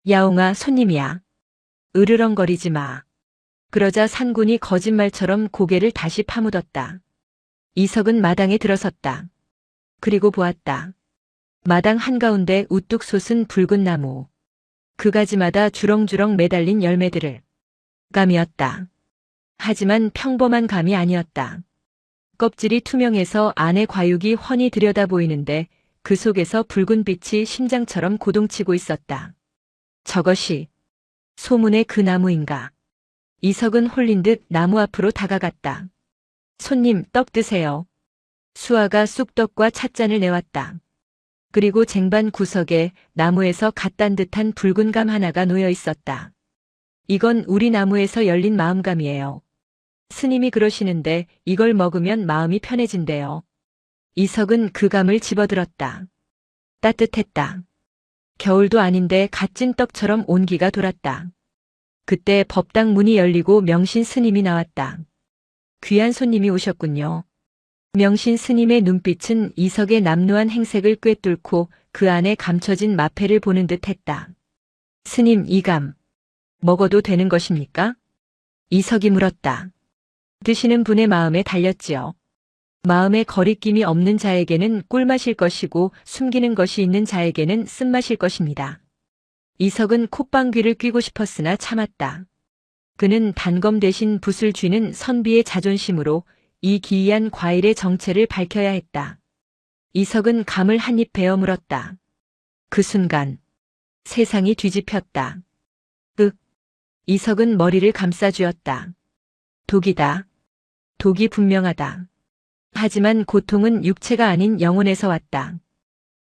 야옹아, 손님이야. 으르렁거리지 마. 그러자 산군이 거짓말처럼 고개를 다시 파묻었다. 이석은 마당에 들어섰다. 그리고 보았다. 마당 한가운데 우뚝 솟은 붉은 나무. 그 가지마다 주렁주렁 매달린 열매들을. 감이었다. 하지만 평범한 감이 아니었다. 껍질이 투명해서 안에 과육이 훤히 들여다 보이는데 그 속에서 붉은 빛이 심장처럼 고동치고 있었다. 저것이 소문의 그 나무인가? 이석은 홀린 듯 나무 앞으로 다가갔다. 손님, 떡 드세요. 수아가 쑥떡과 찻잔을 내왔다. 그리고 쟁반 구석에 나무에서 갓 딴 듯한 붉은 감 하나가 놓여 있었다. 이건 우리 나무에서 열린 마음감이에요. 스님이 그러시는데 이걸 먹으면 마음이 편해진대요. 이석은 그 감을 집어들었다. 따뜻했다. 겨울도 아닌데 갓 찐 떡처럼 온기가 돌았다. 그때 법당 문이 열리고 명신 스님이 나왔다. 귀한 손님이 오셨군요. 명신 스님의 눈빛은 이석의 남루한 행색을 꿰뚫고 그 안에 감춰진 마패를 보는 듯 했다. 스님, 이 감 먹어도 되는 것입니까? 이석이 물었다. 드시는 분의 마음에 달렸지요. 마음에 거리낌이 없는 자에게는 꿀맛일 것이고 숨기는 것이 있는 자에게는 쓴맛일 것입니다. 이석은 콧방귀를 뀌고 싶었으나 참았다. 그는 단검 대신 붓을 쥐는 선비의 자존심으로 이 기이한 과일의 정체를 밝혀야 했다. 이석은 감을 한 입 베어 물었다. 그 순간 세상이 뒤집혔다. 이석은 머리를 감싸쥐었다. 독이다. 독이 분명하다. 하지만 고통은 육체가 아닌 영혼에서 왔다.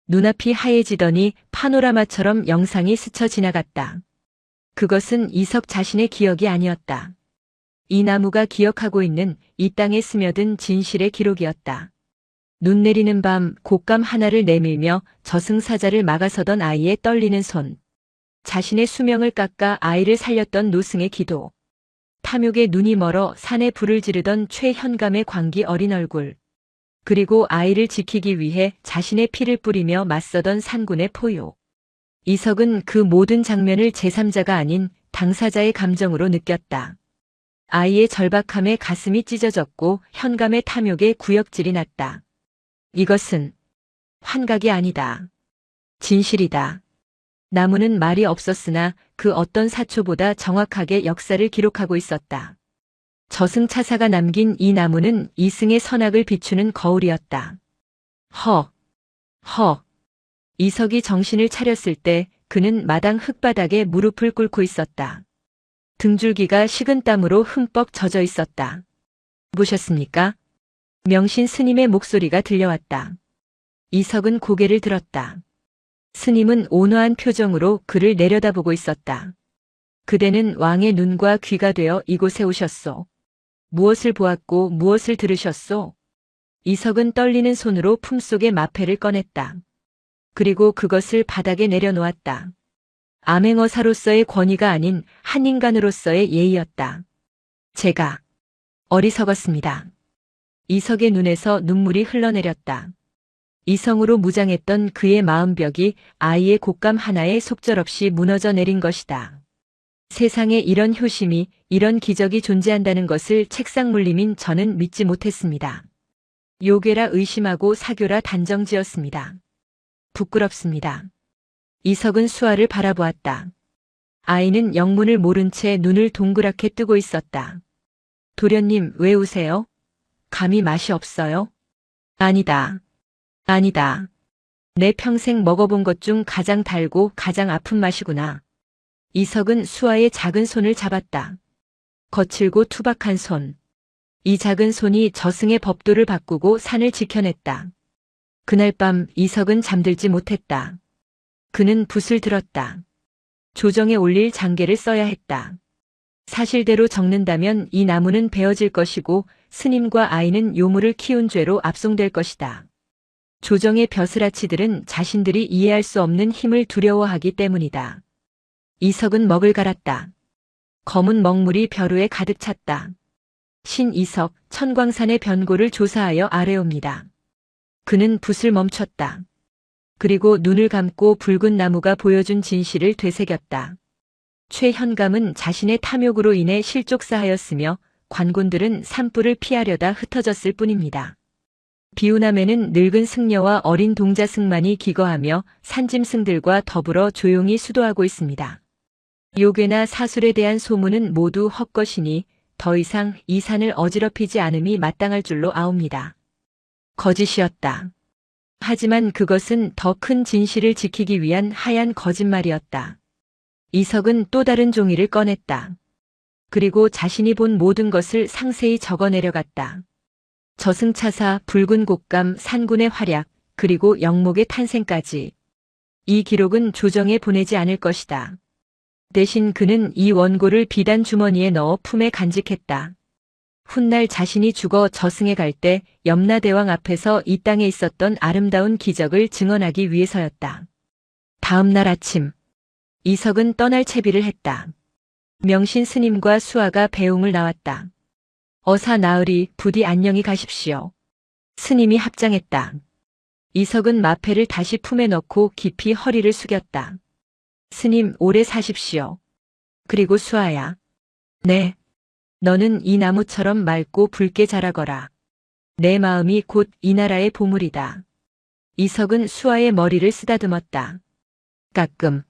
눈앞이 하얘지더니 파노라마처럼 영상이 스쳐 지나갔다. 그것은 이석 자신의 기억이 아니었다. 이 나무가 기억하고 있는 이 땅에 스며든 진실의 기록이었다. 눈 내리는 밤 곶감 하나를 내밀며 저승사자를 막아서던 아이의 떨리는 손. 자신의 수명을 깎아 아이를 살렸던 노승의 기도. 탐욕에 눈이 멀어 산에 불을 지르던 최현감의 광기 어린 얼굴. 그리고 아이를 지키기 위해 자신의 피를 뿌리며 맞서던 산군의 포효. 이석은 그 모든 장면을 제3자가 아닌 당사자의 감정으로 느꼈다. 아이의 절박함에 가슴이 찢어졌고 현감의 탐욕에 구역질이 났다. 이것은 환각이 아니다. 진실이다. 나무는 말이 없었으나 그 어떤 사초보다 정확하게 역사를 기록하고 있었다. 저승차사가 남긴 이 나무는 이승의 선악을 비추는 거울이었다. 이석이 정신을 차렸을 때 그는 마당 흙바닥에 무릎을 꿇고 있었다. 등줄기가 식은 땀으로 흠뻑 젖어 있었다. 보셨습니까? 명신 스님의 목소리가 들려왔다. 이석은 고개를 들었다. 스님은 온화한 표정으로 그를 내려다보고 있었다. 그대는 왕의 눈과 귀가 되어 이곳에 오셨소. 무엇을 보았고 무엇을 들으셨소? 이석은 떨리는 손으로 품속의 마패를 꺼냈다. 그리고 그것을 바닥에 내려놓았다. 암행어사로서의 권위가 아닌 한 인간으로서의 예의였다. 제가 어리석었습니다. 이석의 눈에서 눈물이 흘러내렸다. 이성으로 무장했던 그의 마음벽이 아이의 곶감 하나에 속절없이 무너져 내린 것이다. 세상에 이런 효심이, 이런 기적이 존재한다는 것을 책상 물림인 저는 믿지 못했습니다. 요괴라 의심하고 사교라 단정지었습니다. 부끄럽습니다. 이석은 수아를 바라보았다. 아이는 영문을 모른 채 눈을 동그랗게 뜨고 있었다. 도련님, 왜 우세요? 감히 맛이 없어요? 아니다. 아니다. 내 평생 먹어본 것 중 가장 달고 가장 아픈 맛이구나. 이석은 수아의 작은 손을 잡았다. 거칠고 투박한 손. 이 작은 손이 저승의 법도를 바꾸고 산을 지켜냈다. 그날 밤 이석은 잠들지 못했다. 그는 붓을 들었다. 조정에 올릴 장계를 써야 했다. 사실대로 적는다면 이 나무는 베어질 것이고 스님과 아이는 요물을 키운 죄로 압송될 것이다. 조정의 벼슬아치들은 자신들이 이해할 수 없는 힘을 두려워하기 때문이다. 이석은 먹을 갈았다. 검은 먹물이 벼루에 가득 찼다. 신이석, 천광산의 변고를 조사하여 아래옵니다. 그는 붓을 멈췄다. 그리고 눈을 감고 붉은 나무가 보여준 진실을 되새겼다. 최현감은 자신의 탐욕으로 인해 실족사하였으며 관곤들은 산불을 피하려다 흩어졌을 뿐입니다. 비우남에는 늙은 승려와 어린 동자승만이 기거하며 산짐승들과 더불어 조용히 수도하고 있습니다. 요괴나 사술에 대한 소문은 모두 헛것이니 더 이상 이 산을 어지럽히지 않음이 마땅할 줄로 아옵니다. 거짓이었다. 하지만 그것은 더 큰 진실을 지키기 위한 하얀 거짓말이었다. 이석은 또 다른 종이를 꺼냈다. 그리고 자신이 본 모든 것을 상세히 적어 내려갔다. 저승차사, 붉은 곶감, 산군의 활약, 그리고 영목의 탄생까지. 이 기록은 조정에 보내지 않을 것이다. 대신 그는 이 원고를 비단 주머니에 넣어 품에 간직했다. 훗날 자신이 죽어 저승에 갈 때 염라대왕 앞에서 이 땅에 있었던 아름다운 기적을 증언하기 위해서였다. 다음 날 아침, 이석은 떠날 채비를 했다. 명신 스님과 수아가 배웅을 나왔다. 어사 나으리, 부디 안녕히 가십시오. 스님이 합장했다. 이석은 마패를 다시 품에 넣고 깊이 허리를 숙였다. 스님, 오래 사십시오. 그리고 수아야. 네. 너는 이 나무처럼 맑고 붉게 자라거라. 내 마음이 곧 이 나라의 보물이다. 이석은 수아의 머리를 쓰다듬었다. 가끔,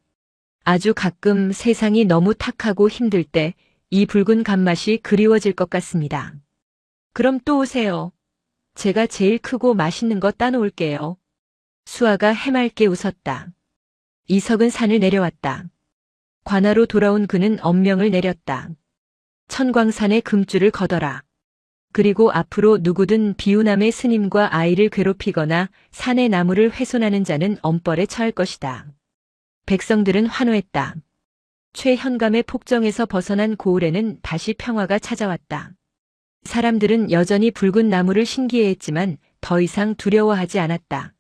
아주 가끔 세상이 너무 탁하고 힘들 때 이 붉은 감맛이 그리워질 것 같습니다. 그럼 또 오세요. 제가 제일 크고 맛있는 거 따놓을게요. 수아가 해맑게 웃었다. 이석은 산을 내려왔다. 관아로 돌아온 그는 엄명을 내렸다. 천광산의 금줄을 걷어라. 그리고 앞으로 누구든 비우남의 스님과 아이를 괴롭히거나 산의 나무를 훼손하는 자는 엄벌에 처할 것이다. 백성들은 환호했다. 최현감의 폭정에서 벗어난 고을에는 다시 평화가 찾아왔다. 사람들은 여전히 붉은 나무를 신기해했지만 더 이상 두려워하지 않았다.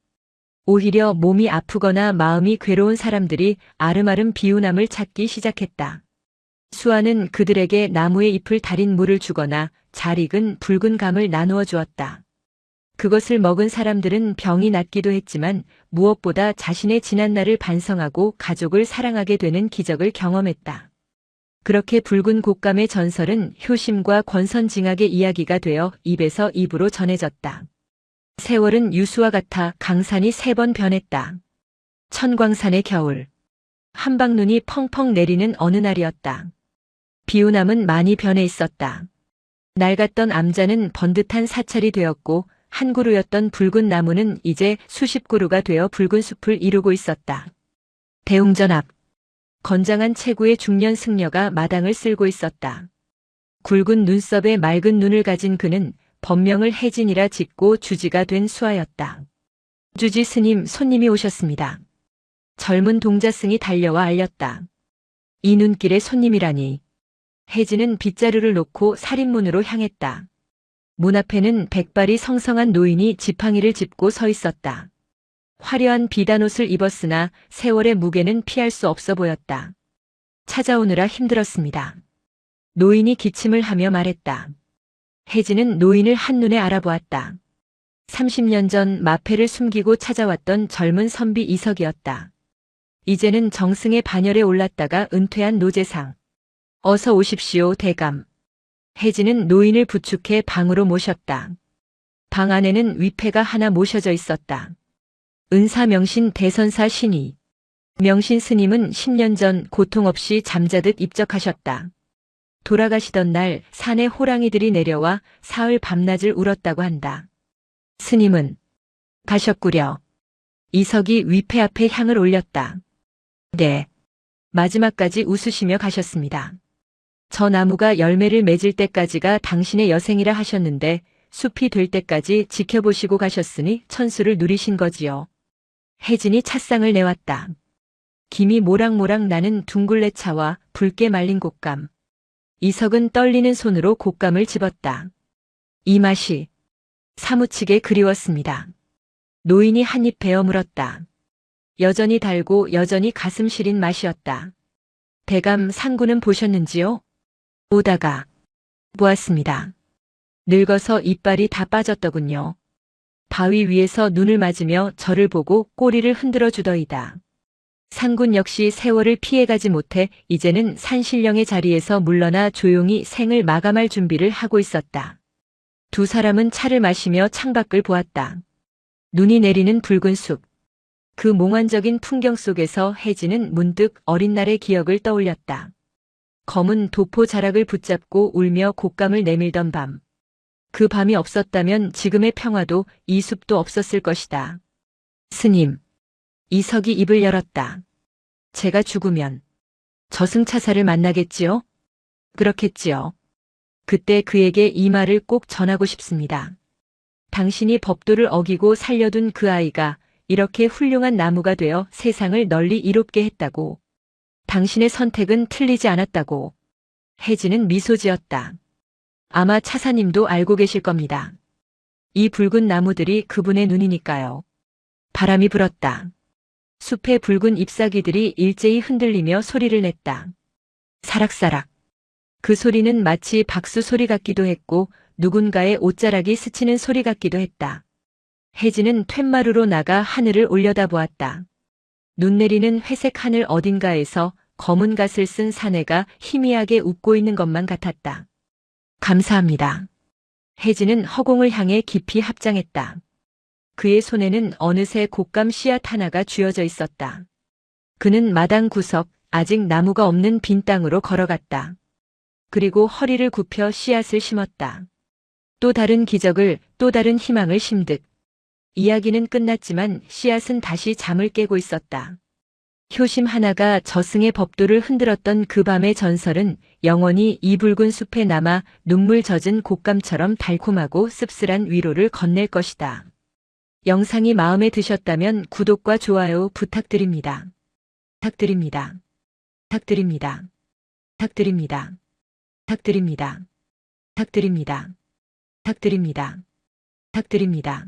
오히려 몸이 아프거나 마음이 괴로운 사람들이 아름아름 비우남을 찾기 시작했다. 수아는 그들에게 나무의 잎을 달인 물을 주거나 잘 익은 붉은 감을 나누어 주었다. 그것을 먹은 사람들은 병이 낫기도 했지만 무엇보다 자신의 지난날을 반성하고 가족을 사랑하게 되는 기적을 경험했다. 그렇게 붉은 곶감의 전설은 효심과 권선징악의 이야기가 되어 입에서 입으로 전해졌다. 세월은 유수와 같아 강산이 3번 변했다. 천광산의 겨울. 한방눈이 펑펑 내리는 어느 날이었다. 비우남은 많이 변해 있었다. 낡았던 암자는 번듯한 사찰이 되었고 한 그루였던 붉은 나무는 이제 수십 그루가 되어 붉은 숲을 이루고 있었다. 대웅전 앞. 건장한 체구의 중년 승려가 마당을 쓸고 있었다. 굵은 눈썹에 맑은 눈을 가진 그는 법명을 혜진이라 짓고 주지가 된 수하였다. 주지 스님, 손님이 오셨습니다. 젊은 동자승이 달려와 알렸다. 이 눈길의 손님이라니. 혜진은 빗자루를 놓고 살인문으로 향했다. 문 앞에는 백발이 성성한 노인이 지팡이를 짚고 서 있었다. 화려한 비단옷을 입었으나 세월의 무게는 피할 수 없어 보였다. 찾아오느라 힘들었습니다. 노인이 기침을 하며 말했다. 혜진은 노인을 한눈에 알아보았다. 30년 전 마패를 숨기고 찾아왔던 젊은 선비 이석이었다. 이제는 정승의 반열에 올랐다가 은퇴한 노재상. 어서 오십시오, 대감. 혜진은 노인을 부축해 방으로 모셨다. 방 안에는 위패가 하나 모셔져 있었다. 은사명신 대선사 신이. 명신 스님은 10년 전 고통 없이 잠자듯 입적하셨다. 돌아가시던 날 산에 호랑이들이 내려와 사흘 밤낮을 울었다고 한다. 스님은 가셨구려. 이석이 위패 앞에 향을 올렸다. 네. 마지막까지 웃으시며 가셨습니다. 저 나무가 열매를 맺을 때까지가 당신의 여생이라 하셨는데 숲이 될 때까지 지켜보시고 가셨으니 천수를 누리신 거지요. 혜진이 찻상을 내왔다. 김이 모락모락 나는 둥글레 차와 붉게 말린 곶감. 이석은 떨리는 손으로 곶감을 집었다. 이 맛이 사무치게 그리웠습니다. 노인이 한 입 베어 물었다. 여전히 달고 여전히 가슴 시린 맛이었다. 대감 상구는 보셨는지요? 오다가 보았습니다. 늙어서 이빨이 다 빠졌더군요. 바위 위에서 눈을 맞으며 저를 보고 꼬리를 흔들어 주더이다. 상군 역시 세월을 피해가지 못해 이제는 산신령의 자리에서 물러나 조용히 생을 마감할 준비를 하고 있었다. 두 사람은 차를 마시며 창밖을 보았다. 눈이 내리는 붉은 숲. 그 몽환적인 풍경 속에서 혜진은 문득 어린 날의 기억을 떠올렸다. 검은 도포 자락을 붙잡고 울며 곶감을 내밀던 밤. 그 밤이 없었다면 지금의 평화도 이 숲도 없었을 것이다. 스님. 이석이 입을 열었다. 제가 죽으면 저승차사를 만나겠지요? 그렇겠지요. 그때 그에게 이 말을 꼭 전하고 싶습니다. 당신이 법도를 어기고 살려둔 그 아이가 이렇게 훌륭한 나무가 되어 세상을 널리 이롭게 했다고. 당신의 선택은 틀리지 않았다고. 혜진은 미소 지었다. 아마 차사님도 알고 계실 겁니다. 이 붉은 나무들이 그분의 눈이니까요. 바람이 불었다. 숲의 붉은 잎사귀들이 일제히 흔들리며 소리를 냈다. 사락사락. 그 소리는 마치 박수 소리 같기도 했고 누군가의 옷자락이 스치는 소리 같기도 했다. 혜진은 툇마루로 나가 하늘을 올려다보았다. 눈 내리는 회색 하늘 어딘가에서 검은 갓을 쓴 사내가 희미하게 웃고 있는 것만 같았다. 감사합니다. 혜진은 허공을 향해 깊이 합장했다. 그의 손에는 어느새 곶감 씨앗 하나가 쥐어져 있었다. 그는 마당 구석, 아직 나무가 없는 빈 땅으로 걸어갔다. 그리고 허리를 굽혀 씨앗을 심었다. 또 다른 기적을, 또 다른 희망을 심듯. 이야기는 끝났지만 씨앗은 다시 잠을 깨고 있었다. 효심 하나가 저승의 법도를 흔들었던 그 밤의 전설은 영원히 이 붉은 숲에 남아 눈물 젖은 곶감처럼 달콤하고 씁쓸한 위로를 건넬 것이다. 영상이 마음에 드셨다면 구독과 좋아요 부탁드립니다. 부탁드립니다. 부탁드립니다. 부탁드립니다. 부탁드립니다. 부탁드립니다. 부탁드립니다. 부탁드립니다.